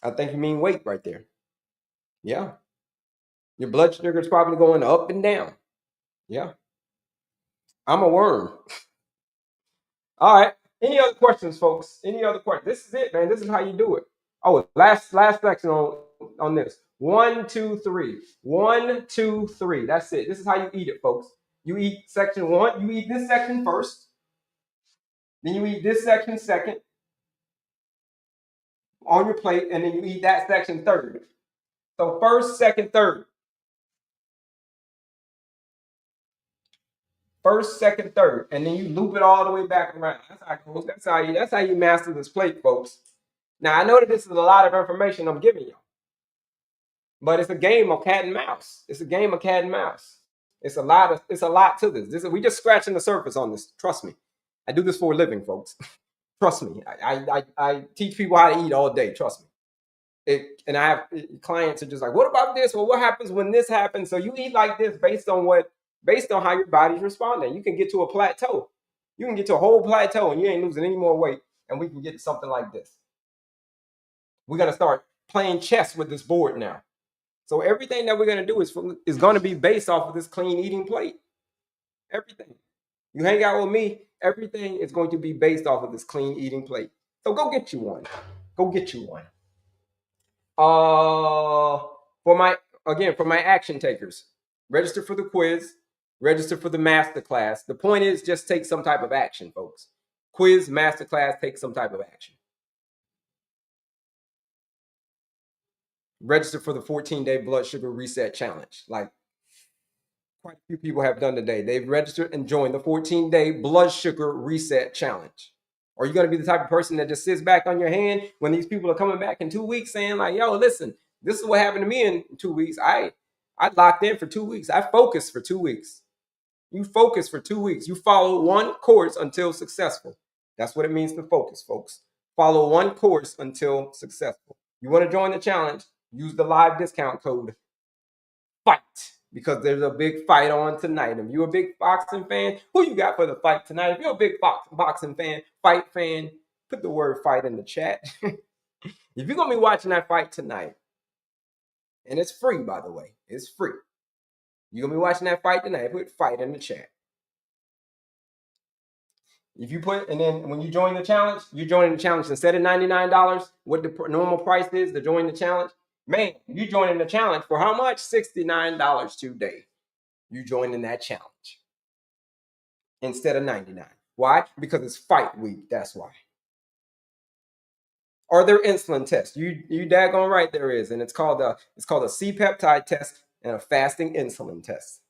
I think you mean weight right there. Yeah. Your blood sugar is probably going up and down. Yeah. I'm a worm. All right. Any other questions, folks? Any other questions? This is it, man. This is how you do it. Oh, last section on this. 1, 2, 3. 1, 2, 3. That's it. This is how you eat it, folks. You eat section 1. You eat this section first. Then you eat this section second on your plate, and then you eat that section third. So first, second, third. First, second, third, and then you loop it all the way back around. That's how it goes. That's how you master this plate, folks. Now I know that this is a lot of information I'm giving you, but it's a game of cat and mouse. It's a game of cat and mouse. It's a lot to this. We just scratching the surface on this. Trust me. I do this for a living, folks. Trust me. I teach people how to eat all day. Trust me. And I have clients are just like, what about this? Well, what happens when this happens? So you eat like this based on how your body's responding. You can get to a plateau. You can get to a whole plateau and you ain't losing any more weight. And we can get to something like this. We're gonna start playing chess with this board now. So everything that we're gonna do is gonna be based off of this clean eating plate. Everything. You hang out with me, everything is going to be based off of this clean eating plate. So go get you one. Go get you one. For my action takers, register for the quiz, register for the masterclass. The point is just take some type of action, folks. Quiz, masterclass, take some type of action. Register for the 14-day blood sugar reset challenge. Like quite a few people have done today. They've registered and joined the 14-day blood sugar reset challenge. Are you going to be the type of person that just sits back on your hand when these people are coming back in 2 weeks saying like, yo, listen, this is what happened to me in 2 weeks. I locked in for 2 weeks. I focused for 2 weeks. You focus for 2 weeks. You follow one course until successful. That's what it means to focus, folks. Follow one course until successful. You want to join the challenge? Use the live discount code FIGHT, because there's a big fight on tonight. If you're a big boxing fan, who you got for the fight tonight? If you're a big boxing fan, fight fan, put the word fight in the chat. If you're going to be watching that fight tonight, and it's free, by the way, it's free. You're going to be watching that fight tonight, put fight in the chat. If you put, and then when you join the challenge, you're joining the challenge instead of $99, what the normal price is to join the challenge. Man, you joining the challenge for how much? $69 today. You joining that challenge instead of $99. Why? Because it's fight week. That's why. Are there insulin tests? You daggone right there is, and it's called a C-peptide test and a fasting insulin test.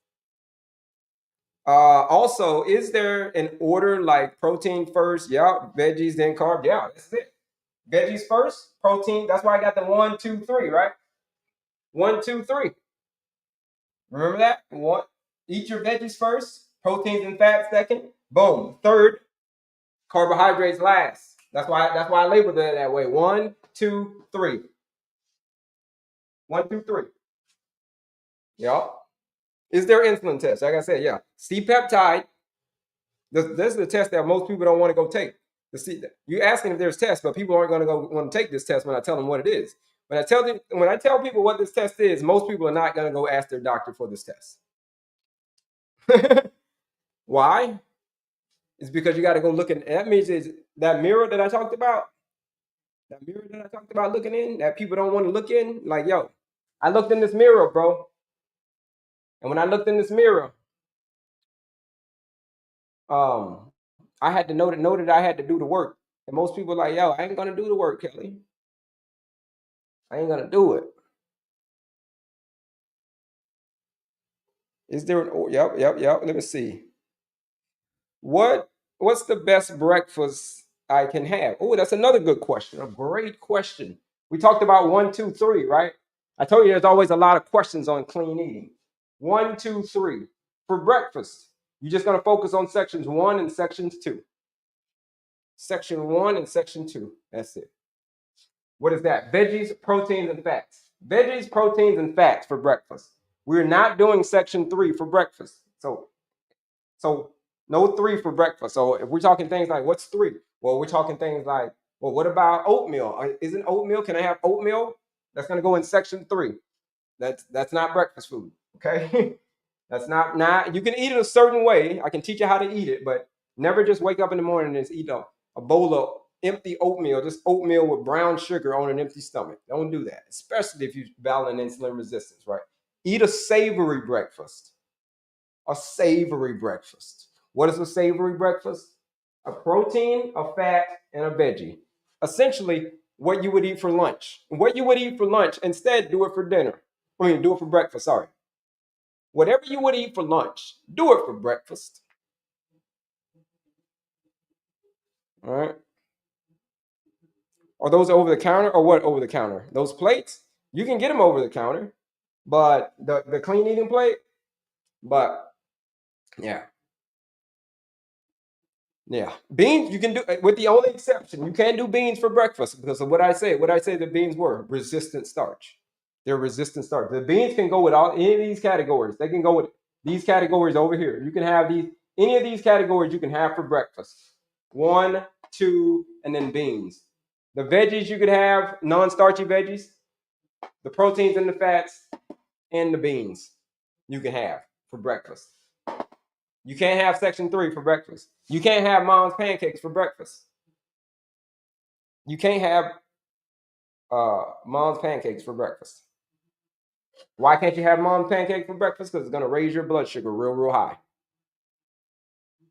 Also, is there an order like protein first? Yeah, veggies then carb. Yeah, that's it. Veggies first, protein. That's why I got the 1, 2, 3, right? 1, 2, 3. Remember that? Eat your veggies first, proteins and fats second. Boom. Third, carbohydrates last. That's why I labeled it that way. 1, 2, 3. 1, 2, 3. Yeah. Is there insulin test? Like I said, yeah. C-peptide. This is the test that most people don't want to go take. You're asking if there's tests, but people aren't going to go want to take this test when I tell them what it is. When I tell people what this test is, most people are not going to go ask their doctor for this test. Why? It's because you got to go look at. That means is that mirror that I talked about. That mirror that I talked about looking in, that people don't want to look in. Like, yo, I looked in this mirror, bro. And when I looked in this mirror, um, I had to know that I had to do the work. And most people are like, yo, I ain't gonna do the work, Kelley. I ain't gonna do it. Is there an yep. Let me see. What's the best breakfast I can have? Oh, that's another good question. A great question. We talked about 1, 2, 3, right? I told you there's always a lot of questions on clean eating. 1, 2, 3. For breakfast, you're just gonna focus on sections 1 and sections 2. Section 1 and section 2. That's it. What is that? Veggies, proteins, and fats. Veggies, proteins, and fats for breakfast. We're not doing section 3 for breakfast. So no 3 for breakfast. So if we're talking things like what's 3? Well, we're talking things like, well, what about oatmeal? Isn't oatmeal? Can I have oatmeal? That's going to go in section 3. That's not breakfast food. Okay. That's not. You can eat it a certain way. I can teach you how to eat it, but never just wake up in the morning and just eat a bowl of empty oatmeal, just oatmeal with brown sugar on an empty stomach. Don't do that, especially if you're battling insulin resistance, right? Eat a savory breakfast. A savory breakfast. What is a savory breakfast? A protein, a fat, and a veggie. Essentially, what you would eat for lunch. What you would eat for lunch, instead, do it for dinner. Do it for breakfast, sorry. Whatever you would eat for lunch, do it for breakfast. All right. Are those over the counter or what over the counter? Those plates, you can get them over the counter, but the clean eating plate, but yeah. Yeah. Beans, you can do, with the only exception, you can't do beans for breakfast because of what I say. What I say the beans were resistant starch. They're resistant starch. The beans can go with any of these categories. They can go with these categories over here. You can have any of these categories you can have for breakfast. 1, 2, and then beans. The veggies you could have, non-starchy veggies, the proteins and the fats, and the beans you can have for breakfast. You can't have section 3 for breakfast. You can't have mom's pancakes for breakfast. You can't have mom's pancakes for breakfast. Why can't you have mom's pancakes for breakfast? Because it's going to raise your blood sugar real high.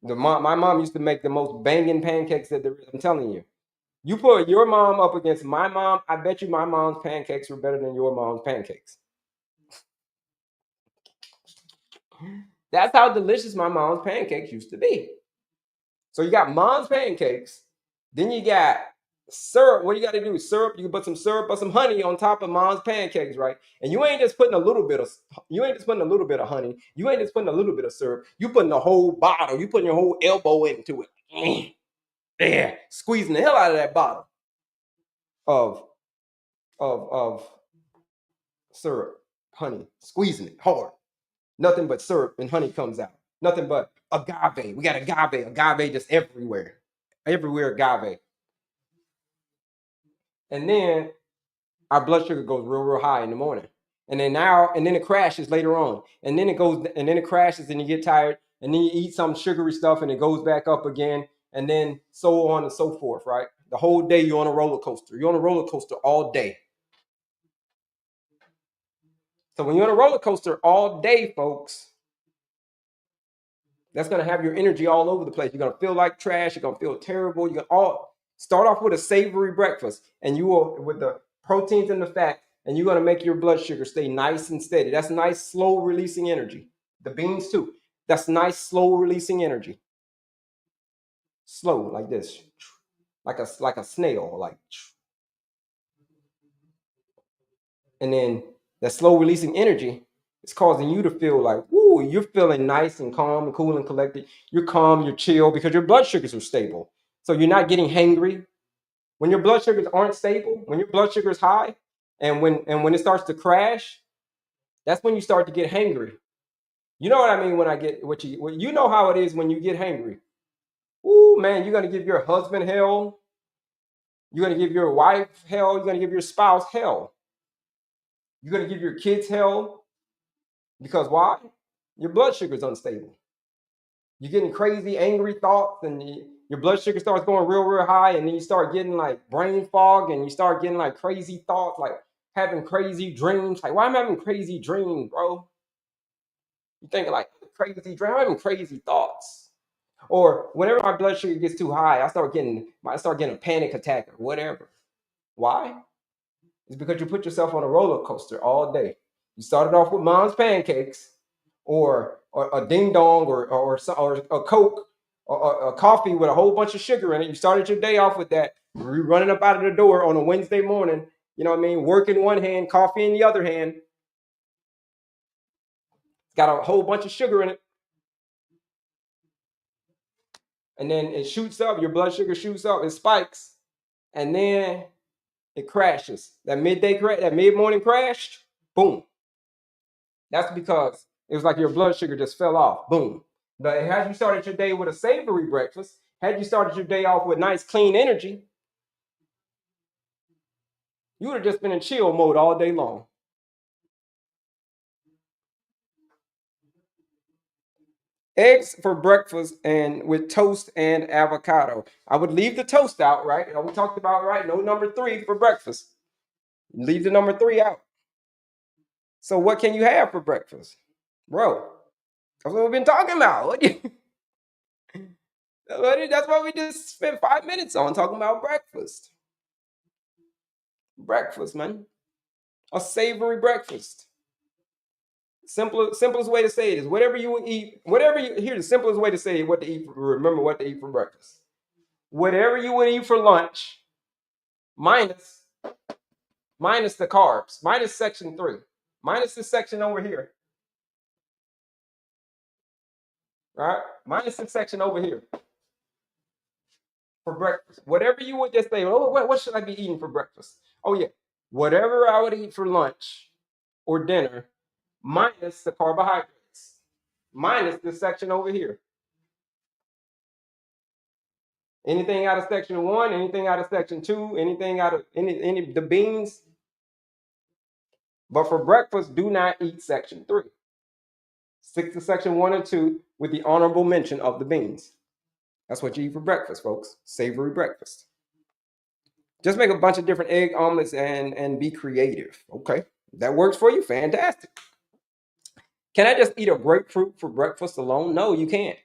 My mom used to make the most banging pancakes that there is. I'm telling you. You put your mom up against my mom, I bet you my mom's pancakes were better than your mom's pancakes. That's how delicious my mom's pancakes used to be. So you got mom's pancakes, then you got syrup. What you got to do? Syrup. You can put some syrup or some honey on top of mom's pancakes, right? And you ain't just putting a little bit of honey. You ain't just putting a little bit of syrup. You putting the whole bottle. You putting your whole elbow into it. Yeah, squeezing the hell out of that bottle of syrup, honey, squeezing it hard. Nothing but syrup and honey comes out. Nothing but agave. We got agave just everywhere. Everywhere agave. And then our blood sugar goes real high in the morning. And then it crashes later on. And then it crashes and you get tired. And then you eat some sugary stuff and it goes back up again. And then so on and so forth, right? The whole day you're on a roller coaster. You're on a roller coaster all day. So when you're on a roller coaster all day, folks, that's going to have your energy all over the place. You're going to feel like trash. You're going to feel terrible. You're going to all start off with a savory breakfast, and you will with the proteins and the fat, and you're going to make your blood sugar stay nice and steady. That's nice, slow releasing energy. The beans too. That's nice, slow releasing energy. Slow like this, like a snail, like. And then that slow releasing energy is causing you to feel like, woo, you're feeling nice and calm and cool and collected. You're calm, you're chill because your blood sugars are stable. So you're not getting hangry. When your blood sugars aren't stable, when your blood sugar is high, and when it starts to crash, That's when you start to get hangry. You know what I mean when I get you know how it is when you get hangry. Ooh, man, you're gonna give your husband hell. You're gonna give your wife hell. You're gonna give your spouse hell. You're gonna give your kids hell because why? Your blood sugar is unstable. You're getting crazy, angry thoughts, and your blood sugar starts going real, real high, and then you start getting like brain fog, and you start getting like crazy thoughts, like having crazy dreams. Like, why am I having crazy dreams, bro? You thinking like crazy dream? I'm having crazy thoughts. Or whenever my blood sugar gets too high, I start getting a panic attack or whatever. Why? It's because you put yourself on a roller coaster all day. You started off with mom's pancakes, or a ding dong, or a Coke, or a coffee with a whole bunch of sugar in it. You started your day off with that. You're running up out of the door on a Wednesday morning. You know what I mean? Work in one hand, coffee in the other hand. It's got a whole bunch of sugar in it. And then it shoots up. Your blood sugar shoots up. It spikes, and then it crashes. That mid morning crash, boom. That's because it was like your blood sugar just fell off. Boom. But had you started your day with a savory breakfast, had you started your day off with nice, clean energy, you would have just been in chill mode all day long. Eggs for breakfast and with toast and avocado. I would leave the toast out, right? We talked about, right? No number 3 for breakfast. Leave the number 3 out. So what can you have for breakfast? Bro, that's what we've been talking about. That's what we just spent 5 minutes on talking about breakfast. Breakfast, man. A savory breakfast. Simplest way to say it is whatever you eat, here's the simplest way to say what to eat, remember what to eat for breakfast. Whatever you would eat for lunch, minus the carbs, minus section 3, minus this section over here. Right? Minus this section over here for breakfast. Whatever you would just say, oh, what should I be eating for breakfast? Oh, yeah. Whatever I would eat for lunch or dinner, minus the carbohydrates, minus this section over here. Anything out of section 1, anything out of section 2, anything out of any the beans. But for breakfast, do not eat section 3. Stick to section 1 and 2 with the honorable mention of the beans. That's what you eat for breakfast, folks. Savory breakfast. Just make a bunch of different egg omelets and be creative. Okay. That works for you? Fantastic. Can I just eat a grapefruit for breakfast alone? No, you can't.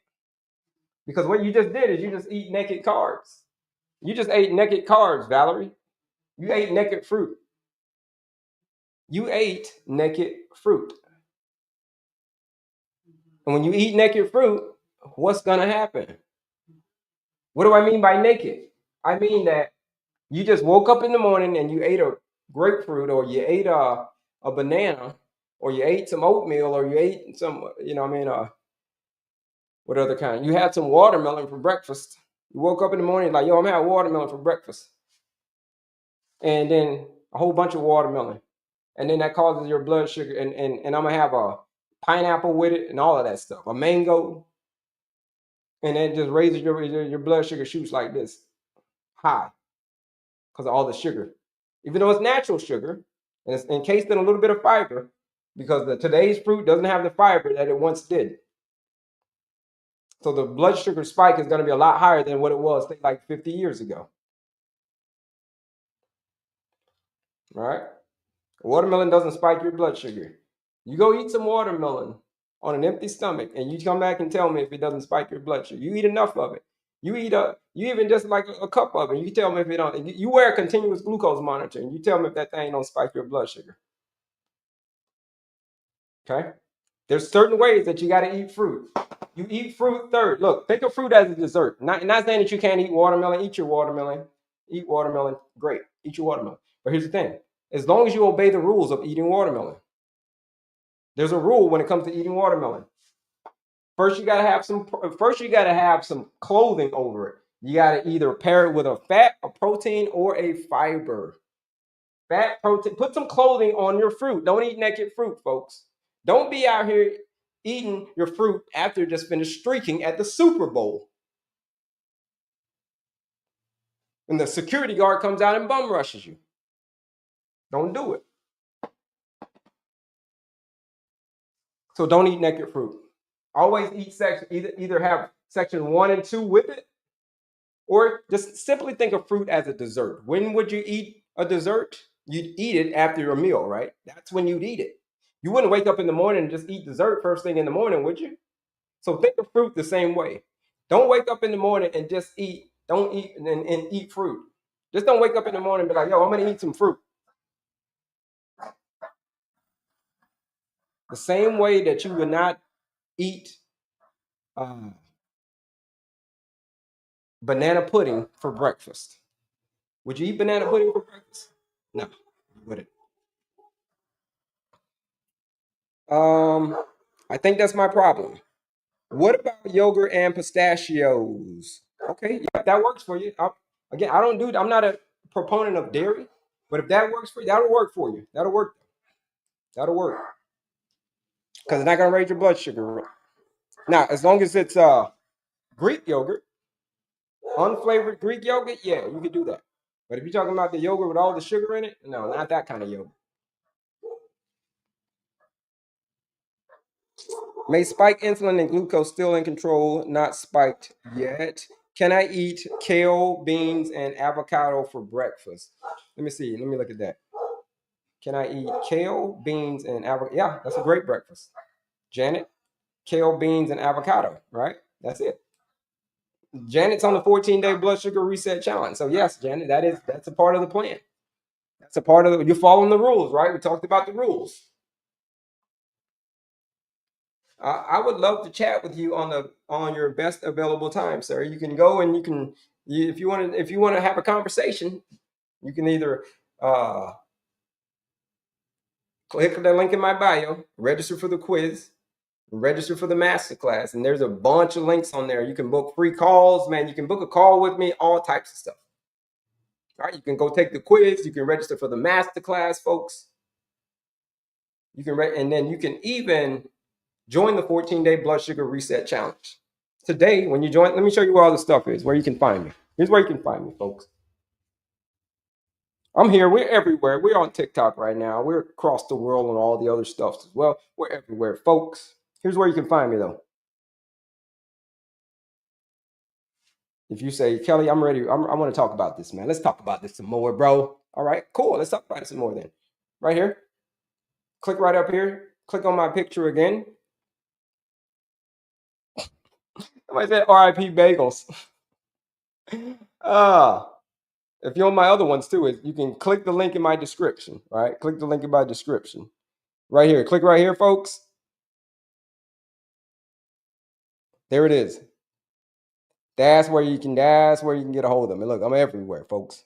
Because what you just did is you just eat naked carbs. You just ate naked carbs, Valerie. You ate naked fruit. You ate naked fruit. And when you eat naked fruit, what's going to happen? What do I mean by naked? I mean that you just woke up in the morning and you ate a grapefruit, or you ate a banana, or you ate some oatmeal, or you ate some, what other kind? You had some watermelon for breakfast. You woke up in the morning like, yo, I'm having watermelon for breakfast. And then a whole bunch of watermelon. And then that causes your blood sugar. And I'm going to have a pineapple with it and all of that stuff. A mango. And it just raises your blood sugar shoots like this, high, because of all the sugar. Even though it's natural sugar, and it's encased in a little bit of fiber, because today's fruit doesn't have the fiber that it once did. So the blood sugar spike is going to be a lot higher than what it was, say, like 50 years ago. All right? Watermelon doesn't spike your blood sugar. You go eat some watermelon on an empty stomach, and you come back and tell me if it doesn't spike your blood sugar. You eat enough of it. You even just like a cup of it. You tell me if it don't. You wear a continuous glucose monitor, and you tell me if that thing don't spike your blood sugar. Okay? There's certain ways that you got to eat fruit. You eat fruit third. Look, think of fruit as a dessert. Not saying that you can't eat watermelon. Eat your watermelon. Eat watermelon. Great. Eat your watermelon. But here's the thing. As long as you obey the rules of eating watermelon, there's a rule when it comes to eating watermelon. First, you gotta have some clothing over it. You gotta either pair it with a fat, a protein, or a fiber. Fat, protein. Put some clothing on your fruit. Don't eat naked fruit, folks. Don't be out here eating your fruit after just finished streaking at the Super Bowl. And the security guard comes out and bum rushes you. Don't do it. So don't eat naked fruit. Always eat section, either have section 1 and 2 with it, or just simply think of fruit as a dessert. When would you eat a dessert? You'd eat it after your meal, right? That's when you'd eat it. You wouldn't wake up in the morning and just eat dessert first thing in the morning, would you? So think of fruit the same way. Don't wake up in the morning and just eat. Don't eat and eat fruit. Just don't wake up in the morning and be like, yo, I'm gonna eat some fruit. The same way that you would not eat banana pudding for breakfast. Would you eat banana pudding for breakfast? No, you wouldn't. I think that's my problem. What about yogurt and pistachios? Okay, yeah, that works for you. Again, I don't do. I'm not a proponent of dairy, but if that works for you, that'll work for you. That'll work. That'll work because it's not gonna raise your blood sugar. Now, as long as it's Greek yogurt, unflavored Greek yogurt, yeah, you could do that. But if you're talking about the yogurt with all the sugar in it, no, not that kind of yogurt. May spike insulin and glucose still in control, not spiked yet. Can I eat kale, beans, and avocado for breakfast? Let me see. Let me look at that. Can I eat kale, beans, and avocado? Yeah, that's a great breakfast. Janet, kale, beans, and avocado, right? That's it. Janet's on the 14-day blood sugar reset challenge. So yes, Janet, that's a part of the plan. That's a part of the, you're following the rules, right? We talked about the rules. I would love to chat with you on your best available time, sir. You can go and if you want to have a conversation, you can either click the link in my bio, register for the quiz, register for the masterclass, and there's a bunch of links on there. You can book free calls, man. You can book a call with me, all types of stuff. All right, you can go take the quiz. You can register for the masterclass, folks. You can and then you can even join the 14-day blood sugar reset challenge. Today, when you join, let me show you where all the stuff is, where you can find me. Here's where you can find me, folks. I'm here. We're everywhere. We're on TikTok right now. We're across the world and all the other stuff as well. We're everywhere, folks. Here's where you can find me, though. If you say, Kelley, I'm ready. I want to talk about this, man. Let's talk about this some more, bro. All right, cool. Let's talk about it some more then. Right here. Click right up here. Click on my picture again. Somebody said RIP bagels. If you're on my other ones too, you can click the link in my description, right? Click the link in my description. Right here. Click right here, folks. There it is. That's where you can get a hold of me. Look, I'm everywhere, folks.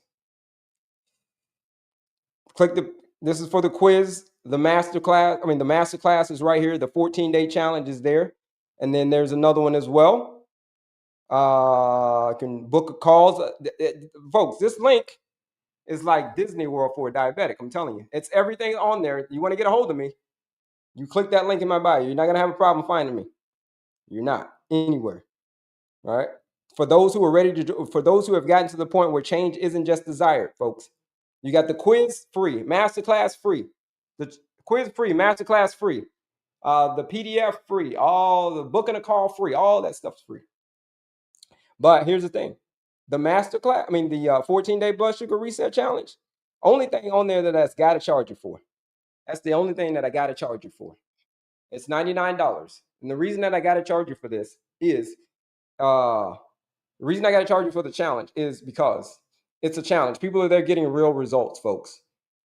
This is for the quiz, the master class. I mean, the master class is right here. The 14-day challenge is there. And then there's another one as well. I can book calls. Folks, this link is like Disney World for a diabetic. I'm telling you, it's everything on there. You want to get a hold of me, you click that link in my bio. You're not going to have a problem finding me. You're not anywhere. All right. For those who are ready to, for those who have gotten to the point where change isn't just desired, folks, you got the quiz free, masterclass free, the quiz free, masterclass free, the PDF free, all the booking a call free, all that stuff's free. But here's the thing, the masterclass, I mean the 14-day blood sugar reset challenge, only thing on there that's got to charge you for. That's the only thing that I got to charge you for. It's $99, and the reason that I got to charge you for this is the reason I got to charge you for the challenge is because it's a challenge. People are there getting real results, folks.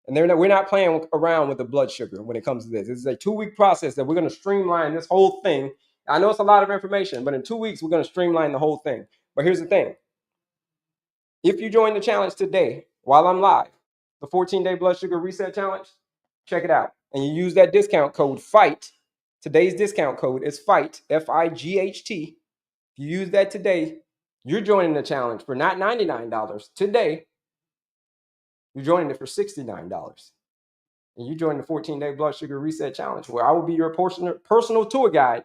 And we're not playing around with the blood sugar when it comes to this. This is a 2-week process that we're going to streamline this whole thing. I know it's a lot of information, but in 2 weeks, we're going to streamline the whole thing. But here's the thing. If you join the challenge today while I'm live, the 14-day blood sugar reset challenge, check it out. And you use that discount code FIGHT. Today's discount code is FIGHT, FIGHT. If you use that today, you're joining the challenge for not $99 today. You're joining it for $69. and you join the 14-day blood sugar reset challenge, where I will be your personal tour guide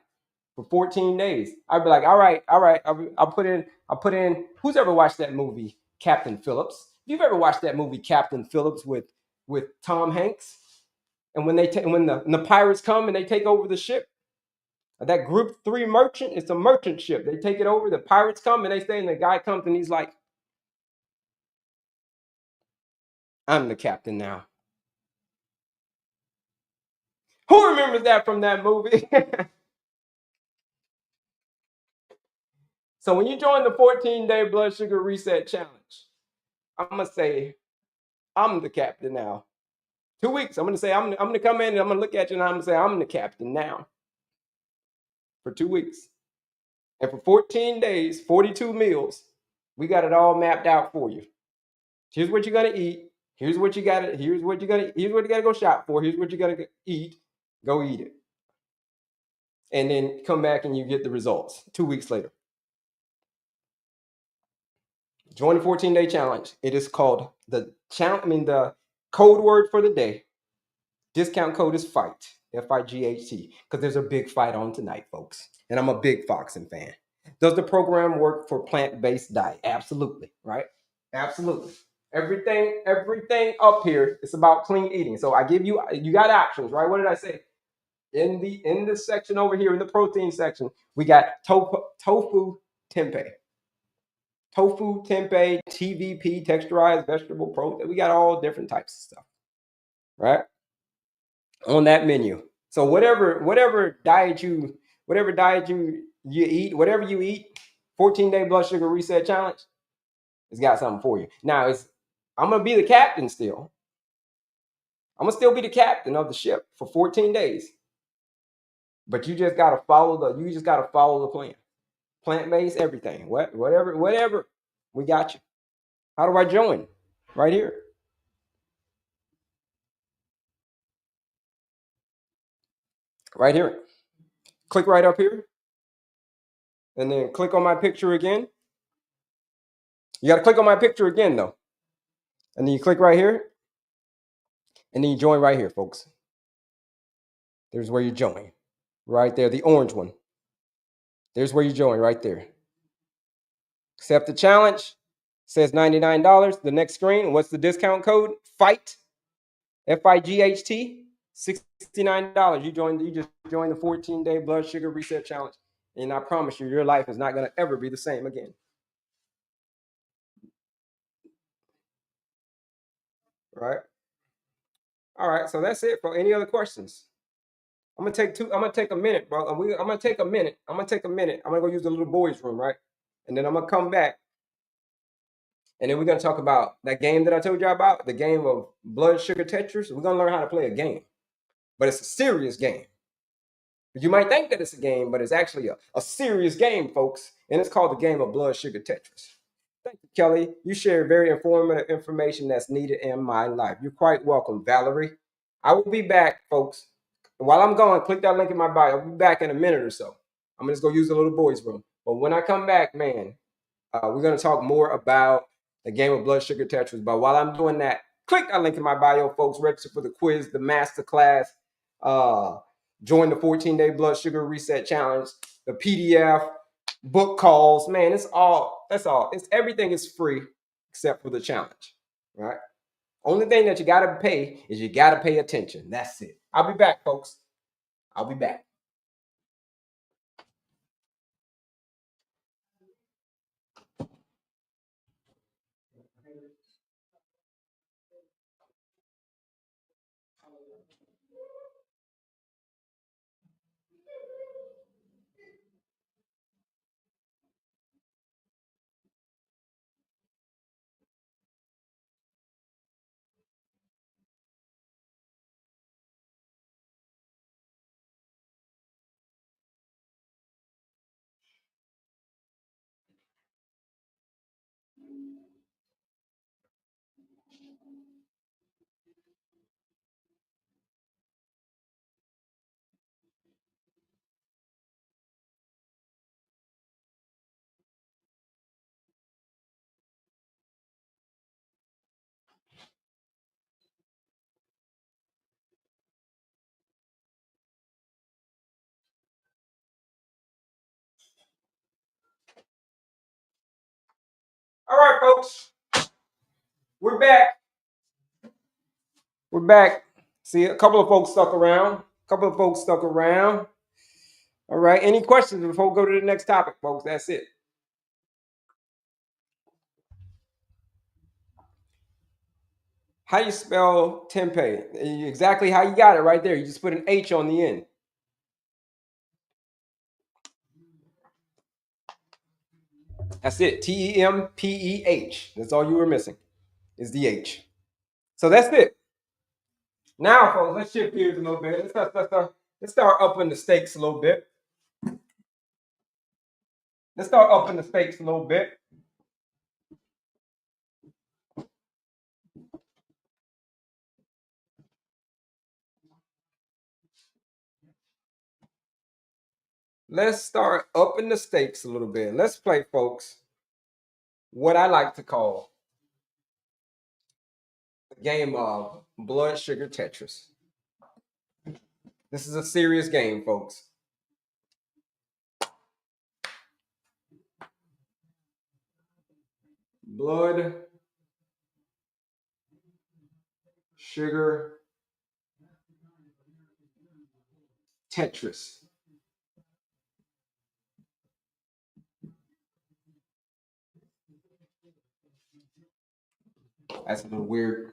for 14 days. I'd be like, all right, all right. I'll put in. Who's ever watched that movie, Captain Phillips? If you've ever watched that movie, Captain Phillips, with Tom Hanks, and when the pirates come and they take over the ship, that Group 3 merchant, it's a merchant ship. They take it over. The pirates come and they stay, and the guy comes and he's like, I'm the captain now. Who remembers that from that movie? So when you join the 14-day blood sugar reset challenge, I'm gonna say I'm the captain now. 2 weeks. I'm gonna say I'm gonna come in and I'm gonna look at you and I'm gonna say I'm the captain now for 2 weeks. And for 14 days, 42 meals, we got it all mapped out for you. Here's what you're gonna eat. Here's what you gotta. Here's what you gotta go shop for. Here's what you gotta eat. Go eat it, and then come back and you get the results 2 weeks later. Join the 14-day challenge. It is called the challenge. I mean, the code word for the day. Discount code is FIGHT. FIGHT. Because there's a big fight on tonight, folks. And I'm a big boxing fan. Does the program work for plant-based diet? Absolutely, right? Absolutely. Everything up here is about clean eating. So I give you got options, right? What did I say? In this section over here, in the protein section, we got tofu tempeh. Tofu, tempeh, TVP, texturized vegetable protein. We got all different types of stuff, right? On that menu. So whatever diet you eat, whatever you eat, 14-day blood sugar reset challenge, it's got something for you. Now I'm gonna be the captain still. I'm gonna still be the captain of the ship for 14 days. But you just gotta follow the plan. Plant-based, everything. Whatever. We got you. How do I join? Right here. Right here. Click right up here. And then click on my picture again. You got to click on my picture again, though. And then you click right here. And then you join right here, folks. There's where you join. Right there, the orange one. There's where you join right there. Accept the challenge. Says $99. The next screen. What's the discount code? FIGHT. FIGHT. $69. You just joined the 14-day blood sugar reset challenge. And I promise you, your life is not going to ever be the same again. Right? All right. So that's it. For any other questions? I'm gonna take a minute, bro. I'm gonna take a minute. I'm gonna go use the little boys' room, right? And then I'm gonna come back, and then we're gonna talk about that game that I told you about, the game of blood sugar Tetris. We're gonna learn how to play a game, but it's a serious game. You might think that it's a game, but it's actually a serious game, folks. And it's called the game of blood sugar Tetris. Thank you, Kelley. You shared very informative information that's needed in my life. You're quite welcome, Valerie. I will be back, folks. While I'm gone, click that link in my bio. I'll be back in a minute or so. I'm just gonna use the little boys' room. But when I come back, man, we're gonna talk more about the game of blood sugar Tetris. But while I'm doing that, click that link in my bio, folks. Register for the quiz, the master class. Uh, join the 14-day blood sugar reset challenge, the PDF, book calls. Man, it's all. That's all. It's everything is free except for the challenge. Right. Only thing that you gotta pay is you gotta pay attention. That's it. I'll be back, folks. I'll be back. folks. We're back. We're back. See, a couple of folks stuck around. All right. Any questions before we go to the next topic, folks? That's it. How you spell tempeh? Exactly how you got it right there. You just put an H on the end. That's it. Tempeh. That's all you were missing is the H. So that's it. Now, folks, let's shift gears a little bit. Let's start upping the stakes a little bit. Let's start upping the stakes a little bit. Let's play, folks, what I like to call the game of blood sugar Tetris. This is a serious game, folks. Blood sugar Tetris. That's a little weird.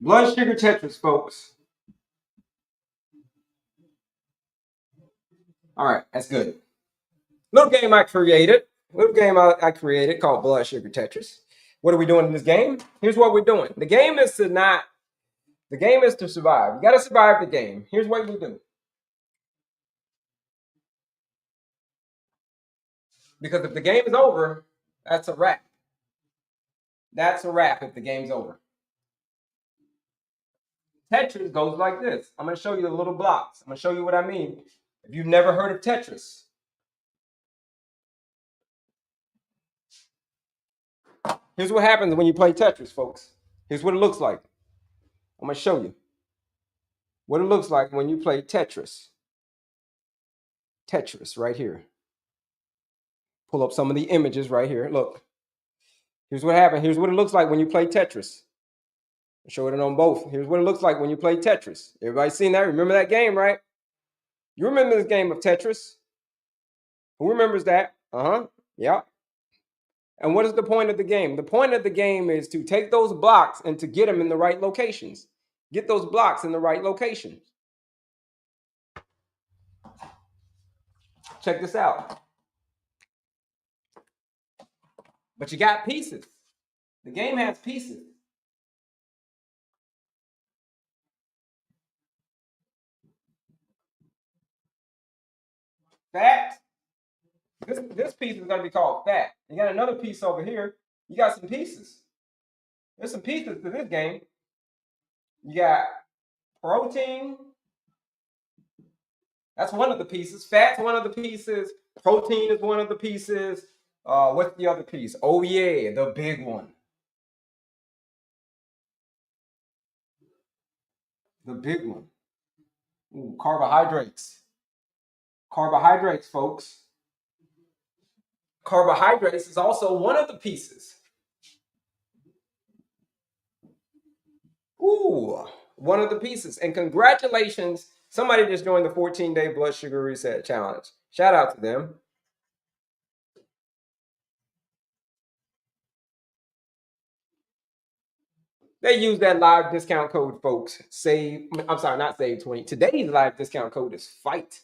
Blood sugar Tetris, folks. All right, that's good. Little game I created called Blood Sugar Tetris. What are we doing in this game? Here's what we're doing. The game is to survive. You got to survive the game. Here's what we do. Because if the game is over, that's a wrap. That's a wrap if the game's over. Tetris goes like this. I'm going to show you the little blocks. I'm going to show you what I mean. If you've never heard of Tetris, here's what happens when you play Tetris, folks. Here's what it looks like. I'm going to show you what it looks like when you play Tetris. Tetris right here. Pull up some of the images right here. Look. Here's what happened. Here's what it looks like when you play Tetris. I'll show it on both. Here's what it looks like when you play Tetris. Everybody seen that? Remember that game, right? You remember this game of Tetris? Who remembers that? Yeah. And what is the point of the game? The point of the game is to take those blocks and to get them in the right locations. Get those blocks in the right locations. Check this out. But you got pieces. The game has pieces. Fat. This piece is going to be called fat. You got another piece over here. You got some pieces. There's some pieces to this game. You got protein. That's one of the pieces. Fat's one of the pieces. Protein is one of the pieces. What's the other piece? Oh, yeah, the big one. The big one. Ooh, carbohydrates. Carbohydrates, folks. Carbohydrates is also one of the pieces. Ooh, one of the pieces. And congratulations. Somebody just joined the 14-day blood sugar reset challenge. Shout out to them. They use that live discount code, folks. Not save 20. Today's live discount code is FIGHT.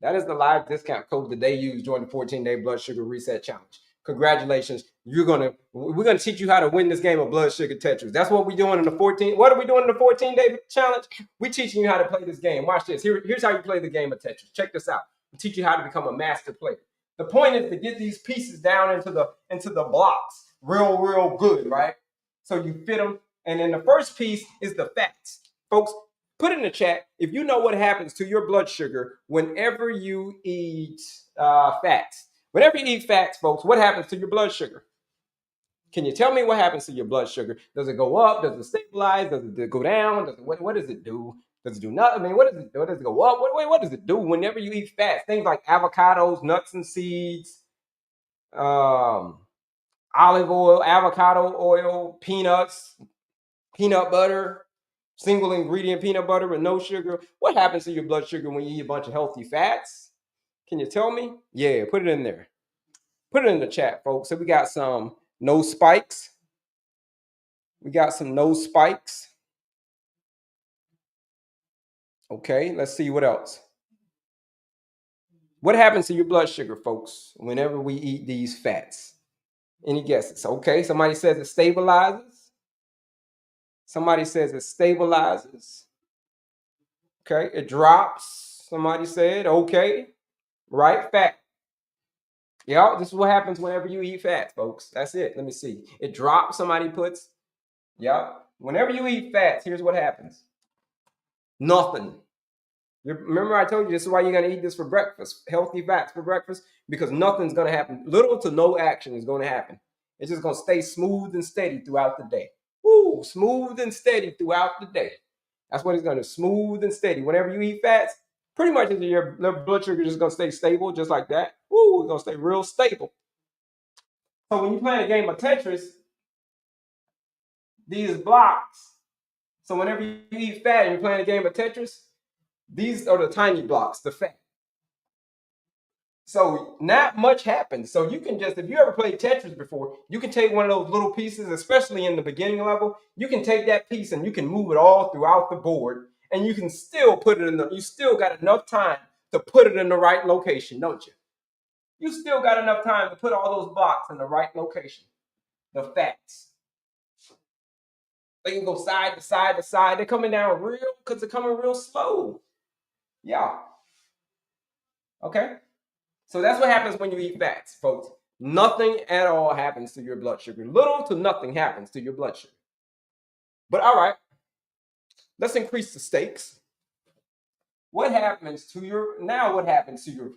That is the live discount code that they use during the 14-day blood sugar reset challenge. Congratulations. We're gonna teach you how to win this game of blood sugar Tetris. That's what we're doing in the 14. What are we doing in the 14-day challenge? We're teaching you how to play this game. Watch this. Here's how you play the game of Tetris. Check this out. We teach you how to become a master player. The point is to get these pieces down into the blocks real good, right? So you fit them. And then the first piece is the fats. Folks, put in the chat if you know what happens to your blood sugar whenever you eat fats. Whenever you eat fats, folks, what happens to your blood sugar? Can you tell me what happens to your blood sugar? Does it go up? Does it stabilize? Does it go down? What does it do? Does it do nothing? I mean, what does it do? Does it go up? What does it do whenever you eat fats? Things like avocados, nuts and seeds, olive oil, avocado oil, peanuts, peanut butter, single ingredient peanut butter with no sugar. What happens to your blood sugar when you eat a bunch of healthy fats? Can you tell me? Yeah, put it in there. Put it in the chat, folks. So we got some no spikes. We got some no spikes. Okay, let's see what else. What happens to your blood sugar, folks, whenever we eat these fats? Any guesses? Okay, somebody says it stabilizes. Somebody says it stabilizes. Okay, it drops. Somebody said, okay, right? Fat. Yeah, this is what happens whenever you eat fat, folks. That's it. Let me see. It drops. Somebody puts, yeah. Whenever you eat fats, here's what happens. Nothing. Remember I told you this is why you're going to eat this for breakfast, healthy fats for breakfast, because nothing's going to happen. Little to no action is going to happen. It's just going to stay smooth and steady throughout the day. Woo, smooth and steady throughout the day. That's what it's going to do, smooth and steady. Whenever you eat fats, pretty much your blood sugar is just going to stay stable just like that. Woo, it's going to stay real stable. So when you play a game of Tetris, these blocks, so whenever you eat fat and you're playing a game of Tetris, these are the tiny blocks, the fat. So not much happens. So you can just, if you ever played Tetris before, you can take one of those little pieces, especially in the beginning level, you can take that piece and you can move it all throughout the board and you can still put it in you still got enough time to put it in the right location, don't you? You still got enough time to put all those blocks in the right location. The fats. They can go side to side to side. They're coming down real, because they're coming real slow. Yeah. Okay. So that's what happens when you eat fats, folks. Nothing at all happens to your blood sugar. Little to nothing happens to your blood sugar. But all right, let's increase the stakes. What happens to your, now what happens to your,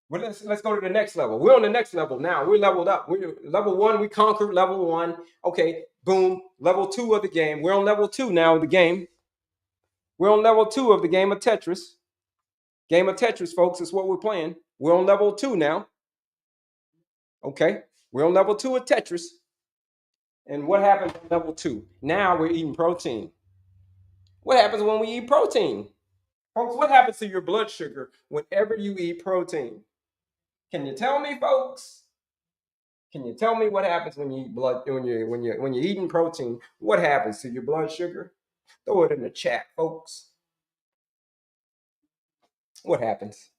well, let's go to the next level. We're on the next level now. We're leveled up. We're level 1, we conquered level 1. Okay, boom, level 2 of the game. We're on level 2 now of the game. We're on level 2 of the game of Tetris. Game of Tetris, folks, is what we're playing. We're on level 2 now. Okay, we're on level 2 of Tetris. And what happens on level 2? Now we're eating protein. What happens when we eat protein? Folks, what happens to your blood sugar whenever you eat protein? Can you tell me, folks? Can you tell me what happens when you eat when you're eating protein? What happens to your blood sugar? Throw it in the chat, folks. What happens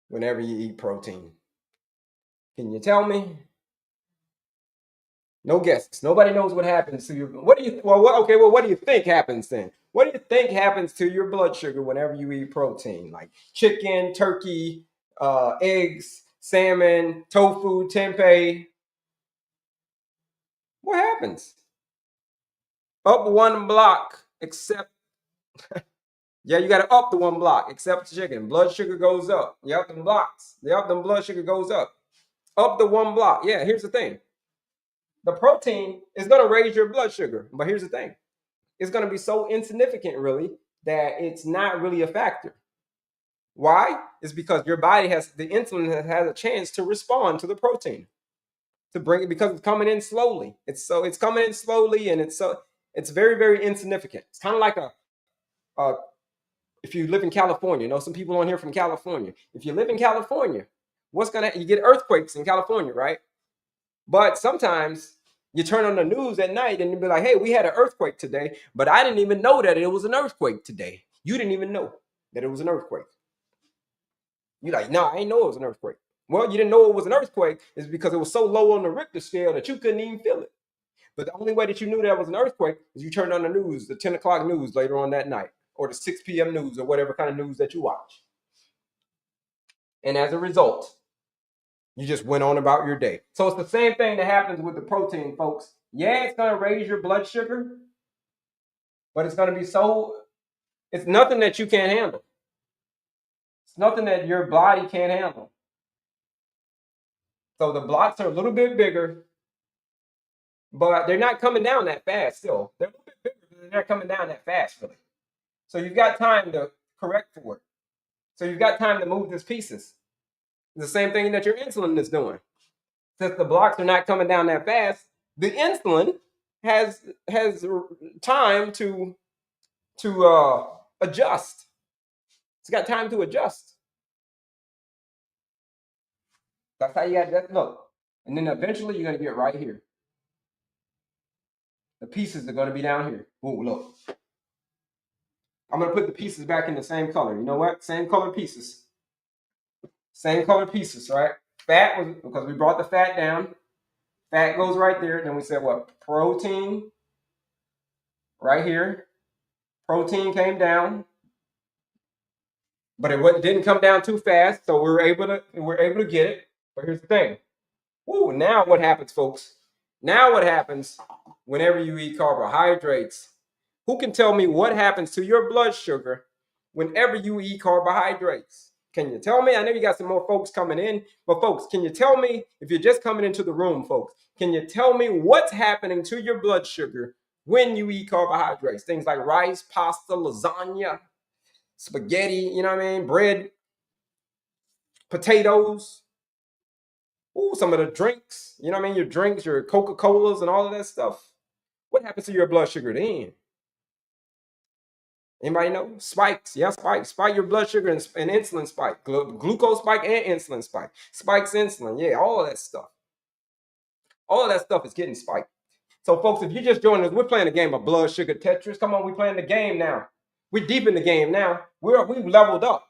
whenever you eat protein? Can you tell me? No guesses. Nobody knows what happens to your. What do you? Well, what do you think happens then? What do you think happens to your blood sugar whenever you eat protein, like chicken, turkey, eggs, salmon, tofu, tempeh? What happens? Up one block, except yeah, you got to up the one block, except chicken. Blood sugar goes up. Yep, them blocks. Yep, them blood sugar goes up. Up the one block. Yeah, here's the thing. The protein is going to raise your blood sugar, but here's the thing. It's going to be so insignificant, really, that it's not really a factor. Why? It's because your body has, the insulin has a chance to respond to the protein, to bring it, because it's coming in slowly. It's coming in slowly, and it's very, very insignificant. It's kind of like if you live in California. You know, some people on here from California. If you live in California, you get earthquakes in California, right? But sometimes you turn on the news at night and you be like, hey, we had an earthquake today, but I didn't even know that it was an earthquake today. You didn't even know that it was an earthquake. You're like, no, I didn't know it was an earthquake. Well, you didn't know it was an earthquake is because it was so low on the Richter scale that you couldn't even feel it. But the only way that you knew that it was an earthquake is you turned on the news, the 10 o'clock news later on that night, or the 6 p.m. news, or whatever kind of news that you watch. And as a result, you just went on about your day. So it's the same thing that happens with the protein, folks. Yeah, it's going to raise your blood sugar, but it's going to be it's nothing that you can't handle. It's nothing that your body can't handle. So the blocks are a little bit bigger, but they're not coming down that fast still. They're a little bit bigger, but they're not coming down that fast, really. So you've got time to correct for it. So you've got time to move these pieces. It's the same thing that your insulin is doing. Since the blocks are not coming down that fast, the insulin has time to adjust. It's got time to adjust. That's how you got that look. And then eventually you're gonna get right here. The pieces are gonna be down here. Oh, look. I'm gonna put the pieces back in the same color. You know what? Same color pieces. Same color pieces, right? Fat was because we brought the fat down. Fat goes right there. Then we said what? Protein right here. Protein came down, but it didn't come down too fast, so we're able to get it. But here's the thing. Ooh, now what happens, folks? Now what happens whenever you eat carbohydrates? Who can tell me what happens to your blood sugar whenever you eat carbohydrates? Can you tell me? I know you got some more folks coming in, but folks, can you tell me, if you're just coming into the room, folks, can you tell me what's happening to your blood sugar when you eat carbohydrates? Things like rice, pasta, lasagna, spaghetti, you know what I mean? Bread, potatoes. Ooh, some of the drinks, you know what I mean? Your drinks, your Coca-Colas and all of that stuff. What happens to your blood sugar then? Anybody know? Spikes. Yeah, spikes. Spike your blood sugar and insulin spike. Glucose spike and insulin spike. Spikes insulin. Yeah, all of that stuff. All of that stuff is getting spiked. So, folks, if you just joined us, we're playing a game of blood sugar Tetris. Come on, we're playing the game now. We're deep in the game now. We've leveled up.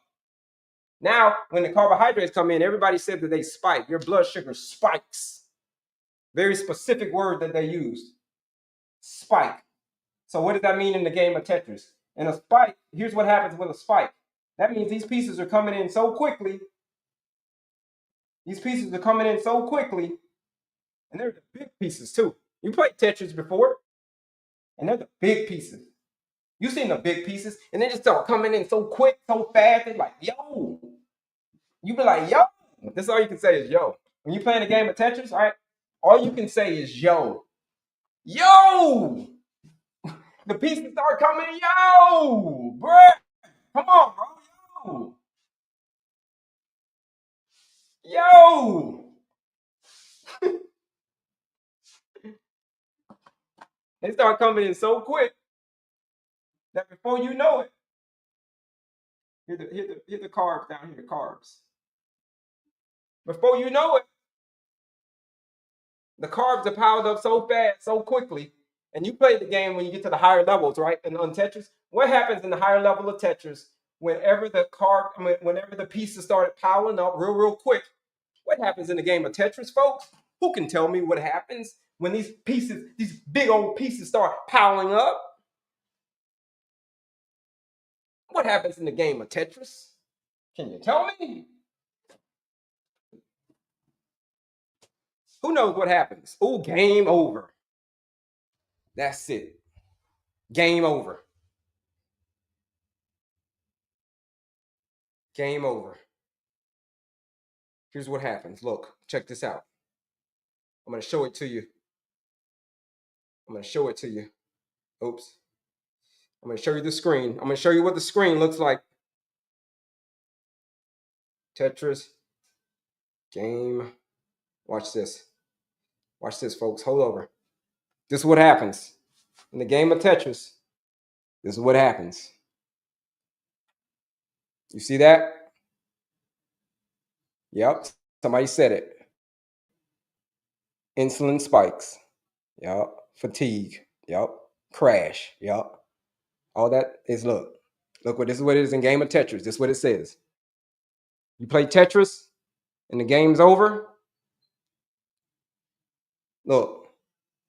Now, when the carbohydrates come in, everybody said that they spike. Your blood sugar spikes. Very specific word that they used. Spike. So what does that mean in the game of Tetris? And a spike, here's what happens with a spike. That means these pieces are coming in so quickly. These pieces are coming in so quickly. And they're the big pieces too. You played Tetris before. And they're the big pieces. You seen the big pieces. And they just start coming in so quick, so fast. They're like, yo. You be like, yo. That's all you can say is yo. When you're playing a game of Tetris, all right, all you can say is yo. Yo. The pieces start coming, yo, bro. Come on, bro. Yo. They start coming in so quick that before you know it, here's the carbs down here, the carbs. Before you know it, the carbs are piled up so fast, so quickly. And you play the game when you get to the higher levels, right? And on Tetris, what happens in the higher level of Tetris whenever whenever the pieces started piling up real quick? What happens in the game of Tetris, folks? Who can tell me what happens when these pieces, these big old pieces start piling up? What happens in the game of Tetris? Can you tell me? Who knows what happens? Oh, game over. That's it. Game over. Game over. Here's what happens. Look, check this out. I'm going to show it to you. I'm going to show it to you. Oops. I'm going to show you the screen. I'm going to show you what the screen looks like. Tetris. Game. Watch this. Watch this, folks. Hold over. This is what happens. In the game of Tetris, this is what happens. You see that? Yep. Somebody said it. Insulin spikes. Yep. Fatigue. Yep. Crash. Yep. All that is look. Look what this is what it is in game of Tetris. This is what it says. You play Tetris and the game's over. Look.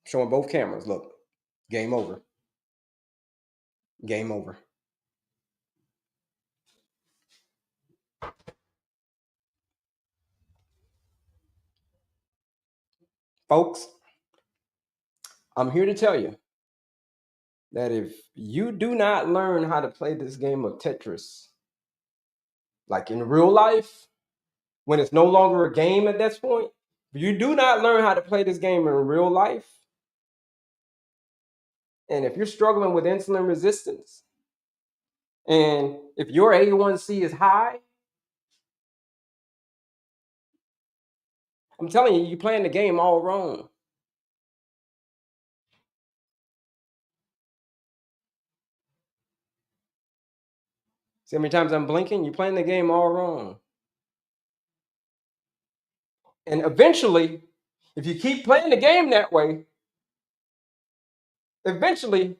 Showing both cameras. Look. Game over. Game over. Folks, I'm here to tell you that if you do not learn how to play this game of Tetris, like in real life, when it's no longer a game at this point, if you do not learn how to play this game in real life, and if you're struggling with insulin resistance, and if your A1C is high, I'm telling you, you're playing the game all wrong. See how many times I'm blinking? You're playing the game all wrong. And eventually, if you keep playing the game that way, eventually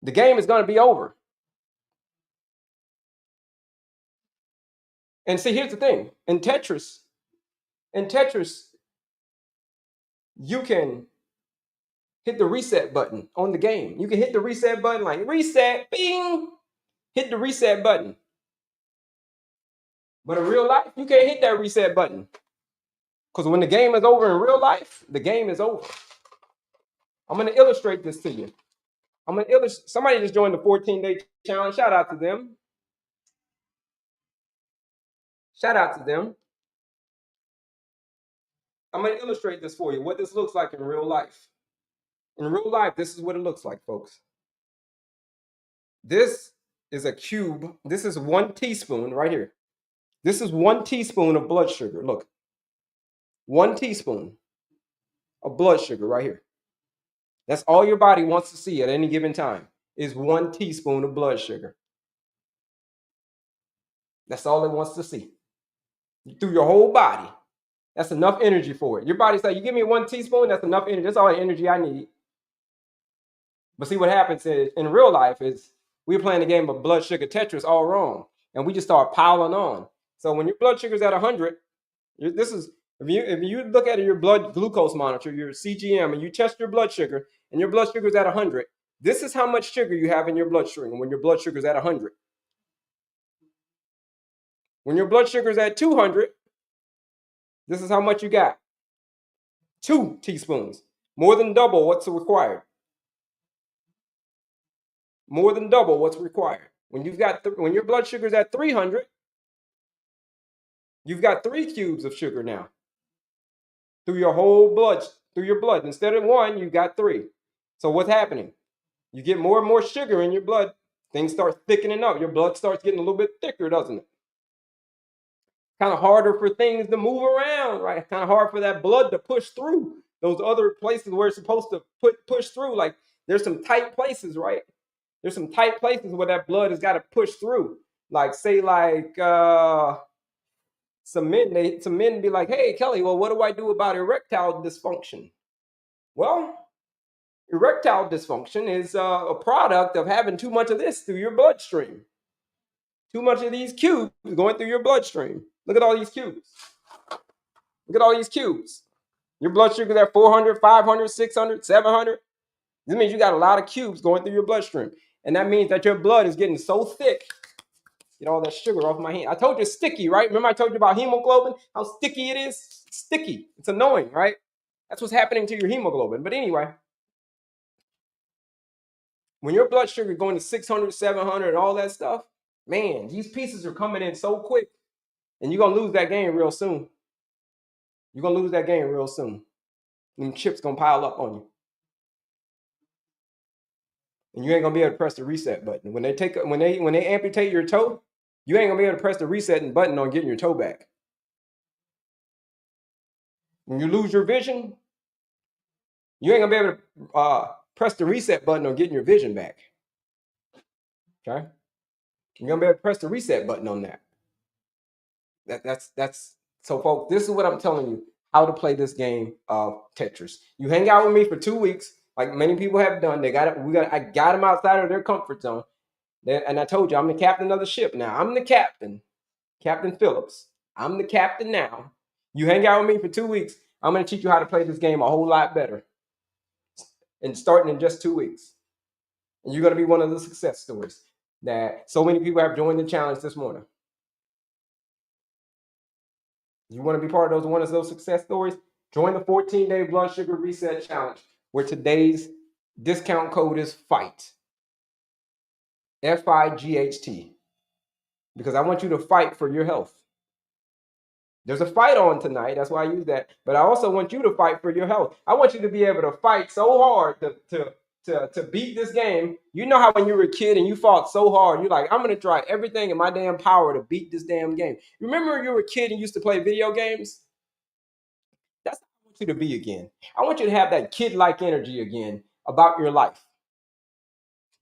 the game is going to be over. And see, here's the thing. In Tetris, you can hit the reset button on the game. You can hit the reset button like reset, bing, hit the reset button. But in real life, you can't hit that reset button. Because when the game is over in real life, the game is over. I'm going to illustrate this to you. Somebody just joined the 14-day challenge. Shout out to them. Shout out to them. I'm going to illustrate this for you, what this looks like in real life. In real life, this is what it looks like, folks. This is a cube. This is 1 teaspoon right here. This is 1 teaspoon of blood sugar. Look, 1 teaspoon of blood sugar right here. That's all your body wants to see at any given time is 1 teaspoon of blood sugar. That's all it wants to see through your whole body. That's enough energy for it. Your body's like, you give me 1 teaspoon, that's enough energy. That's all the energy I need. But see, what happens is in real life is we're playing the game of blood sugar Tetris all wrong, and we just start piling on. So when your blood sugar's at 100, if you look at your blood glucose monitor, your CGM, and you test your blood sugar, and your blood sugar's at 100, this is how much sugar you have in your bloodstream when your blood sugar's at 100. When your blood sugar's at 200, this is how much you got. 2 teaspoons, more than double what's required. More than double what's required. When your blood sugar's at 300, you've got 3 cubes of sugar now through your whole blood, through your blood. Instead of 1, you got 3. So what's happening? You get more and more sugar in your blood. Things start thickening up. Your blood starts getting a little bit thicker, doesn't it? Kind of harder for things to move around, right? Kind of hard for that blood to push through those other places where it's supposed to push through. Like there's some tight places, right? There's some tight places where that blood has got to push through. Like say some men be like, hey, Kelley, well, what do I do about erectile dysfunction? Well, erectile dysfunction is a product of having too much of this through your bloodstream. Too much of these cubes going through your bloodstream. Look at all these cubes. Look at all these cubes. Your blood sugar's at 400, 500, 600, 700. This means you got a lot of cubes going through your bloodstream. And that means that your blood is getting so thick. Get all that sugar off my hand. I told you it's sticky, right? Remember I told you about hemoglobin? How sticky it is? It's sticky. It's annoying, right? That's what's happening to your hemoglobin. But anyway, when your blood sugar going to 600, 700, and all that stuff, man, these pieces are coming in so quick. And you're going to lose that game real soon. You're going to lose that game real soon. Them chips going to pile up on you. And you ain't going to be able to press the reset button. When they amputate your toe, you ain't going to be able to press the reset button on getting your toe back. When you lose your vision, you ain't going to be able to press the reset button on getting your vision back. Okay? You're going to be able to press the reset button on that. That's so, folks, this is what I'm telling you, how to play this game of Tetris. You hang out with me for 2 weeks, like many people have done. I got them outside of their comfort zone. And I told you, I'm the captain of the ship now. I'm the captain, Captain Phillips. I'm the captain now. You hang out with me for 2 weeks, I'm going to teach you how to play this game a whole lot better. And starting in just 2 weeks. And you're going to be one of the success stories that so many people have joined the challenge this morning. You want to be part of one of those success stories? Join the 14-day blood sugar reset challenge, where today's discount code is FIGHT. FIGHT. Because I want you to fight for your health. There's a fight on tonight. That's why I use that. But I also want you to fight for your health. I want you to be able to fight so hard to beat this game. You know how when you were a kid and you fought so hard, you're like, I'm gonna try everything in my damn power to beat this damn game. Remember when you were a kid and used to play video games? That's what I want you to be again. I want you to have that kid-like energy again about your life.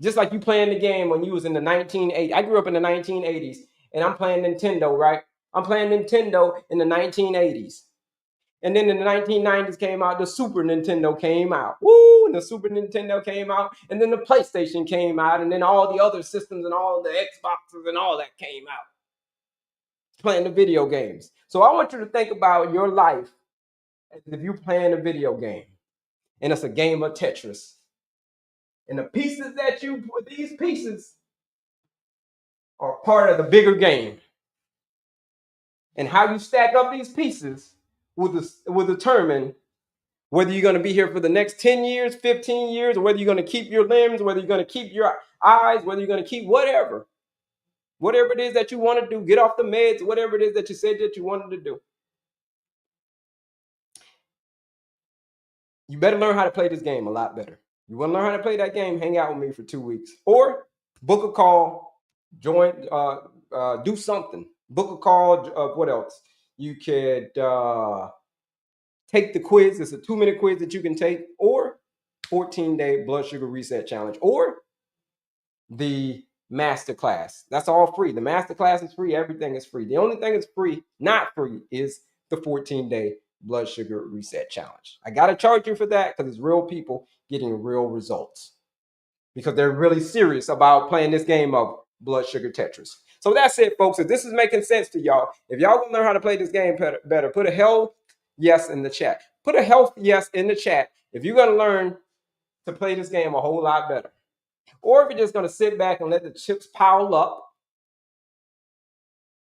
Just like you playing the game when you was in the 1980s. I grew up in the 1980s and I'm playing Nintendo, right? I'm playing Nintendo in the 1980s. And then in the 1990s came out, the Super Nintendo came out. Woo! And the Super Nintendo came out. And then the PlayStation came out. And then all the other systems and all the Xboxes and all that came out. Playing the video games. So I want you to think about your life as if you're playing a video game. And it's a game of Tetris. And the pieces that you put, these pieces are part of the bigger game. And how you stack up these pieces will determine whether you're going to be here for the next 10 years, 15 years, or whether you're going to keep your limbs, whether you're going to keep your eyes, whether you're going to keep whatever. Whatever it is that you want to do, get off the meds, whatever it is that you said that you wanted to do. You better learn how to play this game a lot better. You want to learn how to play that game, hang out with me for 2 weeks. Or book a call, join, do something. Book a call, what else? You could take the quiz. It's a 2-minute quiz that you can take, or 14-day blood sugar reset challenge, or the master class. That's all free. The master class is free. Everything is free. The only thing that's free, not free, is the 14-day blood sugar reset challenge. I got to charge you for that because it's real people getting real results because they're really serious about playing this game of blood sugar Tetris. So that's it, folks. If this is making sense to y'all, if y'all want to learn how to play this game better, put a hell yes in the chat. Put a health yes in the chat if you're going to learn to play this game a whole lot better. Or if you're just going to sit back and let the chips pile up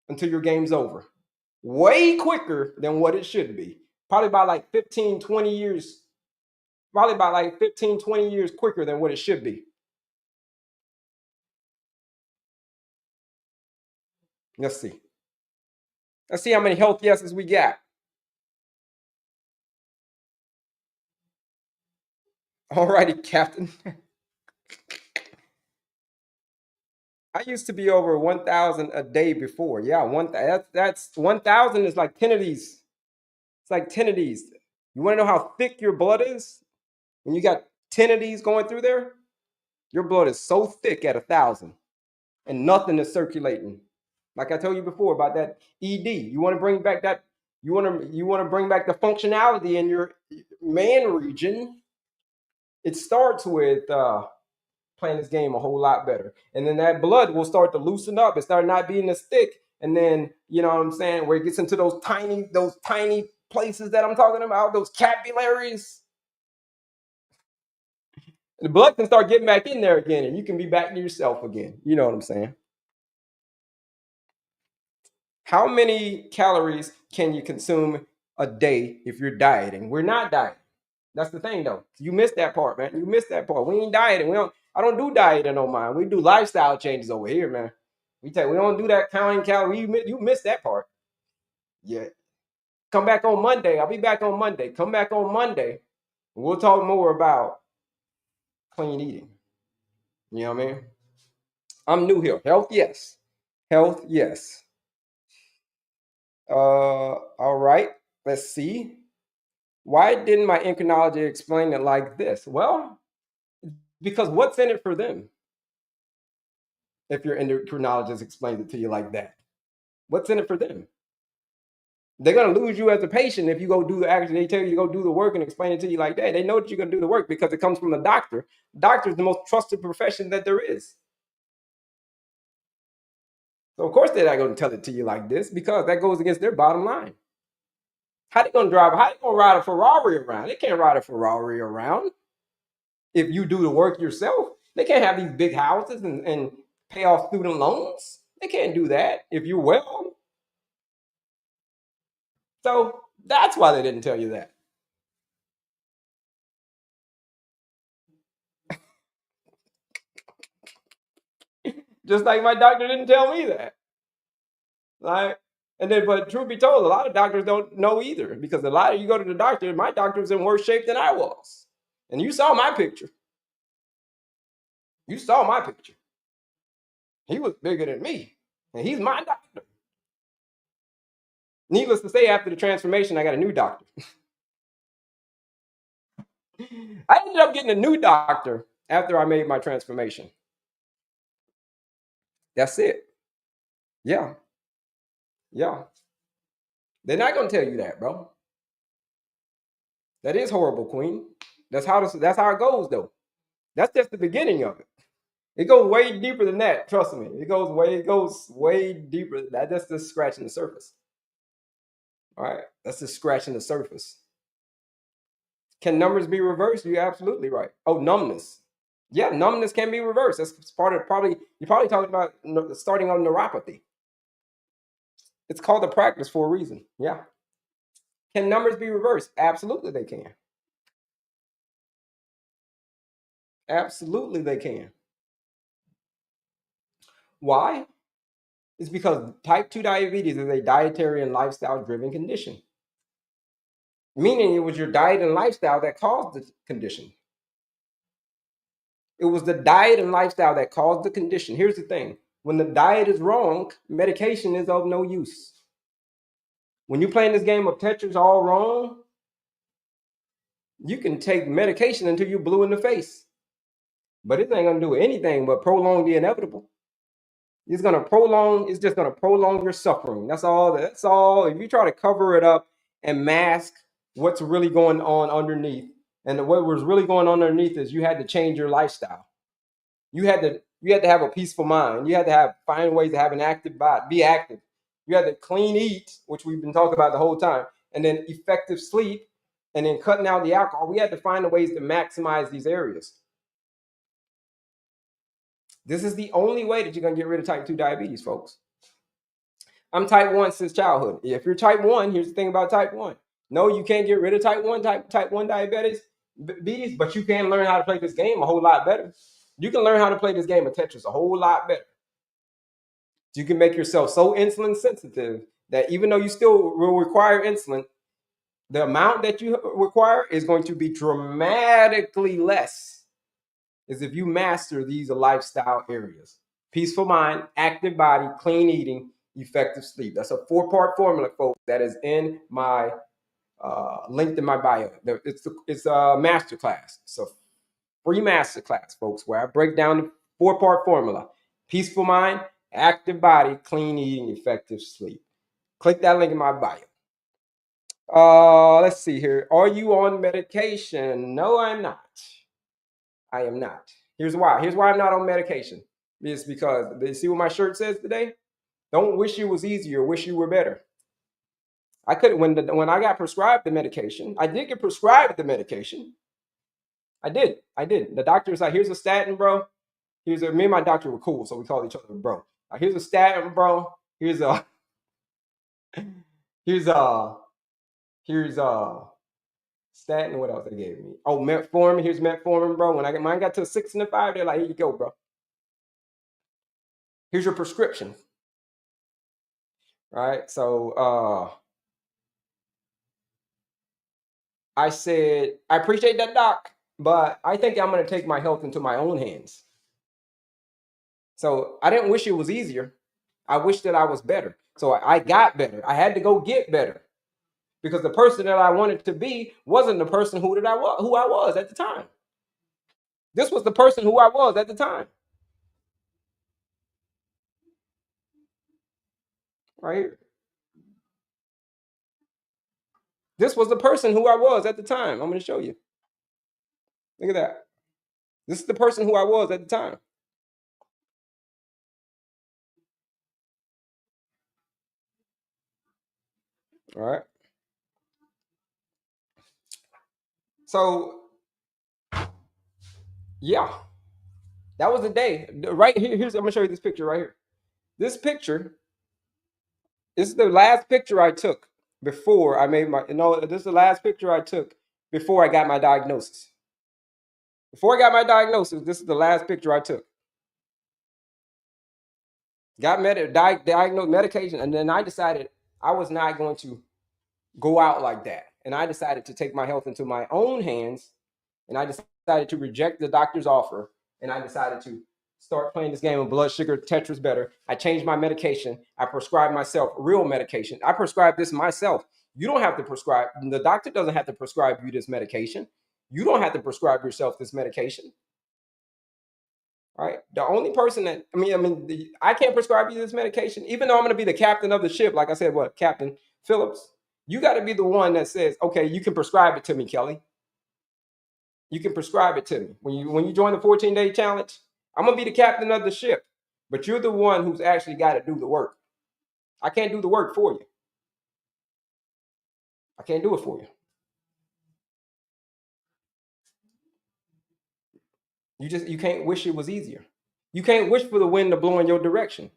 until your game's over. Way quicker than what it should be. Probably by like 15, 20 years. Probably by like 15, 20 years quicker than what it should be. Let's see. Let's see how many health yeses we got. All righty, Captain. I used to be over 1,000 a day before. Yeah, that's 1,000 is like 10 of these. It's like 10 of these. You want to know how thick your blood is? When you got 10 of these going through there, your blood is so thick at 1,000 and nothing is circulating. Like I told you before about that ED. You want to bring back that, you want to bring back the functionality in your man region. It starts with playing this game a whole lot better. And then that blood will start to loosen up and start not being as thick. And then, you know what I'm saying, where it gets into those tiny places that I'm talking about, those capillaries. The blood can start getting back in there again, and you can be back to yourself again. You know what I'm saying? How many calories can you consume a day if you're dieting? We're not dieting. That's the thing, though. You missed that part, man. You missed that part. We ain't dieting. I don't do dieting on mine. We do lifestyle changes over here, man. We don't do that counting calories. You missed that part. Yeah. Come back on Monday. I'll be back on Monday. Come back on Monday. And we'll talk more about clean eating. You know what I mean? I'm new here. Health, yes. Health, yes. All right. Let's see. Why didn't my endocrinologist explain it like this? Well, because what's in it for them? If your endocrinologist explains it to you like that, what's in it for them? They're gonna lose you as a patient if you go do the action. They tell you to go do the work and explain it to you like that. They know that you're gonna do the work because it comes from a doctor. Doctor is the most trusted profession that there is. So of course they're not gonna tell it to you like this because that goes against their bottom line. How they gonna drive? How they gonna ride a Ferrari around? They can't ride a Ferrari around if you do the work yourself. They can't have these big houses and pay off student loans. They can't do that if you're well. So that's why they didn't tell you that. Just like my doctor didn't tell me that. Like, and then, but truth be told, a lot of doctors don't know either because a lot of you go to the doctor. My doctor was in worse shape than I was, and you saw my picture. You saw my picture. He was bigger than me, and he's my doctor. Needless to say, after the transformation, I got a new doctor. I ended up getting a new doctor after I made my transformation. That's it. Yeah. Yeah. They're not gonna tell you that, bro. That is horrible, Queen. That's how it goes, though. That's just the beginning of it. It goes way deeper than that. Trust me. It goes way deeper. That's just scratching the surface. All right. That's just scratching the surface. Can numbers be reversed? You're absolutely right. Oh, numbness. Yeah, numbness can be reversed. That's part of probably you're probably talking about starting on neuropathy. It's called a practice for a reason. Yeah. Can numbers be reversed? Absolutely, they can. Absolutely, they can. Why? It's because type 2 diabetes is a dietary and lifestyle driven condition, meaning it was your diet and lifestyle that caused the condition. It was the diet and lifestyle that caused the condition. Here's the thing: when the diet is wrong, medication is of no use. When you're playing this game of Tetris all wrong, you can take medication until you're blue in the face, but it ain't gonna do anything but prolong the inevitable. It's just gonna prolong your suffering. That's all. If you try to cover it up and mask what's really going on underneath, and what was really going on underneath is you had to change your lifestyle. You had to have a peaceful mind. You had to find ways to have an active body, be active. You had to clean eat, which we've been talking about the whole time, and then effective sleep, and then cutting out the alcohol. We had to find the ways to maximize these areas. This is the only way that you're gonna get rid of type 2 diabetes, folks. I'm type 1 since childhood. If you're type 1, here's the thing about type 1. No, you can't get rid of type 1 diabetes, but you can learn how to play this game a whole lot better. You can learn how to play this game of Tetris a whole lot better. You can make yourself so insulin sensitive that even though you still will require insulin, the amount that you require is going to be dramatically less as if you master these lifestyle areas: peaceful mind, active body, clean eating, effective sleep. That's a 4-part formula, folks, that is in my linked in my bio. It's a master class. It's a free master class, folks, where I break down the 4-part formula: peaceful mind, active body, clean eating, effective sleep. Click that link in my bio. Let's see here. Are you on medication? No, I'm not. I am not. Here's why. Here's why I'm not on medication. It's because, you see what my shirt says today? Don't wish it was easier, wish you were better. I could when I got prescribed the medication, I did get prescribed the medication. I did. I did. The doctor was like, here's a statin, bro. Me and my doctor were cool, so we called each other bro. Here's a statin, bro. Here's a here's statin. What else they gave me? Oh, metformin. Here's metformin, bro. When mine got to a 6 and a 5, they're like, here you go, bro. Here's your prescription. Right. So I said, I appreciate that, doc, but I think I'm gonna take my health into my own hands. So I didn't wish it was easier. I wish that I was better. So I got better. I had to go get better because the person that I wanted to be wasn't the person who I was at the time. This was the person who I was at the time. Right here. This was the person who I was at the time. I'm going to show you. Look at that. This is the person who I was at the time. All right. So, yeah, that was the day. Right here, I'm going to show you this picture right here. This picture, this is the last picture I took before I made my, this is the last picture I took before I got my diagnosis. Before I got my diagnosis, this is the last picture I took. Got diagnosed, medication, and then I decided I was not going to go out like that. And I decided to take my health into my own hands, and I decided to reject the doctor's offer and I decided to start playing this game of blood sugar Tetris better. I changed my medication. I prescribed myself real medication. I prescribed this myself. You don't have to prescribe. The doctor doesn't have to prescribe you this medication. You don't have to prescribe yourself this medication. All right. The only person that I can't prescribe you this medication, even though I'm going to be the captain of the ship. Like I said, what Captain Phillips? You got to be the one that says, okay, you can prescribe it to me, Kelley. You can prescribe it to me when you join the 14-day challenge. I'm gonna be the captain of the ship, but you're the one who's actually got to do the work. I can't do the work for you. I can't do it for you. You can't wish it was easier. You can't wish for the wind to blow in your direction.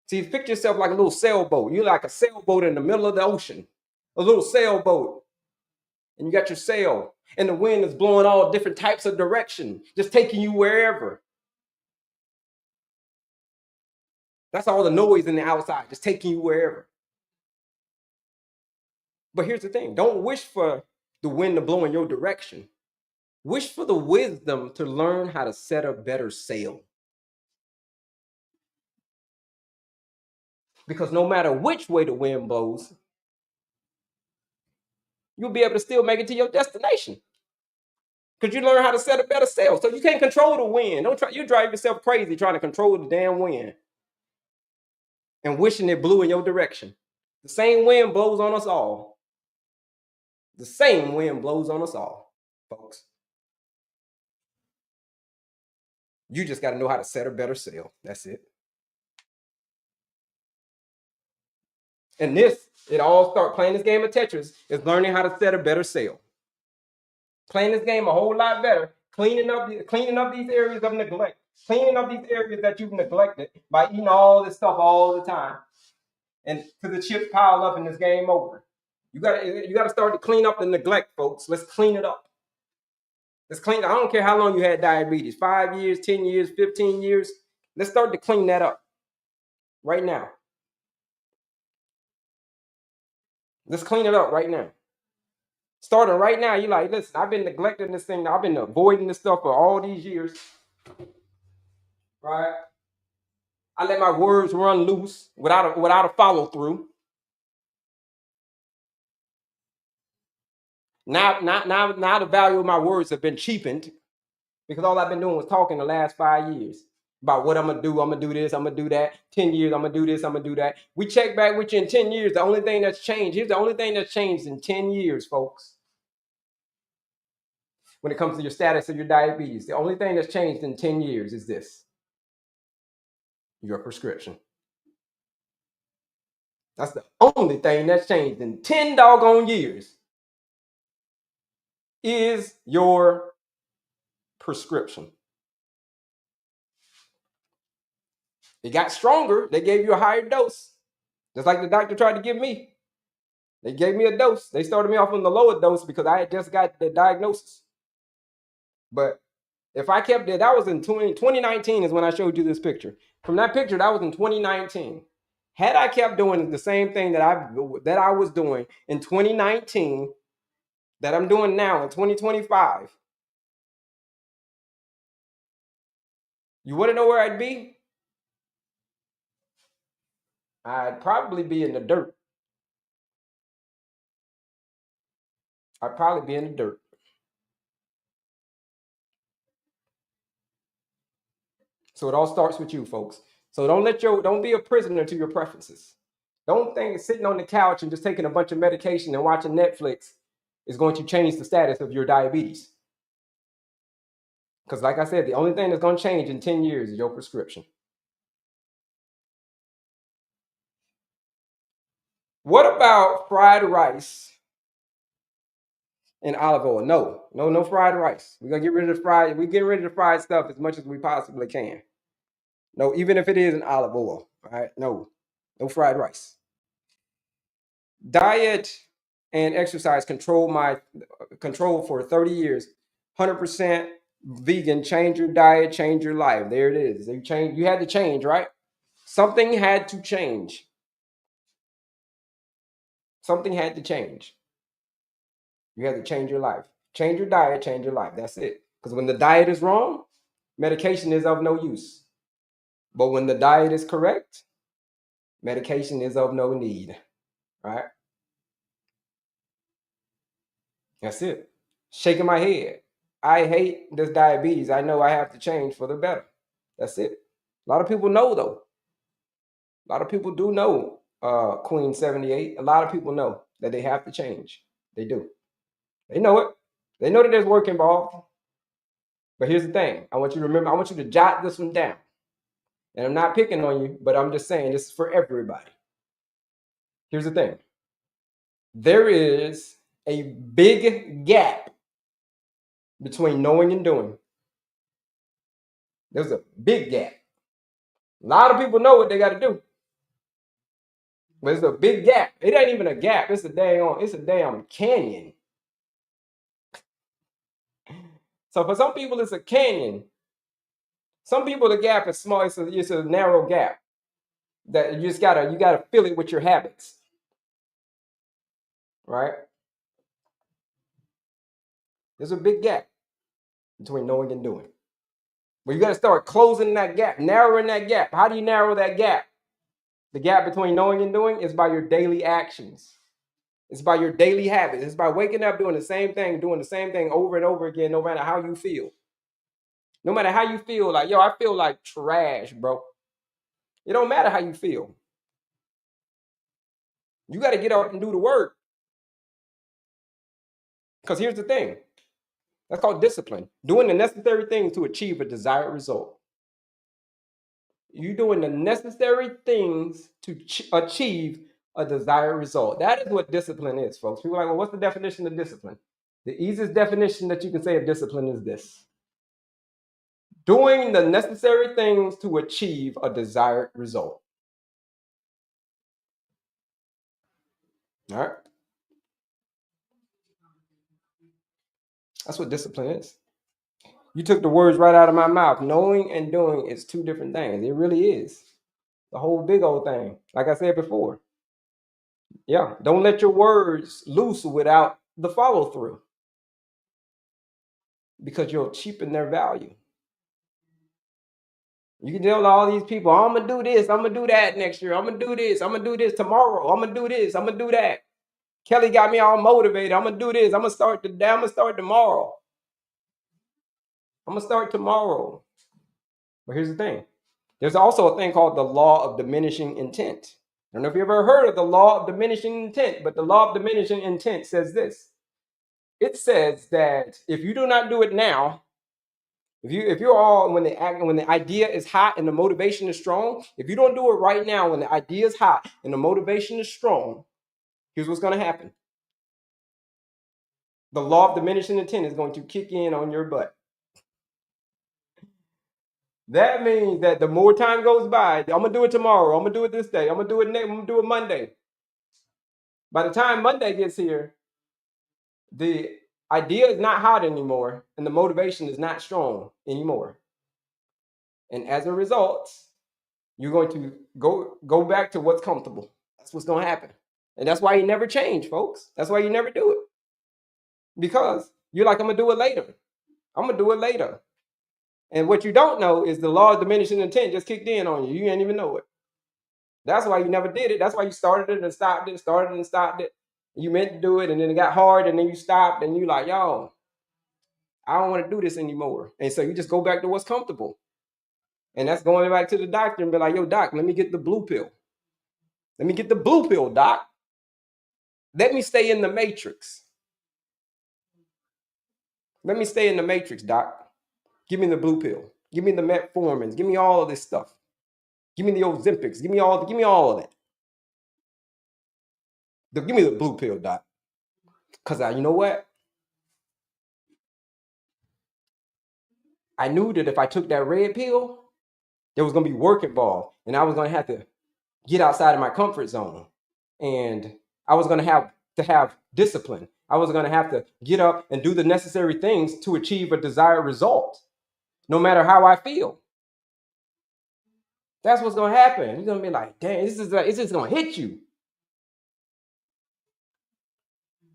See, picture yourself like a little sailboat. You're like a sailboat in the middle of the ocean, a little sailboat, and you got your sail, and the wind is blowing all different types of direction, just taking you wherever. That's all the noise in the outside, just taking you wherever. But here's the thing: don't wish for the wind to blow in your direction. Wish for the wisdom to learn how to set a better sail. Because no matter which way the wind blows, you'll be able to still make it to your destination. Because you learn how to set a better sail. So you can't control the wind. Don't try. You drive yourself crazy trying to control the damn wind and wishing it blew in your direction. The same wind blows on us all. The same wind blows on us all, folks. You just got to know how to set a better sail. That's it. And it all starts playing this game of Tetris is learning how to set a better sail. Playing this game a whole lot better, cleaning up these areas of neglect, cleaning up these areas that you've neglected by eating all this stuff all the time, and to the chips pile up and this game over. You gotta start to clean up the neglect, folks. Let's clean it up. Let's clean. I don't care how long you had diabetes, 5 years, 10 years, 15 years. Let's start to clean that up right now. Let's clean it up right now. Starting right now, you're like, listen, I've been neglecting this thing. I've been avoiding this stuff for all these years. Right? I let my words run loose without a follow through. Now the value of my words have been cheapened because all I've been doing was talking the last 5 years about what I'm gonna do. I'm gonna do this. I'm gonna do that. 10 years. I'm gonna do this. I'm gonna do that. We check back with you in 10 years. The only thing that's changed. Here's the only thing that's changed in 10 years, folks. When it comes to your status of your diabetes, the only thing that's changed in 10 years is this: your prescription. That's the only thing that's changed in 10 doggone years is your prescription. It got stronger. They gave you a higher dose. Just like the doctor tried to give me. They gave me a dose. They started me off on the lower dose because I had just got the diagnosis. But if I kept it, that was in 2019 is when I showed you this picture. From that picture, that was in 2019. Had I kept doing the same thing that I was doing in 2019 that I'm doing now in 2025, you want to know where I'd be? I'd probably be in the dirt. I'd probably be in the dirt. So it all starts with you, folks. So don't be a prisoner to your preferences. Don't think sitting on the couch and just taking a bunch of medication and watching Netflix is going to change the status of your diabetes. Because like I said, the only thing that's going to change in 10 years is your prescription. What about fried rice and olive oil? No fried rice. We're going to get rid of the fried. We get rid of the fried stuff as much as we possibly can. No, even if it is an olive oil. All right, no fried rice. Diet and exercise control for 30 years. 100% vegan. Change your diet, change your life. There it is. You had to change, right? Something had to change. Something had to change. You had to change your life. Change your diet, change your life. That's it. Because when the diet is wrong, medication is of no use. But when the diet is correct, medication is of no need. Right? That's it. Shaking my head. I hate this diabetes. I know I have to change for the better. That's it. A lot of people know, though. A lot of people do know, Queen 78. A lot of people know that they have to change. They do. They know it. They know that there's work involved. But here's the thing. I want you to remember, I want you to jot this one down. And I'm not picking on you, but I'm just saying this is for everybody. Here's the thing. There is a big gap between knowing and doing. There's a big gap. A lot of people know what they got to do. But it's a big gap. It ain't even a gap. It's a damn canyon. So for some people, it's a canyon. Some people, the gap is small. It's a narrow gap that you gotta fill it with your habits, right? There's a big gap between knowing and doing. But you gotta start closing that gap, narrowing that gap. How do you narrow that gap? The gap between knowing and doing is by your daily actions. It's by your daily habits. It's by waking up doing the same thing over and over again, no matter how you feel. No matter how you feel, like, yo, I feel like trash, bro. It don't matter how you feel. You got to get up and do the work. Because here's the thing. That's called discipline. Doing the necessary things to achieve a desired result. You're doing the necessary things to achieve a desired result. That is what discipline is, folks. People are like, well, what's the definition of discipline? The easiest definition that you can say of discipline is this: doing the necessary things to achieve a desired result. All right? That's what discipline is. You took the words right out of my mouth. Knowing and doing is two different things. It really is. The whole big old thing. Like I said before. Yeah. Don't let your words loose without the follow through, because you'll cheapen their value. You can tell all these people, I'm going to do this, I'm going to do that next year, I'm going to do this, I'm going to do this tomorrow, I'm going to do this, I'm going to do that. Kelley got me all motivated. I'm going to do this. I'm going to start today. I'm going to start tomorrow. I'm going to start tomorrow. But here's the thing. There's also a thing called the law of diminishing intent. I don't know if you ever heard of the law of diminishing intent, but the law of diminishing intent says this. It says that if you do not do it now, if you're all when the idea is hot and the motivation is strong, if you don't do it right now when the idea is hot and the motivation is strong, here's what's going to happen. The law of diminishing intent is going to kick in on your butt. That means that the more time goes by, I'm going to do it tomorrow, I'm going to do it this day, I'm going to do it next, I'm going to do it Monday. By the time Monday gets here, the idea is not hot anymore and the motivation is not strong anymore. And as a result, you're going to go back to what's comfortable. That's what's going to happen. And that's why you never change, folks. That's why you never do it. Because you're like, I'm going to do it later. I'm going to do it later. And what you don't know is the law of diminishing intent just kicked in on you. You ain't even know it. That's why you never did it. That's why you started it and stopped it, started and stopped it. You meant to do it, and then it got hard, and then you stopped, and you like, yo, I don't want to do this anymore. And so you just go back to what's comfortable. And that's going back to the doctor and be like, yo, doc, let me get the blue pill. Let me get the blue pill, doc. Let me stay in the matrix. Let me stay in the matrix, doc. Give me the blue pill. Give me the metformins. Give me all of this stuff. Give me the Ozempics. Give me all of that. Give me the blue pill, doc. Because you know what? I knew that if I took that red pill, there was going to be work involved. And I was going to have to get outside of my comfort zone. And I was going to have discipline. I was going to have to get up and do the necessary things to achieve a desired result, no matter how I feel. That's what's going to happen. You're going to be like, dang, it's just going to hit you.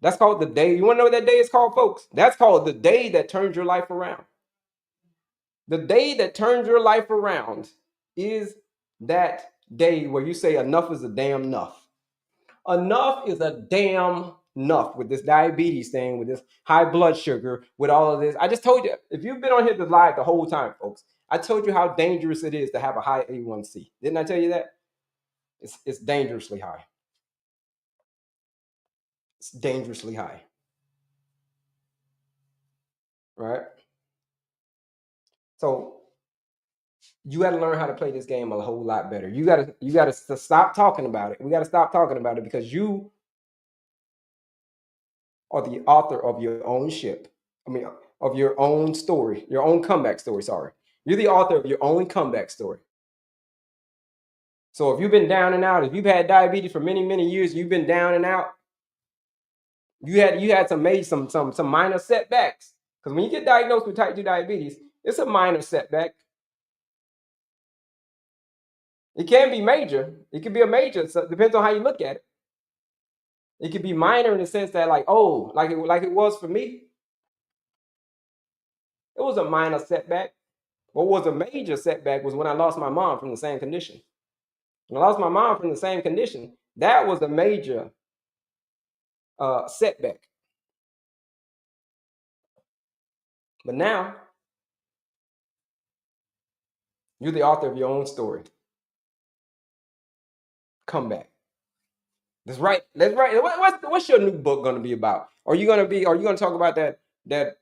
That's called the day. You want to know what that day is called, folks? That's called the day that turns your life around. The day that turns your life around is that day where you say enough is a damn enough. Enough is a damn enough with this diabetes thing, with this high blood sugar, with all of this. I just told you, if you've been on here live the whole time, folks, I told you how dangerous it is to have a high A1C. Didn't I tell you that? It's dangerously high. It's dangerously high. Right? So you got to learn how to play this game a whole lot better. You got to stop talking about it. We got to stop talking about it because you are the author of your own ship. I mean, of your own story, your own comeback story. Sorry, you're the author of your own comeback story. So if you've been down and out, if you've had diabetes for many, many years, you've been down and out. You had some minor setbacks. Because when you get diagnosed with type 2 diabetes, it's a minor setback. It can be major. It can be a major. So it depends on how you look at it. It could be minor in the sense that, like, oh, like it was for me. It was a minor setback. What was a major setback was when I lost my mom from the same condition. When I lost my mom from the same condition, that was a major setback. But now, you're the author of your own story. Come back. That's right. That's right. What's your new book going to be about? Are you going to talk about that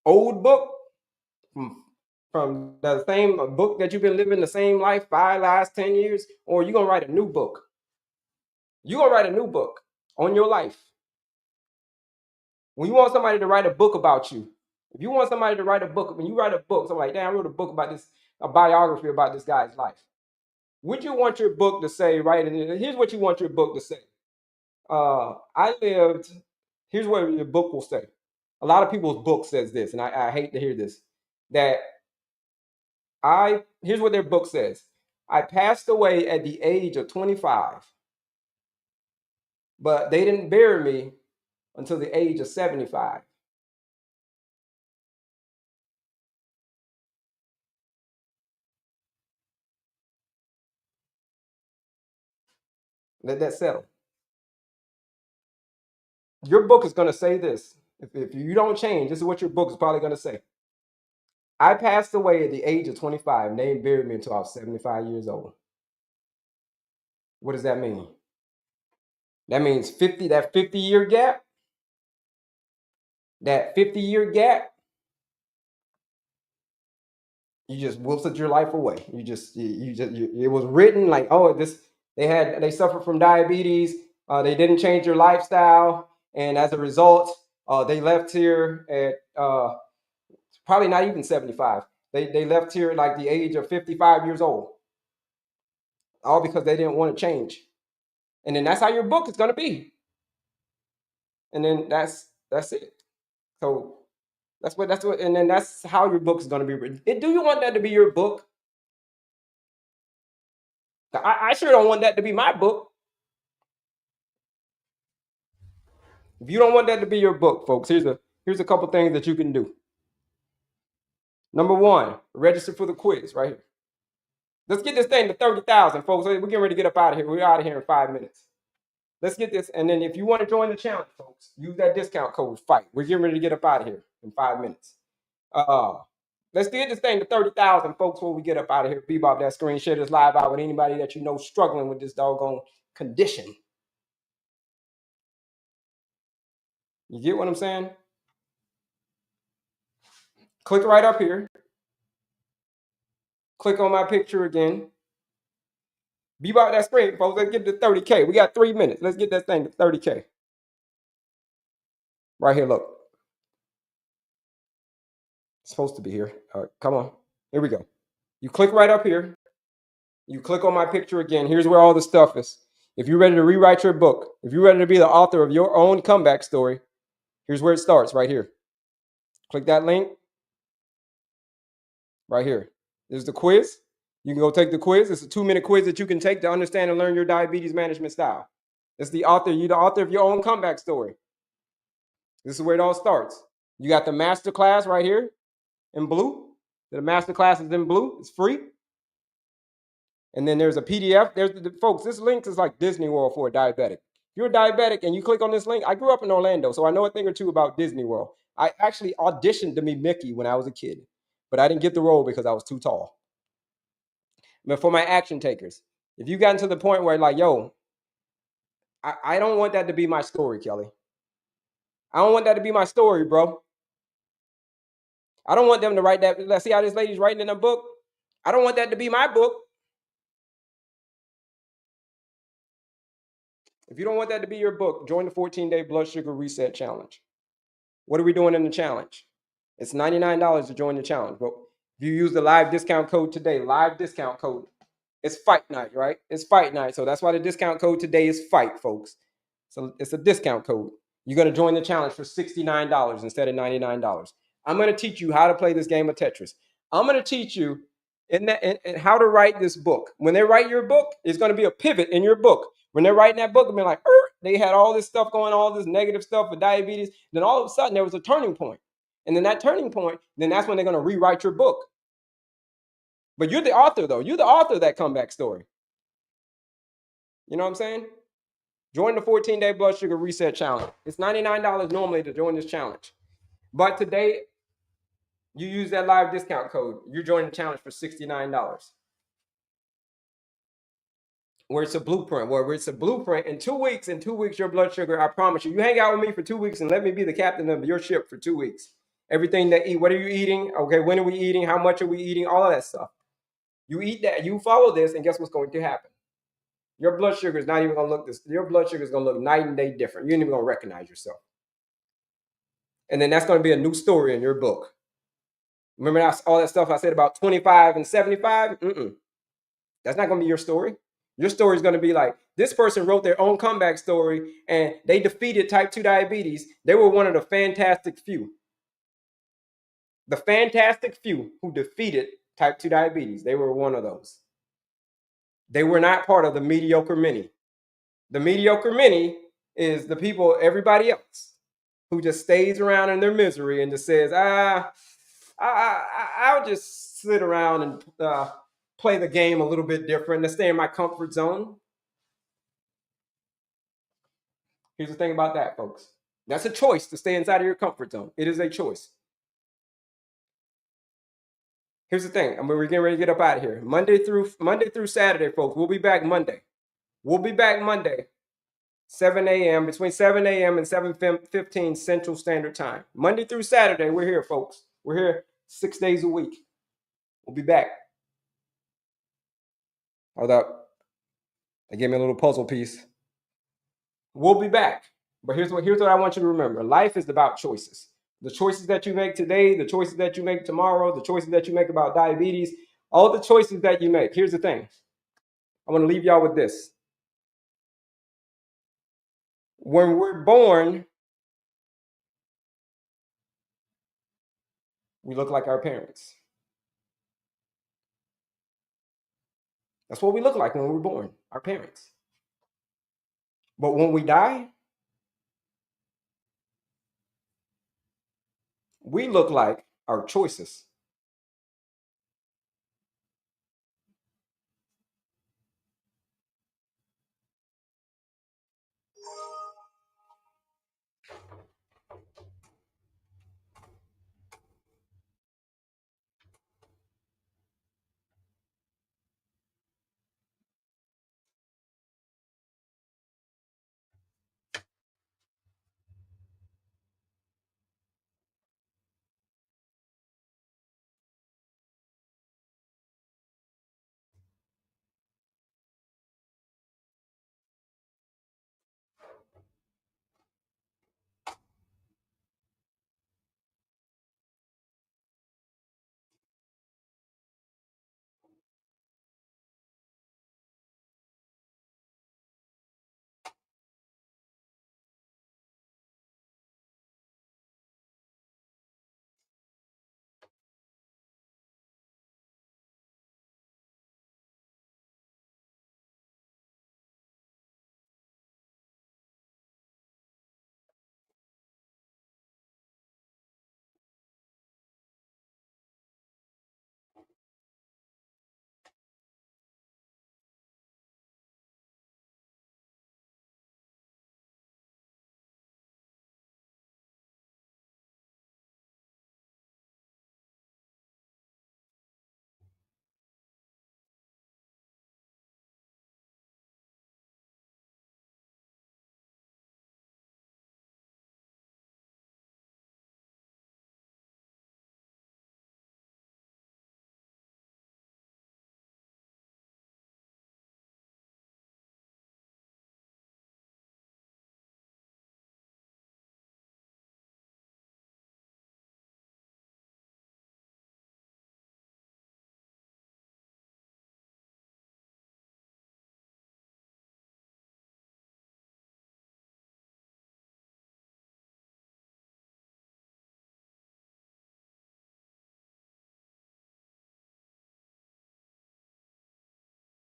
old book from the same book that you've been living the same life 5 last 10 years? Or are you going to write a new book? You're going to write a new book on your life. When you want somebody to write a book about you, if you want somebody to write a book, when you write a book, somebody like, damn, I wrote a book about this, a biography about this guy's life. Would you want your book to say, right? And here's what you want your book to say. Here's what your book will say. A lot of people's book says this, and I hate to hear this, here's what their book says. I passed away at the age of 25, but they didn't bury me until the age of 75. Let that settle. Your book is going to say this. If you don't change, this is what your book is probably going to say. I passed away at the age of 25, and they didn't bury me until I was 75 years old. What does that mean? That means 50, that 50-year gap, you just wilted your life away. It was written like, oh, they suffered from diabetes. They didn't change their lifestyle. And as a result, they left here at probably not even 75. They left here at like the age of 55 years old. All because they didn't want to change. And then that's how your book is going to be. And then that's it. So and then that's how your book is going to be written. Do you want that to be your book? I sure don't want that to be my book. If you don't want that to be your book, folks, here's a couple things that you can do. Number one, register for the quiz right here. Let's get this thing to 30,000, folks. We're getting ready to get up out of here. We're out of here in 5 minutes. Let's get this. And then if you want to join the challenge, folks, use that discount code FIGHT. We're getting ready to get up out of here in 5 minutes. Let's get this thing to 30,000, folks, before we get up out of here. Bebop that screen, share this live out with anybody that you know struggling with this doggone condition. You get what I'm saying? Click right up here. Click on my picture again. Bebop that screen, folks. Let's get to 30K. We got 3 minutes. Let's get that thing to 30K. Right here, look. It's supposed to be here. All right, come on. Here we go. You click right up here. You click on my picture again. Here's where all the stuff is. If you're ready to rewrite your book, if you're ready to be the author of your own comeback story, here's where it starts, right here. Click that link. Right here. There's the quiz. You can go take the quiz. It's a 2-minute quiz that you can take to understand and learn your diabetes management style. It's the author. You're the author of your own comeback story. This is where it all starts. You got the master class right here in blue. The master class is in blue. It's free. And then there's a PDF. Folks, this link is like Disney World for a diabetic. If you're a diabetic and you click on this link, I grew up in Orlando, so I know a thing or two about Disney World. I actually auditioned to be Mickey when I was a kid, but I didn't get the role because I was too tall. But for my action takers, if you gotten to the point where like, yo, I don't want that to be my story, Kelley. I don't want that to be my story, bro. I don't want them to write that. Let's see how this lady's writing in a book. I don't want that to be my book. If you don't want that to be your book, join the 14-day blood sugar reset challenge. What are we doing in the challenge? It's $99 to join the challenge. But if you use the live discount code today, live discount code, it's fight night, right? It's fight night. So that's why the discount code today is fight, folks. So it's a discount code. You're going to join the challenge for $69 instead of $99. I'm going to teach you how to play this game of Tetris. I'm going to teach you in how to write this book. When they write your book, it's going to be a pivot in your book. When they're writing that book, they're like, they had all this stuff going on, all this negative stuff with diabetes. Then all of a sudden, there was a turning point. And then that turning point, then that's when they're going to rewrite your book. But you're the author, though. You're the author of that comeback story. You know what I'm saying? Join the 14-day blood sugar reset challenge. It's $99 normally to join this challenge. But today, you use that live discount code. You're joining the challenge for $69. Where it's a blueprint. Where it's a blueprint. In 2 weeks, your blood sugar, I promise you, you hang out with me for 2 weeks and let me be the captain of your ship for 2 weeks. Everything that eat, what are you eating? Okay, when are we eating? How much are we eating? All of that stuff. You eat that, you follow this, and guess what's going to happen? Your blood sugar is not even going to look this. Your blood sugar is going to look night and day different. You ain't even going to recognize yourself. And then that's going to be a new story in your book. Remember all that stuff I said about 25 and 75? That's not going to be your story. Your story is going to be like, this person wrote their own comeback story and they defeated type 2 diabetes. They were one of the fantastic few. The fantastic few who defeated type 2 diabetes. They were one of those. They were not part of the mediocre many. The mediocre many is the people, everybody else, who just stays around in their misery and just says, I'll just sit around and play the game a little bit different. Let's stay in my comfort zone. Here's the thing about that, folks. That's a choice to stay inside of your comfort zone. It is a choice. Here's the thing. We're getting ready to get up out of here. Monday through Saturday, folks. We'll be back Monday. 7 a.m. between 7 a.m. and 7:15 Central Standard Time. Monday through Saturday, we're here, folks. We're here 6 days a week. We'll be back. Hold up. They gave me a little puzzle piece. We'll be back. But here's what I want you to remember. Life is about choices. The choices that you make today, the choices that you make tomorrow, the choices that you make about diabetes, all the choices that you make. Here's the thing. I want to leave y'all with this. When we're born, we look like our parents. That's what we look like when we're born, our parents. But when we die, we look like our choices.